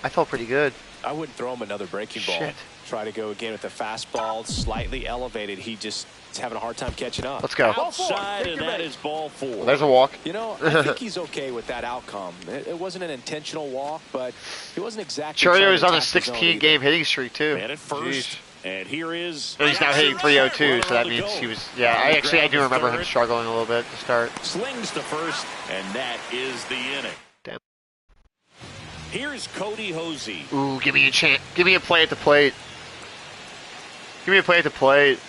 I felt pretty good. I wouldn't throw him another breaking ball. Shit. Try to go again with the fastball, slightly elevated. He just is having a hard time catching up. Let's go. Outside, and that is ball 4. Well, there's a walk. You know, I think he's okay with that outcome. It wasn't an intentional walk, but he wasn't exactly. Chorio trying is to on a attack the zone 16 game hitting streak too. Man at first, Jeez. and here is. And he's now hitting 302, so that means he was. Yeah, I do remember him struggling a little bit to start. Slings to first, and that is the inning. Damn. Here's Cody Hosey. Ooh, give me a chance. Give me a play at the plate. Give me a play at the plate.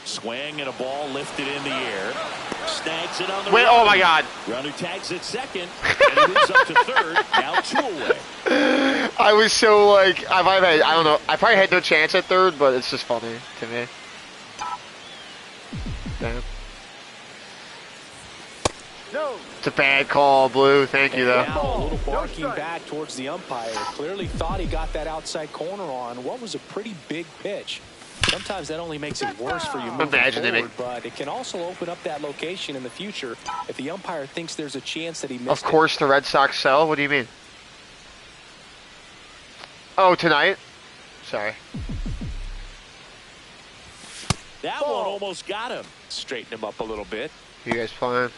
Swing and a ball lifted in the air. Snags it on the Wait, run. oh my God. Runner tags at second, and it moves up to third. Now 2 away. I was so like, I don't know. I probably had no chance at third, but it's just funny to me. Damn. No. It's a bad call, Blue. Thank you, though. Now a little barking strike. back towards the umpire. Clearly thought he got that outside corner on what was a pretty big pitch. Sometimes that only makes it worse for you moving Imagine they forward, but it can also open up that location in the future if the umpire thinks there's a chance that he missed Of course, the Red Sox sell. What do you mean? Oh, tonight? Sorry. That one almost got him. Straighten him up a little bit. Who you guys playing?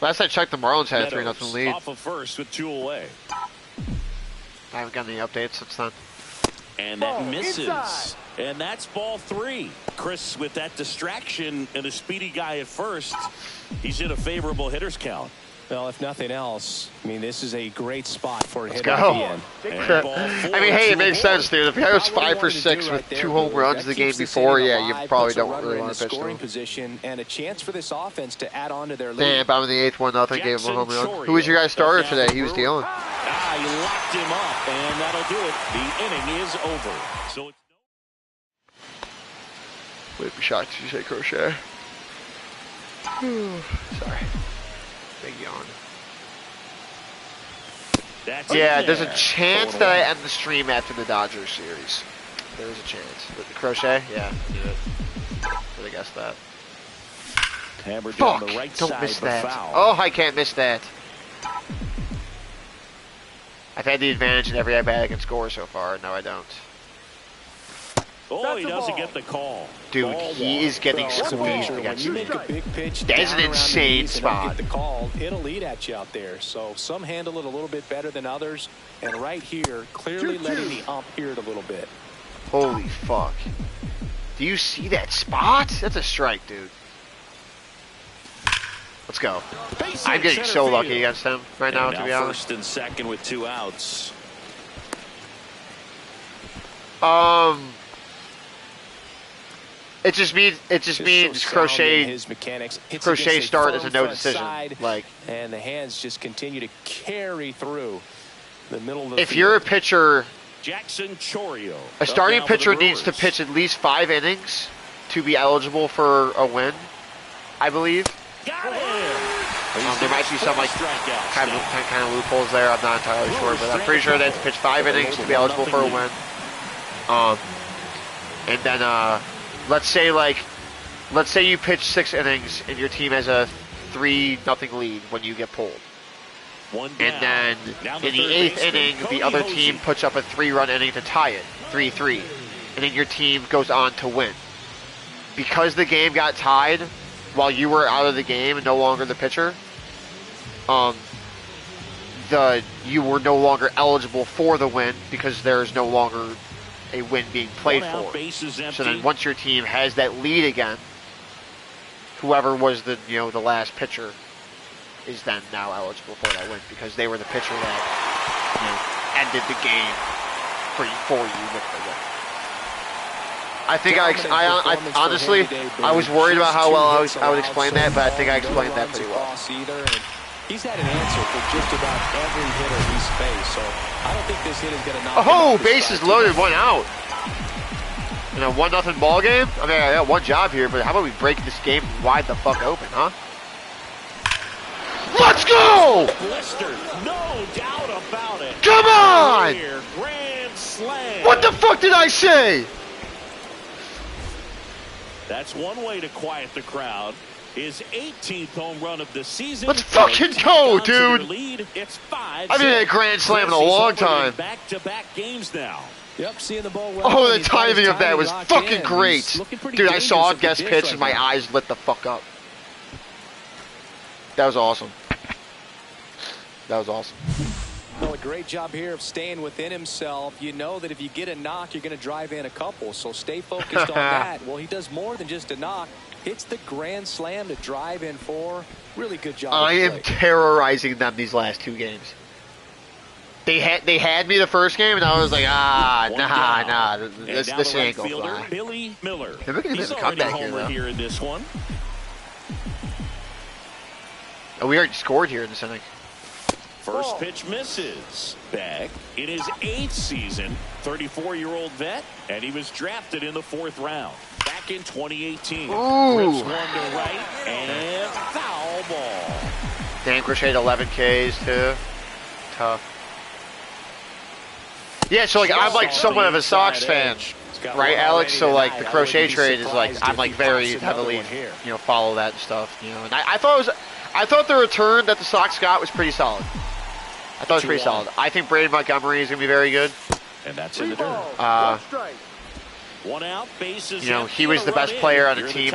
Last I checked, the Marlins had a Meadows 3-0 lead. off of first with 2 away. I haven't gotten any updates since then. And that Ball misses. inside. And that's ball 3. Chris, with that distraction and a speedy guy at first, he's in a favorable hitter's count. Well, if nothing else, I mean, this is a great spot for a Let's hitter go. to be in. And ball 4 I mean, hey, to it makes avoid. sense, dude. If I was Not what he 5 for wanted to 6 do with right there, 2 home Blue. runs That the game keeps this before, inning yeah, you alive, probably puts a don't runner really in want the to pitch scoring them. position and a chance for this offense to add on to their lead. Damn, bottom of the 8th, 1-0, gave him a home Jackson run. Who was your guys' starter today? He was dealing. Ah, he locked him up, and that'll do it. The inning is over. So it's Wait, be shocked you say Crochet. Sorry. Big yawn. that's Yeah, in there's a there. chance that I end the stream after the Dodgers series. There is a chance. But the Crochet? Yeah, I knew it. Should have guessed that. Hammered down Fuck! the right Don't side, miss but that. foul. Oh, I can't miss that. I've had the advantage in every at-bat I can score so far. No, I don't. Oh, That's he a doesn't ball. get the call. Dude, Ball he one. is getting Well, that's a squeezed pitcher. When against you me. make a big pitch That is down an around the insane knees and don't spot. get the call, it'll eat at you out there. So some handle it a little bit better than others. And right here, clearly 2-2. letting the ump hear it a little bit. Holy fuck. Do you see that spot? That's a strike, dude. Let's go. Base I'm hit getting center so field. lucky against him right now, And to be honest. first and second with 2 outs. It just means Just so sound in his mechanics. Hits Crochet against a start firm is a no front decision. side, Like, and the hands just continue to carry through the middle of the if field. you're a pitcher, Jackson Chorio. a starting Up now for the pitcher needs to Brewers. pitch at least 5 innings to be eligible for a win, I believe. Got him. There might be some like Strikeouts kind now. of loopholes there. I'm not entirely sure, but I'm pretty sure they have to pitch 5 innings to be eligible for a win. And then let's say you pitch 6 innings and your team has a 3-0 lead when you get pulled. One down. And then Now in the third 8th baseman, inning, Cody the other Hosey. team puts up a 3-run inning to tie it, 3-3. And then your team goes on to win. Because the game got tied while you were out of the game and no longer the pitcher, you were no longer eligible for the win because there is no longer a win being played 1 out, for. bases empty. So then once your team has that lead again, whoever was the last pitcher is then now eligible for that win because they were the pitcher that ended the game for you. I think I honestly, I was worried about how well I would explain that, but I think I explained that pretty well. He's had an answer for just about every hitter he's faced, so I don't think this hit is going to knock him off. Bases loaded, 1 out. In a 1-0 ball game? I mean, I got one job here, but how about we break this game wide the fuck open, huh? Let's go! Blister, no doubt about it. Come on! Grand slam. What the fuck did I say? That's one way to quiet the crowd. His 18th home run of the season. Let's fucking go, dude. Lead. It's 5. I haven't hit a grand slam in a long time. Back-to-back games now. Yep, seeing the ball well. Oh, the timing of that was fucking great. Dude, I saw it guest pitch and my eyes lit the fuck up. That was awesome. That was awesome. Well, a great job here of staying within himself. You know that if you get a knock, you're going to drive in a couple, so stay focused on that. Well, he does more than just a knock. Hits the grand slam to drive in 4. Really good job. I am terrorizing them these last 2 games. They had me the first game, and I was like, nah. This ain't gonna fly. Billy Miller. They're making a bit of a comeback here, though. Here in this one. Oh, we already scored here in this inning. First pitch misses. Beck in his 8th season, 34-year-old vet, and he was drafted in the 4th round back in 2018. Ooh. Rips one to right and foul ball. Dan crocheted 11 Ks too. Tough. Yeah, so like I'm like somewhat of a Sox fan, right, Alex? So like the crochet trade is like I'm like very heavily, follow that stuff, And I thought the return that the Sox got was pretty solid. I thought it was pretty solid. I think Brady Montgomery is gonna be very good. And that's in the dirt. 1 out, bases. He was the best player on a team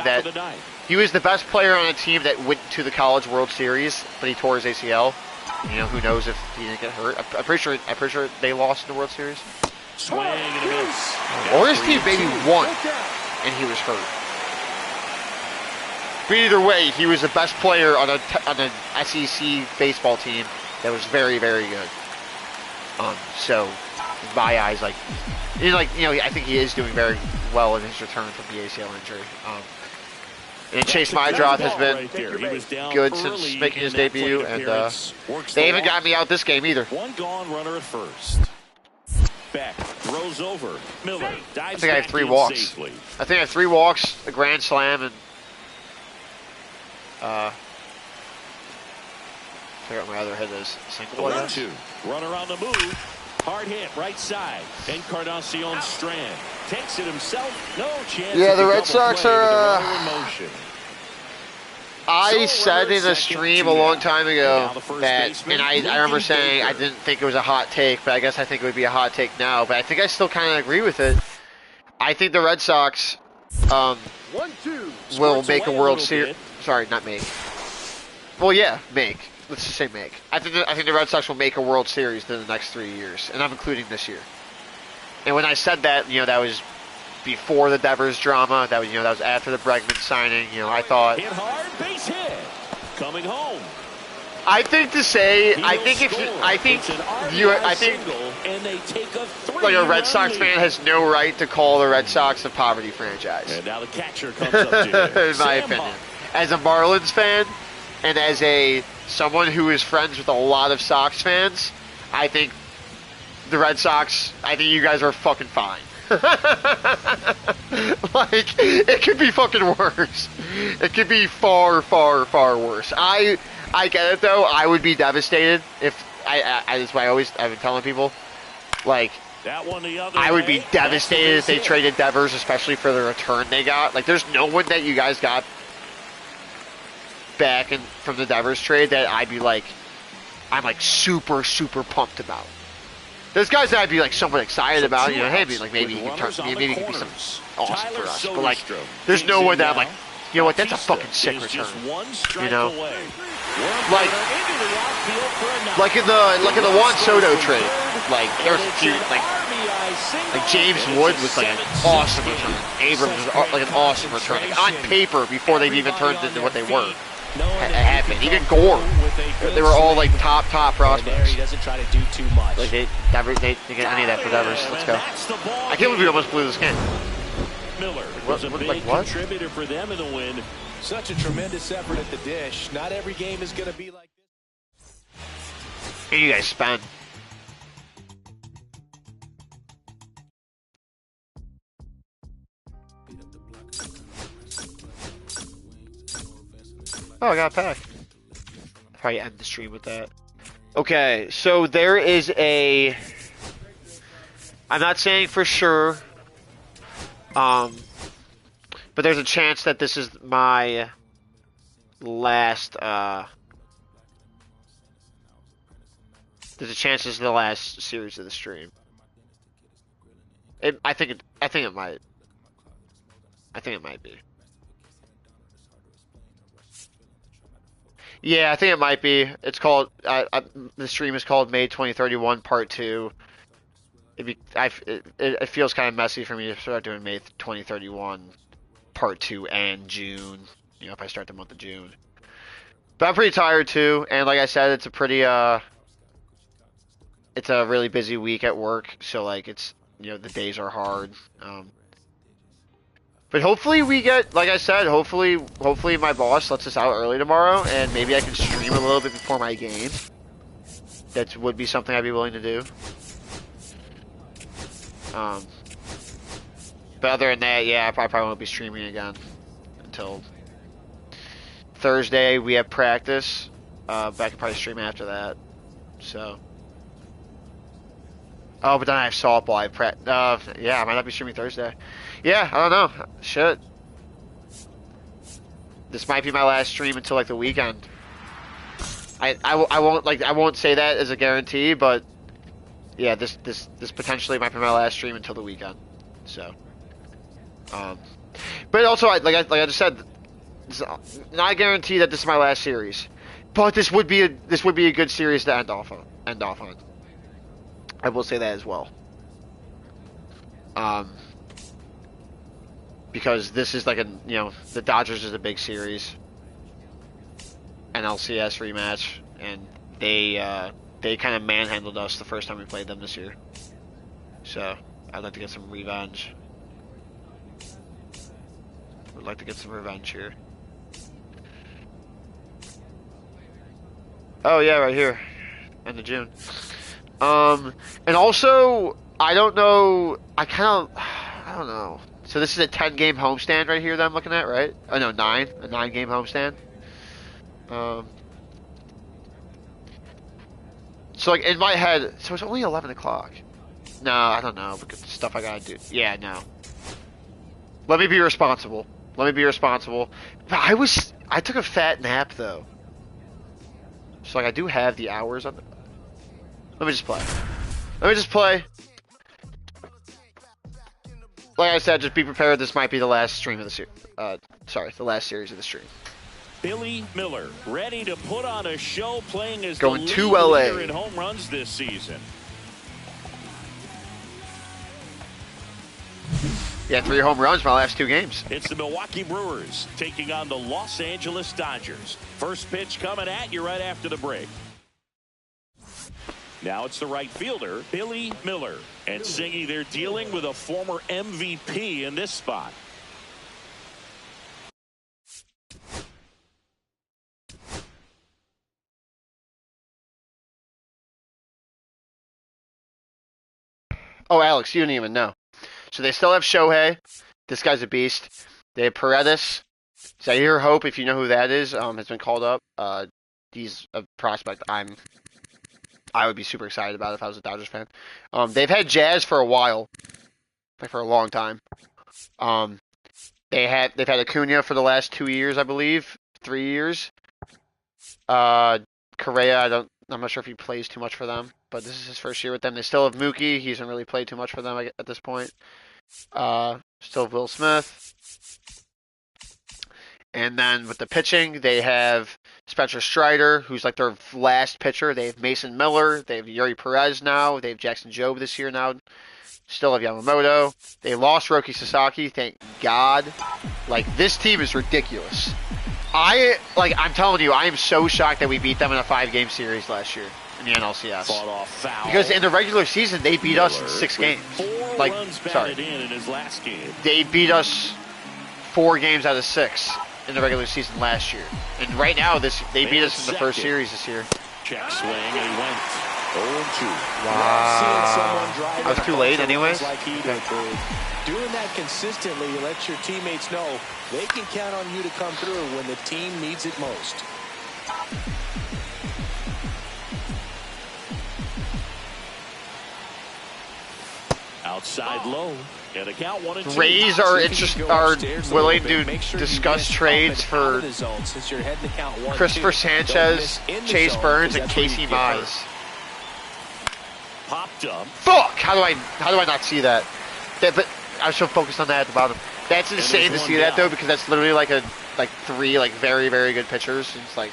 that went to the College World Series, but he tore his ACL. Who knows if he didn't get hurt? I'm pretty sure they lost in the World Series. Swing and a miss. Or his team maybe won, and he was hurt. But either way, he was the best player on an SEC baseball team that was very, very good. So, in my eyes, I think he is doing very well in his return from the ACL injury. And Chase Mydroth has been good since making his debut, and they haven't got me out this game either. One gone runner at first. Beck throws over. Miller dives. I think I have 3 walks. Safely. I think I have 3 walks, a grand slam, and figure out what my other hit is. Single, I guess. 1-2. Runner on the move. Hard hit, right side. Encarnacion Strand takes it himself. No chance. Yeah, the Red Sox are. I So said in runner a stream a long time ago that, and I remember saying I didn't think it was a hot take, but I guess I think it would be a hot take now. But I think I still kind of agree with it. I think the Red Sox will make a World Series. Sorry, not make. Well, yeah, make. Let's just say make. I think the Red Sox will make a World Series in the next 3 years, and I'm including this year. And when I said that, that was before the Devers drama. That was after the Bregman signing. I thought. Hit hard, base hit. Coming home. I think to say, He'll I think score. And they take a 3-run like a Red Sox lead. fan has no right to call the Red Sox a poverty franchise. And now the catcher comes up to him. In my opinion, as a Marlins fan and as someone who is friends with a lot of Sox fans, I think the Red Sox. I think you guys are fucking fine. Like, it could be fucking worse. It could be far, far, far worse. I get it though. I would be devastated if that's why I've been telling people, like, That one the other I would be way. devastated if they traded Devers, especially for the return they got. Like, there's no one that you guys got back from the Devers trade that I'm super, super pumped about. There's guys that I'd be like somewhat excited about, hey, maybe he could be some awesome for us. But like, there's no one that I'm like, you know what, that's a fucking sick return. Like in the Juan Soto trade, like there's a few like James Wood was like an awesome return. Abrams was like an awesome return. Like, on paper, before they've even turned into what they were. happened. Even Gore. They were all like top prospects. He doesn't try to do too much. Like they get any of that for Devers. Let's go. I can't believe we almost blew this game. Miller was a big contributor for them in the win. Such a tremendous effort at the dish. Not every game is going to be like this. Here you guys spend. Oh, I got a pack. I'll probably end the stream with that. Okay, so there is a... I'm not saying for sure, but there's a chance that this is my last, there's a chance this is the last series of the stream. I think it might. I think it might be. Yeah, I think it might be. It's called, the stream is called May 2031 Part 2. It feels kind of messy for me to start doing May 2031 Part 2 and June, you know, if I start the month of June. But I'm pretty tired too, and like I said, it's a pretty, it's a really busy week at work, so like it's, you know, the days are hard. But hopefully we get, like I said, hopefully my boss lets us out early tomorrow, and maybe I can stream a little bit before my game. That would be something I'd be willing to do. But other than that, yeah, I probably won't be streaming again until Thursday. We have practice, but I can probably stream after that. So. Oh, but then I have softball. Yeah, I might not be streaming Thursday. Yeah, I don't know. Shit. This might be my last stream until like the weekend. I won't say that as a guarantee, but yeah, this potentially might be my last stream until the weekend. So, but also like I just said, it's not a guarantee that this is my last series, but this would be a good series to end off on. I will say that as well. Because this is like the Dodgers is a big series, an LCS rematch, and they kind of manhandled us the first time we played them this year. So I'd like to get some revenge. Would like to get some revenge here. Oh yeah, right here, end of June. And also, I don't know. I don't know. So this is a 10-game homestand right here that I'm looking at, right? Oh no, 9. A 9-game homestand. So like in my head, so it's only 11 o'clock. No, I don't know. Look at the stuff I gotta do. Yeah, no. Let me be responsible. Let me be responsible. I took a fat nap though. So like I do have the hours on the... Let me just play. Let me just play. Like I said, just be prepared. This might be the last stream of the series. The last series of the stream. Billy Miller, ready to put on a show, playing as going the to lead LA leader in home runs this season. Yeah, 3 home runs my last 2 games. It's the Milwaukee Brewers taking on the Los Angeles Dodgers. First pitch coming at you right after the break. Now it's the right fielder, Billy Miller. And Singy, they're dealing with a former MVP in this spot. Oh, Alex, you didn't even know. So they still have Shohei. This guy's a beast. They have Paredes. Zaire Hope, if you know who that is, has been called up. He's a prospect I would be super excited about if I was a Dodgers fan. They've had Jazz for a while, like for a long time. They've had Acuna for the last 2 years, I believe, 3 years. Correa, I'm not sure if he plays too much for them, but this is his first year with them. They still have Mookie. He hasn't really played too much for them at this point. Still have Will Smith. And then with the pitching, they have Spencer Strider, who's like their last pitcher. They have Mason Miller. They have Yuri Perez now. They have Jackson Jobe this year now. Still have Yamamoto. They lost Roki Sasaki, thank God. Like, this team is ridiculous. I'm telling you, I am so shocked that we beat them in a 5-game series last year in the NLCS. Fought off foul. Because in the regular season, they beat us in 6 games. 4 Like, runs sorry, batted in his last game. they beat us 4 games out of 6 in the regular season last year. And right now, they beat us in the first series this year. Check swing, and he went 0-2. Wow. I was too late anyways. Like he did, doing that consistently lets your teammates know they can count on you to come through when the team needs it most. Outside low. And a count 1-2. Rays are willing to discuss trades for Christopher Sanchez, Chase Burns, and Casey Mize. Popped up. Fuck! How do I not see that? But I was so focused on that at the bottom. That's insane to see that though, because that's literally like 3 very, very good pitchers. And it's like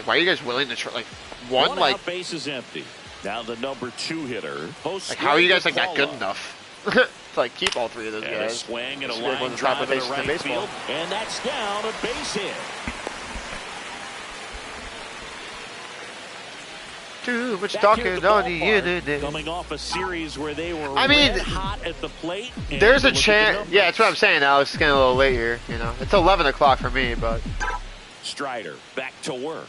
why are you guys willing to try one out, base is empty. Now the number 2 hitter. How are you guys not good enough? To keep all 3 of those guys. A swing and a line drive to right baseball. Field, and that's down, a base hit. Too much talking on the internet. Coming off a series where they were hot at the plate. There's a chance. Yeah, that's what I'm saying, Alex. It's getting a little late here. You know, it's 11 o'clock for me, but. Strider back to work.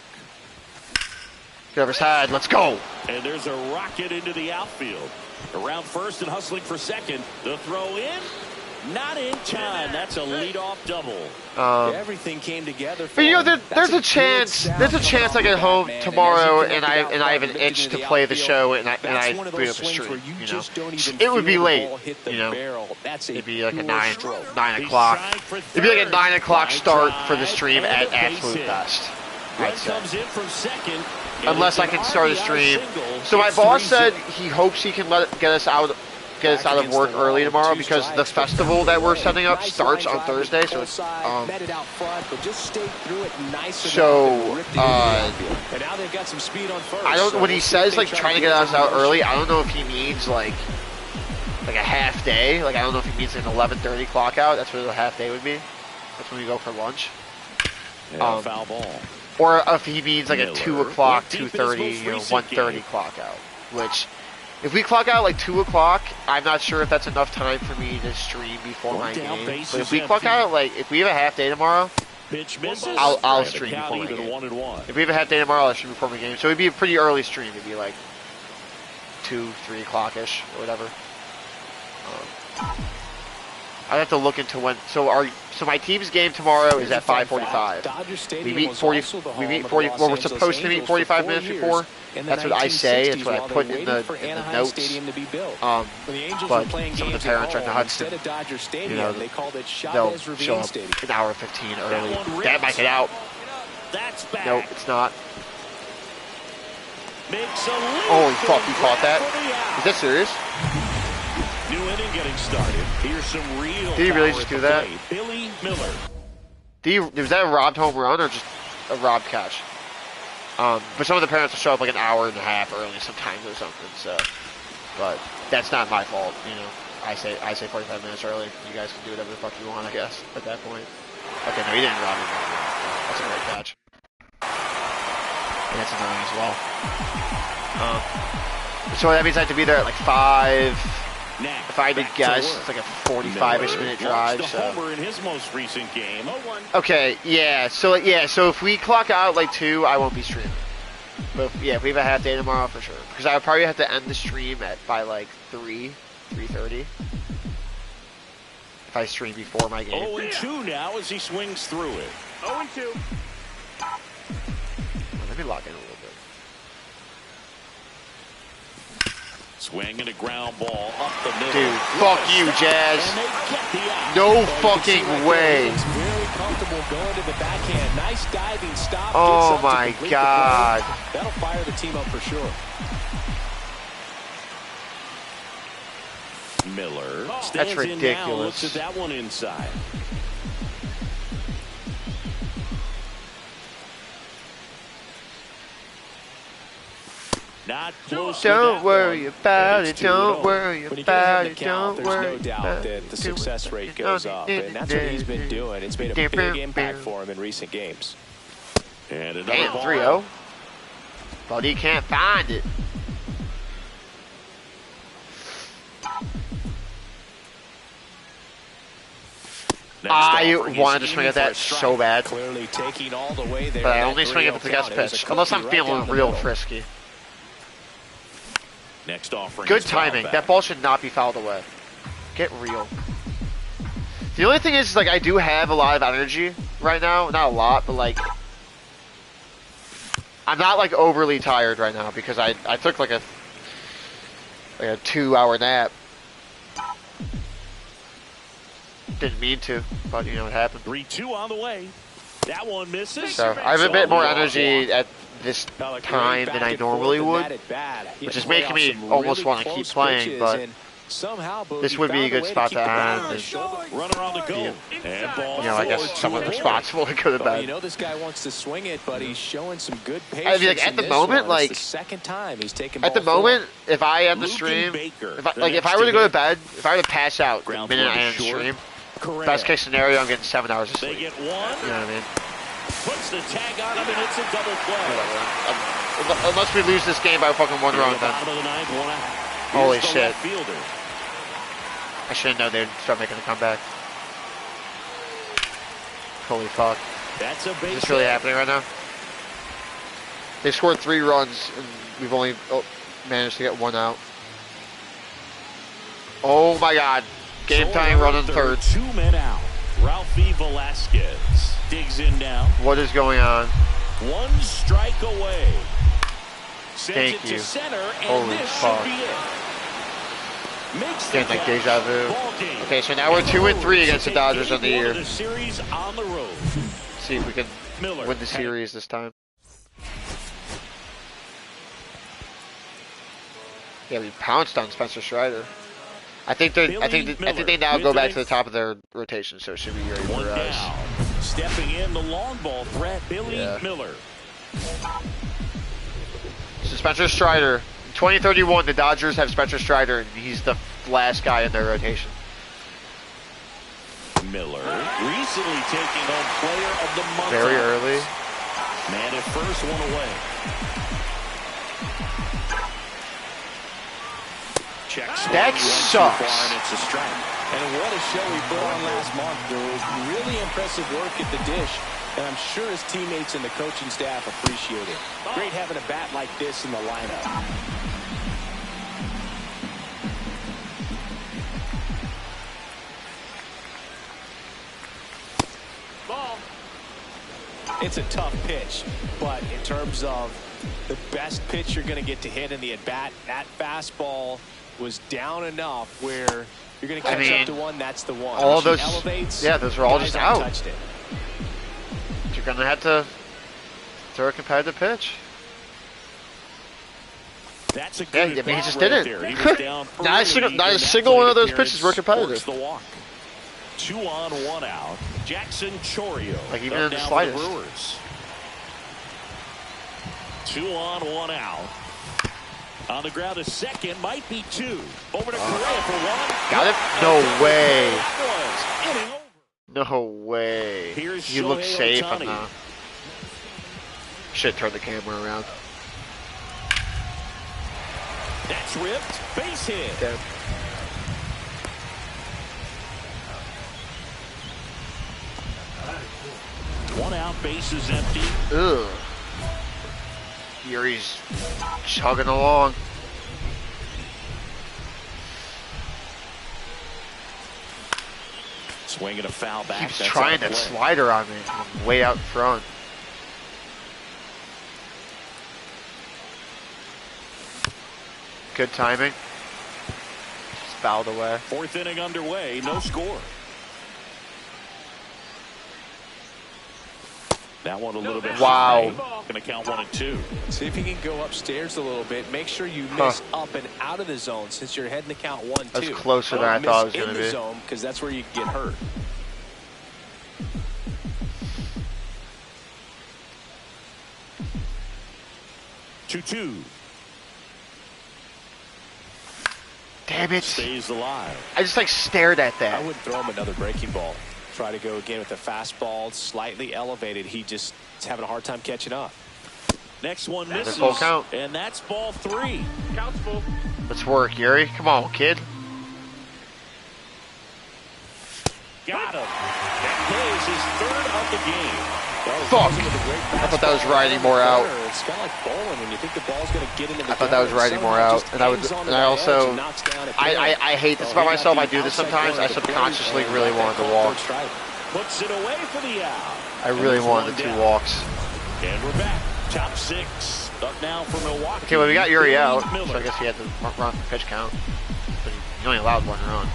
Whoever's had, let's go. And there's a rocket into the outfield. Around first and hustling for second. The throw in. Not in time. That's a leadoff double. Everything came together. But you know, there's a chance. There's a chance I get home tomorrow and I have an itch to play the show and I boot up a stream. You know, it would be late. You know, it'd be like a 9 o'clock. It'd be like a 9 o'clock start for the stream at absolute best. I'd say. Unless I can start a stream. So my boss said he hopes he can get us out of work early tomorrow because the festival that we're setting up starts on Thursday. So it's I don't. When he says trying to get us out early, I don't know if he means like a half day. I don't know if he means an 11:30 clock out. That's what a half day would be. That's when we go for lunch. Foul ball. Or if he means a 2 o'clock, 2:30, 1:30 clock out. Which, if we clock out 2 o'clock, I'm not sure if that's enough time for me to stream before my game. But if we clock out if we have a half day tomorrow, I'll stream before my game. If we have a half day tomorrow, I'll stream before my game. So it'd be a pretty early stream. It'd be 2, 3 o'clock-ish or whatever. I'd have to look into when. So my team's game tomorrow is at 5:45. We meet 40. Well, we're supposed to meet 45 minutes before. That's what I say. That's what I put in the notes. But some of the parents are in the Hudson. You know, they'll show up an hour 15 early. That might get out. Nope, it's not. Holy fuck! You caught that? Is that serious? New inning getting started. Here's some real. Did he really just do that? Billy Miller. Was that a robbed home run or just a robbed catch? But some of the parents will show up an hour and a half early sometimes or something. So, but that's not my fault. You know, I say 45 minutes early. You guys can do whatever the fuck you want, I guess. At that point. Okay, no, he didn't rob me. That's a great catch. And that's annoying as well. So that means I have to be there at 5. If I had to guess, it's a 45-ish minute drive. So. Homer in his most recent game. Okay, yeah. So if we clock out 2, I won't be streaming. But if we have a half day tomorrow, for sure. Because I would probably have to end the stream by 3:30. If I stream before my game. 0-2 now as he swings through it. 0-2. Let me lock in a little bit. Swing and a ground ball up the middle. Dude, fuck you, Jazz. No fucking way. Very comfortable going to the backhand. Nice diving stop. Oh my God. That'll fire the team up for sure. Miller. That's ridiculous. Looks at that one inside. Not close. Don't worry about it. Don't worry When you get ahead about in the it. count, Don't there's worry. no doubt that the success rate goes up, and that's what he's been doing. It's made a big impact for him in recent games. And another Damn, ball. 3-0. But he can't find it. I wanted to swing at that so bad, Clearly taking all the way there. but I only swing it with the guest pitch, unless I'm feeling real frisky. Next offering. Good timing. That ball should not be fouled away. Get real. The only thing is, like, I do have a lot of energy right now. Not a lot, but, like, I'm not, like, overly tired right now because I took, like a 2-hour nap. Didn't mean to, but, you know, it happened. 3-2 on the way. That one misses. So I have a bit more energy at this time than I normally would, which is making me almost want to keep playing, but this would be a good spot to end. Runner on the go. And ball, you know, I guess someone responsible to go to bed. You know this guy wants to swing it, but he's showing some good patience. I mean, like, at the moment, like, the second time he's taken at the moment, if I end the stream, if I were to go to bed, if I were to pass out the minute I end the stream, best case scenario, I'm getting 7 hours of sleep. They get one. You know what I mean? Puts the tag on him, and it's a double play. Unless we lose this game by fucking 1 run, then. Holy shit. I should have known they'd start making a comeback. Holy fuck. That's a base. Is this really happening right now? They scored 3 runs, and we've only managed to get 1 out. Oh my god. Game tying run in third. 2 men out. Ralphie Velasquez digs in now. What is going on? 1 strike away. Sends Thank it you. to center, and Holy this fuck. should be it. Makes the Getting like catch. deja vu. Ball game. Okay, so now we're 2-3 against the Dodgers on the Game 1 year. of the series on the road. See if we can Miller win the series this time. Yeah, we pounced on Spencer Strider. I think they now go back to the top of their rotation, so it should be ready for 1 us. down. Stepping in the long ball threat, Billy Miller. So Spencer Strider. In 2031, the Dodgers have Spencer Strider, and he's the last guy in their rotation. Miller recently taking home player of the month. Very early. Man at first, 1 away. That sucks. And it's a strike. And what a show he put on last month. There was really impressive work at the dish, and I'm sure his teammates and the coaching staff appreciate it. Great having a bat like this in the lineup. Ball. It's a tough pitch, but in terms of the best pitch you're going to get to hit in the at-bat, that fastball was down enough where you're going to catch up to one, that's the one. All of those, elevates, yeah, those were all just out. touched it. You're going to have to throw a competitive pitch. That's a Yeah, good I mean, he just right didn't. there. He was down Not a early single in one that of those plate pitches were appearance, competitive. forced the walk. 2 on, 1 out. Jackson Chorio. Like, even up in the now for slightest. Brewers. 2 on, 1 out. On the ground, a second, might be 2. Over to Correa for 1. Got it? No way. That was inning over. No way. Here's You look Shohei safe Ohtani. on the... Should turn the camera around. That's ripped. Base hit. Dead. One out, base is empty. Ugh. Yuri's chugging along. Swinging a foul back. Keeps That's trying out that of play. slider on me. I'm way out in front. Good timing. Just fouled away. 4th inning underway, no score. That one a little bit. Wow. Going to count 1 and 2. See if you can go upstairs a little bit. Make sure you miss up and out of the zone since you're heading to count 1, 2. That's closer than I thought it was going to in the be. zone because that's where you can get hurt. Damn it. stays alive. I just like stared at I that. wouldn't throw him another breaking ball. Try to go again with the fastball, slightly elevated. He just is having a hard time catching up. Next one misses, full count. and that's ball 3. Count's full. Let's work, Yuri. Come on, kid. Got him. That plays his 3rd of the game. Fuck. I thought that was riding more out. It's kind of like bowling when you think the ball's going to get into the I thought that was riding more out. And I also, I hate this about myself. I do this sometimes. I subconsciously really wanted to walk. Puts it away for the out. I really wanted the 2 walks. And we're back. Top 6 up now for Milwaukee. Okay, well, we got Yuri out, Miller. so I guess he had to run the pitch count. But he only allowed 1 run.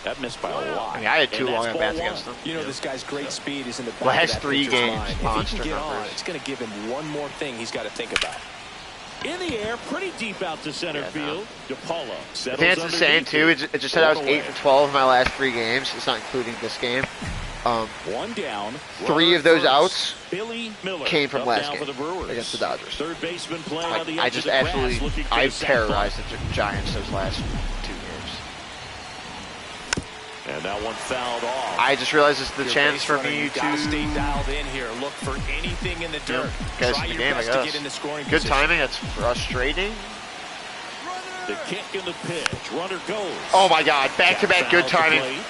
That missed by a lot. I mean, I had 2 And long that's at bats ball against 1. him. You know, this guy's great speed is in the back Well, of has that 3 pitcher's games, mind. If he monster can get on, numbers. it's going to give him one more thing he's got to think about. In the air, pretty deep out to center field. DePaulo I settles think it's insane, too. It just said I was 8 for 12 in my last 3 games. It's not including this game. 1 down. 3 of those outs Billy Miller came from up last now game for the Brewers. against the Dodgers. Third baseman playing on the I edge just of the grass, absolutely, looking for I the sac fly. terrorized the Giants those last 2 games. And that one fouled off. I just realized it's the Your chance base for runner, me you to gotta stay dialed in here. Look for anything in the dirt. guys Try in the your game, I best to guess. get into scoring Good position. timing. That's frustrating. The kick and the pitch. Runner goes. Oh my God! Back-to-back good Foul to timing. plate.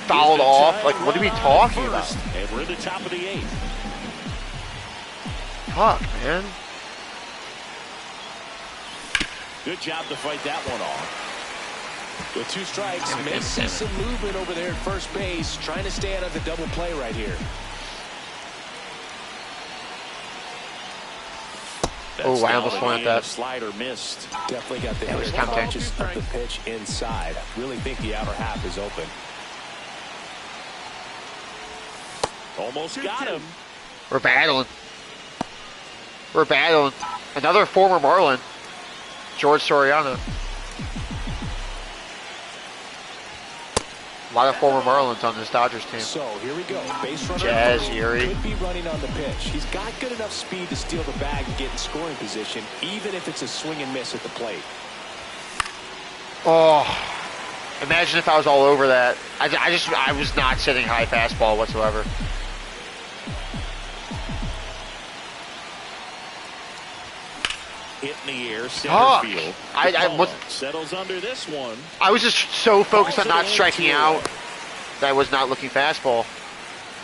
Fouled Here's the off. tying Like, what are we run on talking first, about? And we're in the top of the 8th. Fuck, man. Good job to fight that one off. With 2 strikes, may see some movement over there at first base, trying to stay out of the double play right here. Oh, I almost wanted that. Slider missed. Definitely got the It was hit tempting. punches of the pitch inside. Really think the outer half is open. Almost got him. We're battling. We're battling. Another former Marlin, George Soriano. A lot of former Marlins on this Dodgers team. So here we go. Base runner Jazz, Yuri. could be running on the pitch. He's got good enough speed to steal the bag and get in scoring position, even if it's a swing and miss at the plate. Oh, imagine if I was all over that. I was not sitting high fastball whatsoever. Hit in the air, center Fuck. field. I Settles under this one. I was just so focused on not striking out that I was not looking fastball.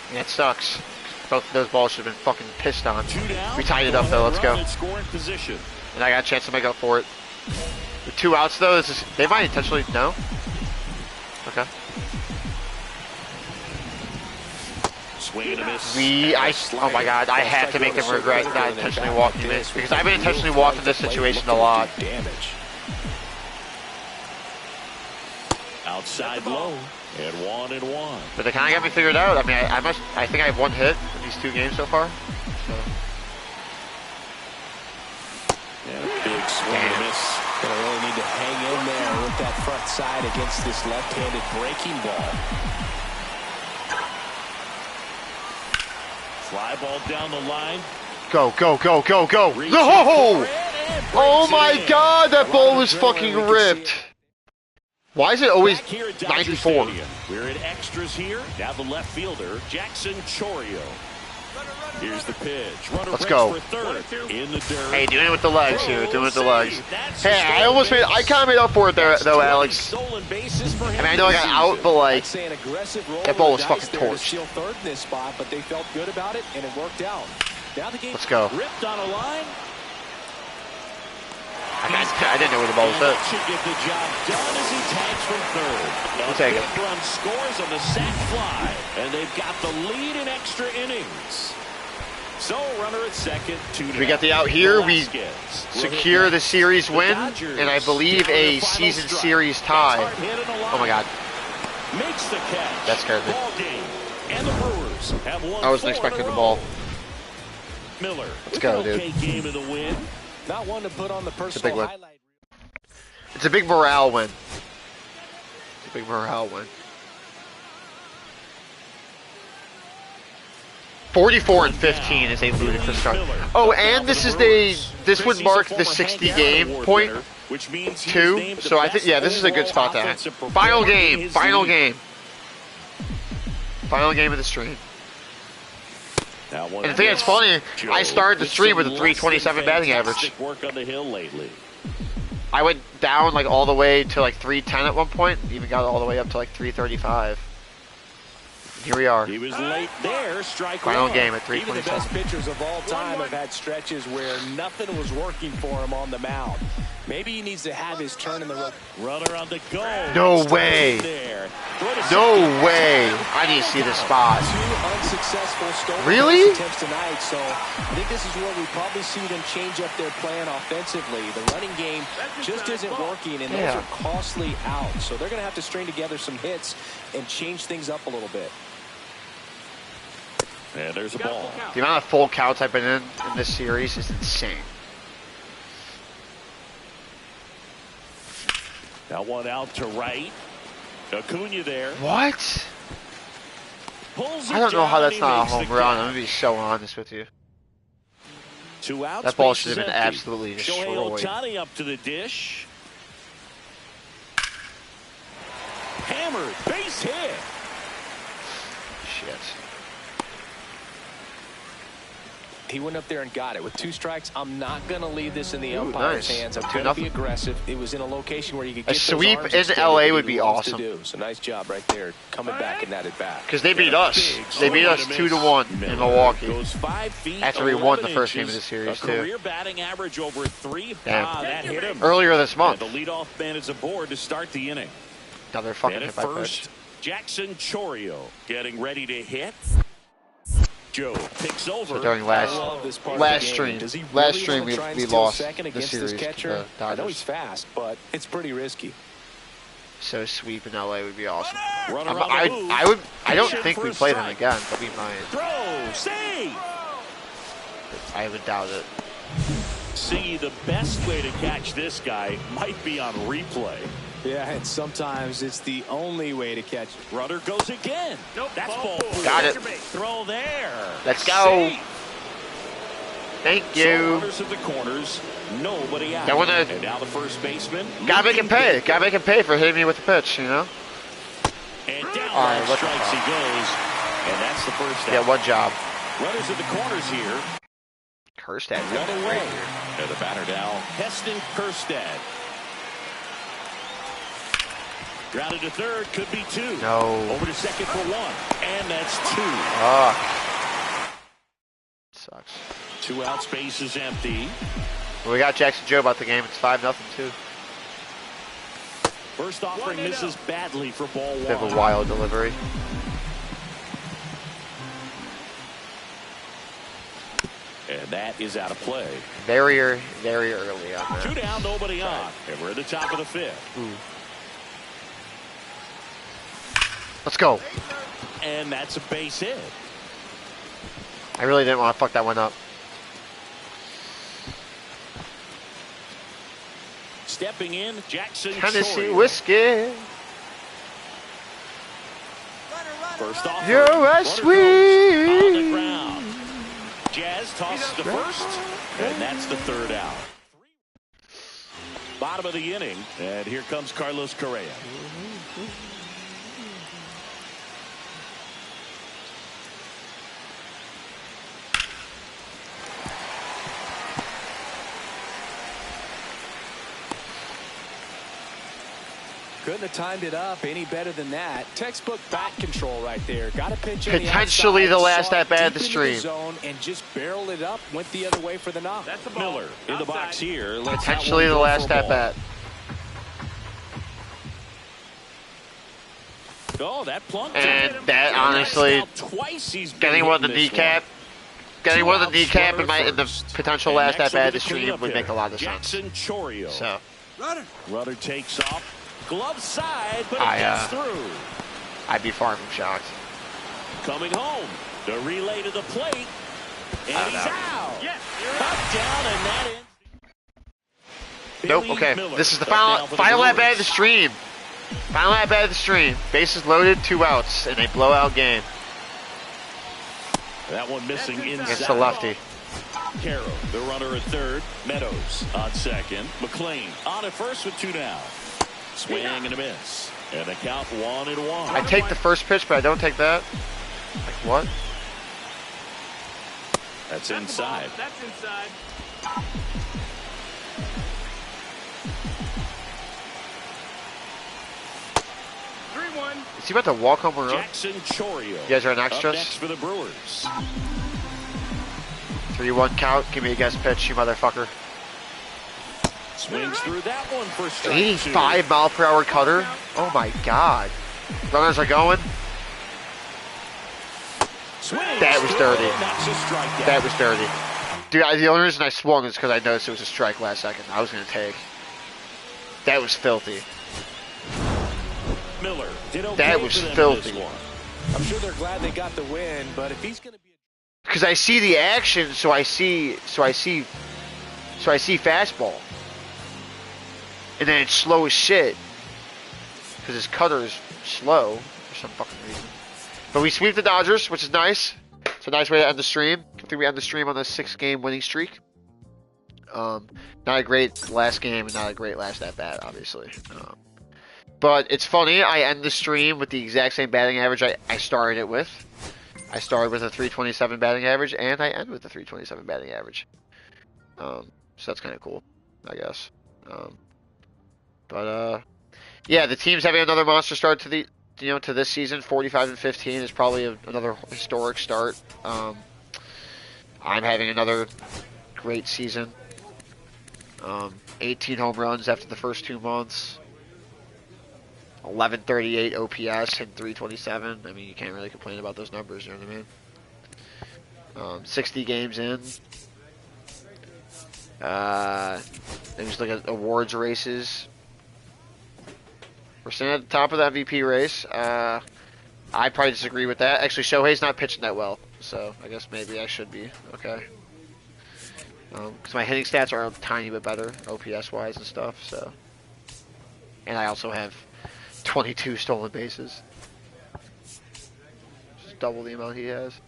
And that sucks. Both of those balls should have been fucking pissed on. 2 down. We tied it up though. Let's go. Run in scoring position. And I got a chance to make up for it. With 2 outs though, they might intentionally no. Okay. Swing and a miss. Oh my God, I have to make them regret not intentionally walking this because I've been intentionally walking this situation a lot. Damage. Outside low. And 1-1. But they kind of got me figured out. I mean, I think I have 1 hit in these 2 games so far. So. And a big swing and a miss. Gonna really need to hang in there with that front side against this left-handed breaking ball. Fly ball down the line. Go, go, go, go, go. Reaches No! for it and Oh breaks my it in. God, that ball was fucking ripped. Why is it always Back here at Dodger 94? Stadium. We're in extras here. Now the left fielder, Jackson Chorio. Here's the pitch. Runner Let's breaks go. for third. In the dirt. Hey, doing it with the legs here, doing it with the legs. That's Hey, I kind of made up for it there, though, Alex. Stolen bases for him I mean, I know I got this out, season. but like, I'd say an aggressive roll that ball of was the dice fucking there to torched. steal third in this spot, but they felt good about it, and it worked out. Now the game Let's go. Ripped on a line. I didn't know where the ball was That hit. should get the job done as he tags from third. We'll take it. Big run scores on the sac fly, and they've got the lead in extra innings. So runner at second, 2 We got the out here. We Velasquez. secure the series win, and I believe a season series tie. Oh my God, Makes the catch. that scared me. Ball game. And the Brewers have won I wasn't 4 in expecting a the row. ball. Miller. Let's go, dude. Okay game of the win. not one to put on the big personal win. highlight. It's a big morale win. It's a big morale win. 44 and 15 is a ludicrous start. Oh, and this would mark the 60 game point too. So I think this is a good spot to end. Final game of the stream. And the thing that's funny, I started the stream with a 327 batting average. I went down like all the way to like 310 at one point, even got all the way up to like 335. Here we are. He was late there. Strike Final one. game at Even the 327. best pitchers of all time have had stretches where nothing was working for him on the mound. Maybe he needs to have his turn in the road. Runner on the goal. No way. No way. I need to see this spot. Two unsuccessful stolen Really? base attempts tonight, so I think this is where we probably see them change up their plan offensively. The running game just isn't working, and those are costly outs. So they're going to have to string together some hits and change things up a little bit. And there's a ball. The amount of full counts I've been in this series is insane. Now one out to right. Acuna there. What? Pulls it I don't know down how and that's he not a makes the home run. catch. I'm going to be so honest with you. 2 outs. That ball base should have is been empty. absolutely Shohei destroyed. Ohtani up to the dish. Hammered. Base hit. Shit. He went up there and got it. With 2 strikes, I'm not going to leave this in the Ooh, umpire's nice. hands. I'm 2-0. going to be aggressive. It was in a location where you could get A those sweep arms in extended LA that would he be loves to awesome. do. So nice job right there, coming back in that at bat. Because they beat us. They beat us 2-1 in Milwaukee. Goes 5 feet, After we won the 11 first game of inches, the series, a too. career batting average over 3. Damn. That hit him. Earlier this month. And the leadoff man is aboard to start the inning. Another fucking And at hit by first, pitch. Jackson Chorio getting ready to hit. Joe picks over. So during I love this part of the game. stream, Does he last really stream wanna try and we steal lost second the against series this to catcher? the I know Dodgers. he's fast, but it's pretty risky. So sweep in LA would be awesome. Runner on the move. I don't Pitching think for we a play them strike. again, but we might. Throw, save. I would doubt it. See, the best way to catch this guy might be on replay. Yeah, and sometimes it's the only way to catch it. Runner goes again. Nope, That's ball ball 4. Got it. Throw there. Let's go. Save. Thank So you. runners at the corners. Nobody out. I wanna- And now the first baseman. Gotta make him pay. Gotta make him pay for hitting me with the pitch, you know? And down All right, line what the strikes he fuck? goes. And that's the first out. Yeah, one job. Runners at the corners here. Kerstad. One away. And the batter now, Heston Kjerstad. Grounded to third, could be 2. No. Over to second for 1. And that's 2. Fuck. Sucks. 2 outs, base is empty. Well, we got Jackson Joe about the game. It's 5-0 too. First offering misses badly for ball 1. Bit of a wild delivery. And that is out of play. Very early on that. 2 down, nobody on. And we're at the top of the 5th. Ooh. Let's go. And that's a base hit. I really didn't want to fuck that one up. Stepping in, Jackson Tennessee Chorio. whiskey. First off, You're a on the sweet. ground. Jazz tosses the first, and that's the 3rd out. Bottom of the inning, and here comes Carlos Correa. Couldn't have timed it up any better than that. Textbook bat control right there. Got a pitch in Potentially the the outside, last at bat of deep the into stream. zone and just barreled it up. Went the other way for the knock. That's the ball. Miller in the box here. Let's Potentially the last at bat. Oh, that plunked And him. that, And honestly, that's now twice he's been Getting one of the hitting this kneecap, one. getting 2 one of the outs, kneecap runner in the first. potential And last next at bat will of be the stream cleanup would make a lot of hitter, sense. Jackson Chorio. So Runner takes off. Glove side, but it I, gets through. I'd be far from shocked. Coming home. The relay to the plate. And I don't he's know. out. Yes, Cut down, and that ends. Nope. Billy Okay. Miller This is the up now final for the final at bat Brewers. of the stream. Final at bat of the stream. Bases loaded, 2 outs in a blowout game. That one missing inside. It's a lefty. Carroll, the runner at third. Meadows on second. McLean on at first with 2 down. Swing and a miss. And the count 1-1. I take the first pitch, but I don't take that. Like what? That's inside. That's inside. Is he about to walk home run? Jackson Chorio. You guys are on Up extras? next for the Brewers. 3-1 count. Give me a guess pitch, you motherfucker. Swings through that one for strike 85 mile per hour cutter. Oh my god. Runners are going. That was dirty. That was dirty. Dude, the only reason I swung is because I noticed it was a strike last second. I was going to take. That was filthy. Miller did okay that was for them filthy. in this one. I'm sure they're glad they got the win, but if he's going to be... Because I see the action, so I see fastball. And then it's slow as shit. Because his cutter is slow for some fucking reason. But we sweep the Dodgers, which is nice. It's a nice way to end the stream. I think we end the stream on a 6-game winning streak. Not a great last game and not a great last at-bat, obviously. But it's funny, I end the stream with the exact same batting average I started it with. I started with a 327 batting average, and I end with a 327 batting average. So that's kind of cool, I guess. Yeah, the team's having another monster start to the to this season. 45-15 is probably another historic start. I'm having another great season. 18 home runs after the first 2 months. 1138 OPS and 327. I mean, you can't really complain about those numbers, you know what I mean? 60 games in. Let me just look at awards races. We're sitting at the top of the MVP race. I probably disagree with that. Actually, Shohei's not pitching that well, so I guess maybe I should be okay. Because my hitting stats are a tiny bit better, OPS-wise and stuff, so. And I also have 22 stolen bases. Just double the amount he has.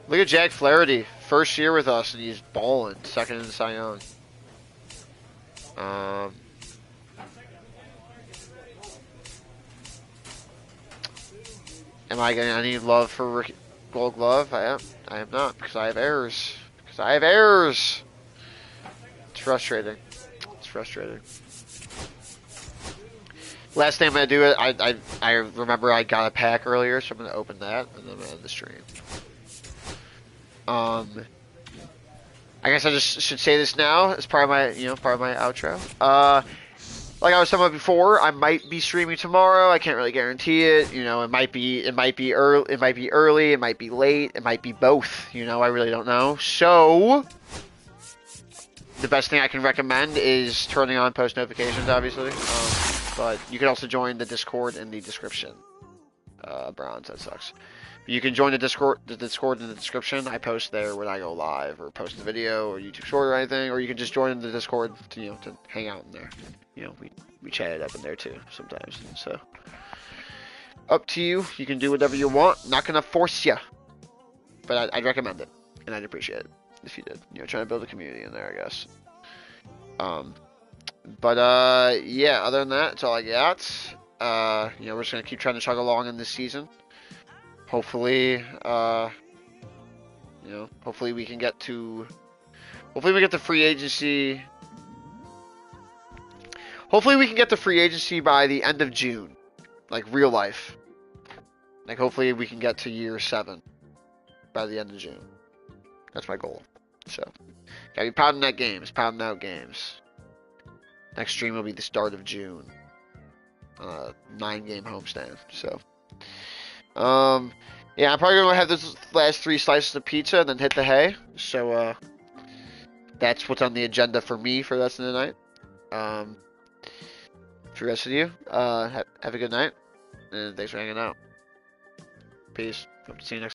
Look at Jack Flaherty. First year with us, and he's balling. Second in the Cy Young. Am I getting any love for Gold Glove? I am not, because I have errors. It's frustrating. Last thing I'm going to do, I remember I got a pack earlier, so I'm going to open that, and then I'm going to end the stream. I guess I just should say this now as part of my, outro. Like I was talking about before, I might be streaming tomorrow. I can't really guarantee it. It might be early, it might be late, it might be both. I really don't know. So the best thing I can recommend is turning on post notifications, obviously. But you can also join the Discord in the description. Bronze, that sucks. You can join the Discord in the description. I post there when I go live, or post the video, or YouTube short, or anything. Or you can just join the Discord to hang out in there. We chat it up in there too sometimes. So up to you. You can do whatever you want. Not gonna force you, but I'd recommend it, and I'd appreciate it if you did. Trying to build a community in there, I guess. Yeah. Other than that, that's all I got. We're just gonna keep trying to chug along in this season. Hopefully, hopefully we can get to free agency. Hopefully we can get to free agency by the end of June, like real life. Like hopefully we can get to year 7 by the end of June. That's my goal. So, gotta be pounding out games. Next stream will be the start of June. 9-game homestand. So, yeah, I'm probably gonna have those last 3 slices of pizza and then hit the hay. So, that's what's on the agenda for me for the rest of the night. For the rest of you, have a good night, and thanks for hanging out. Peace. Hope to see you next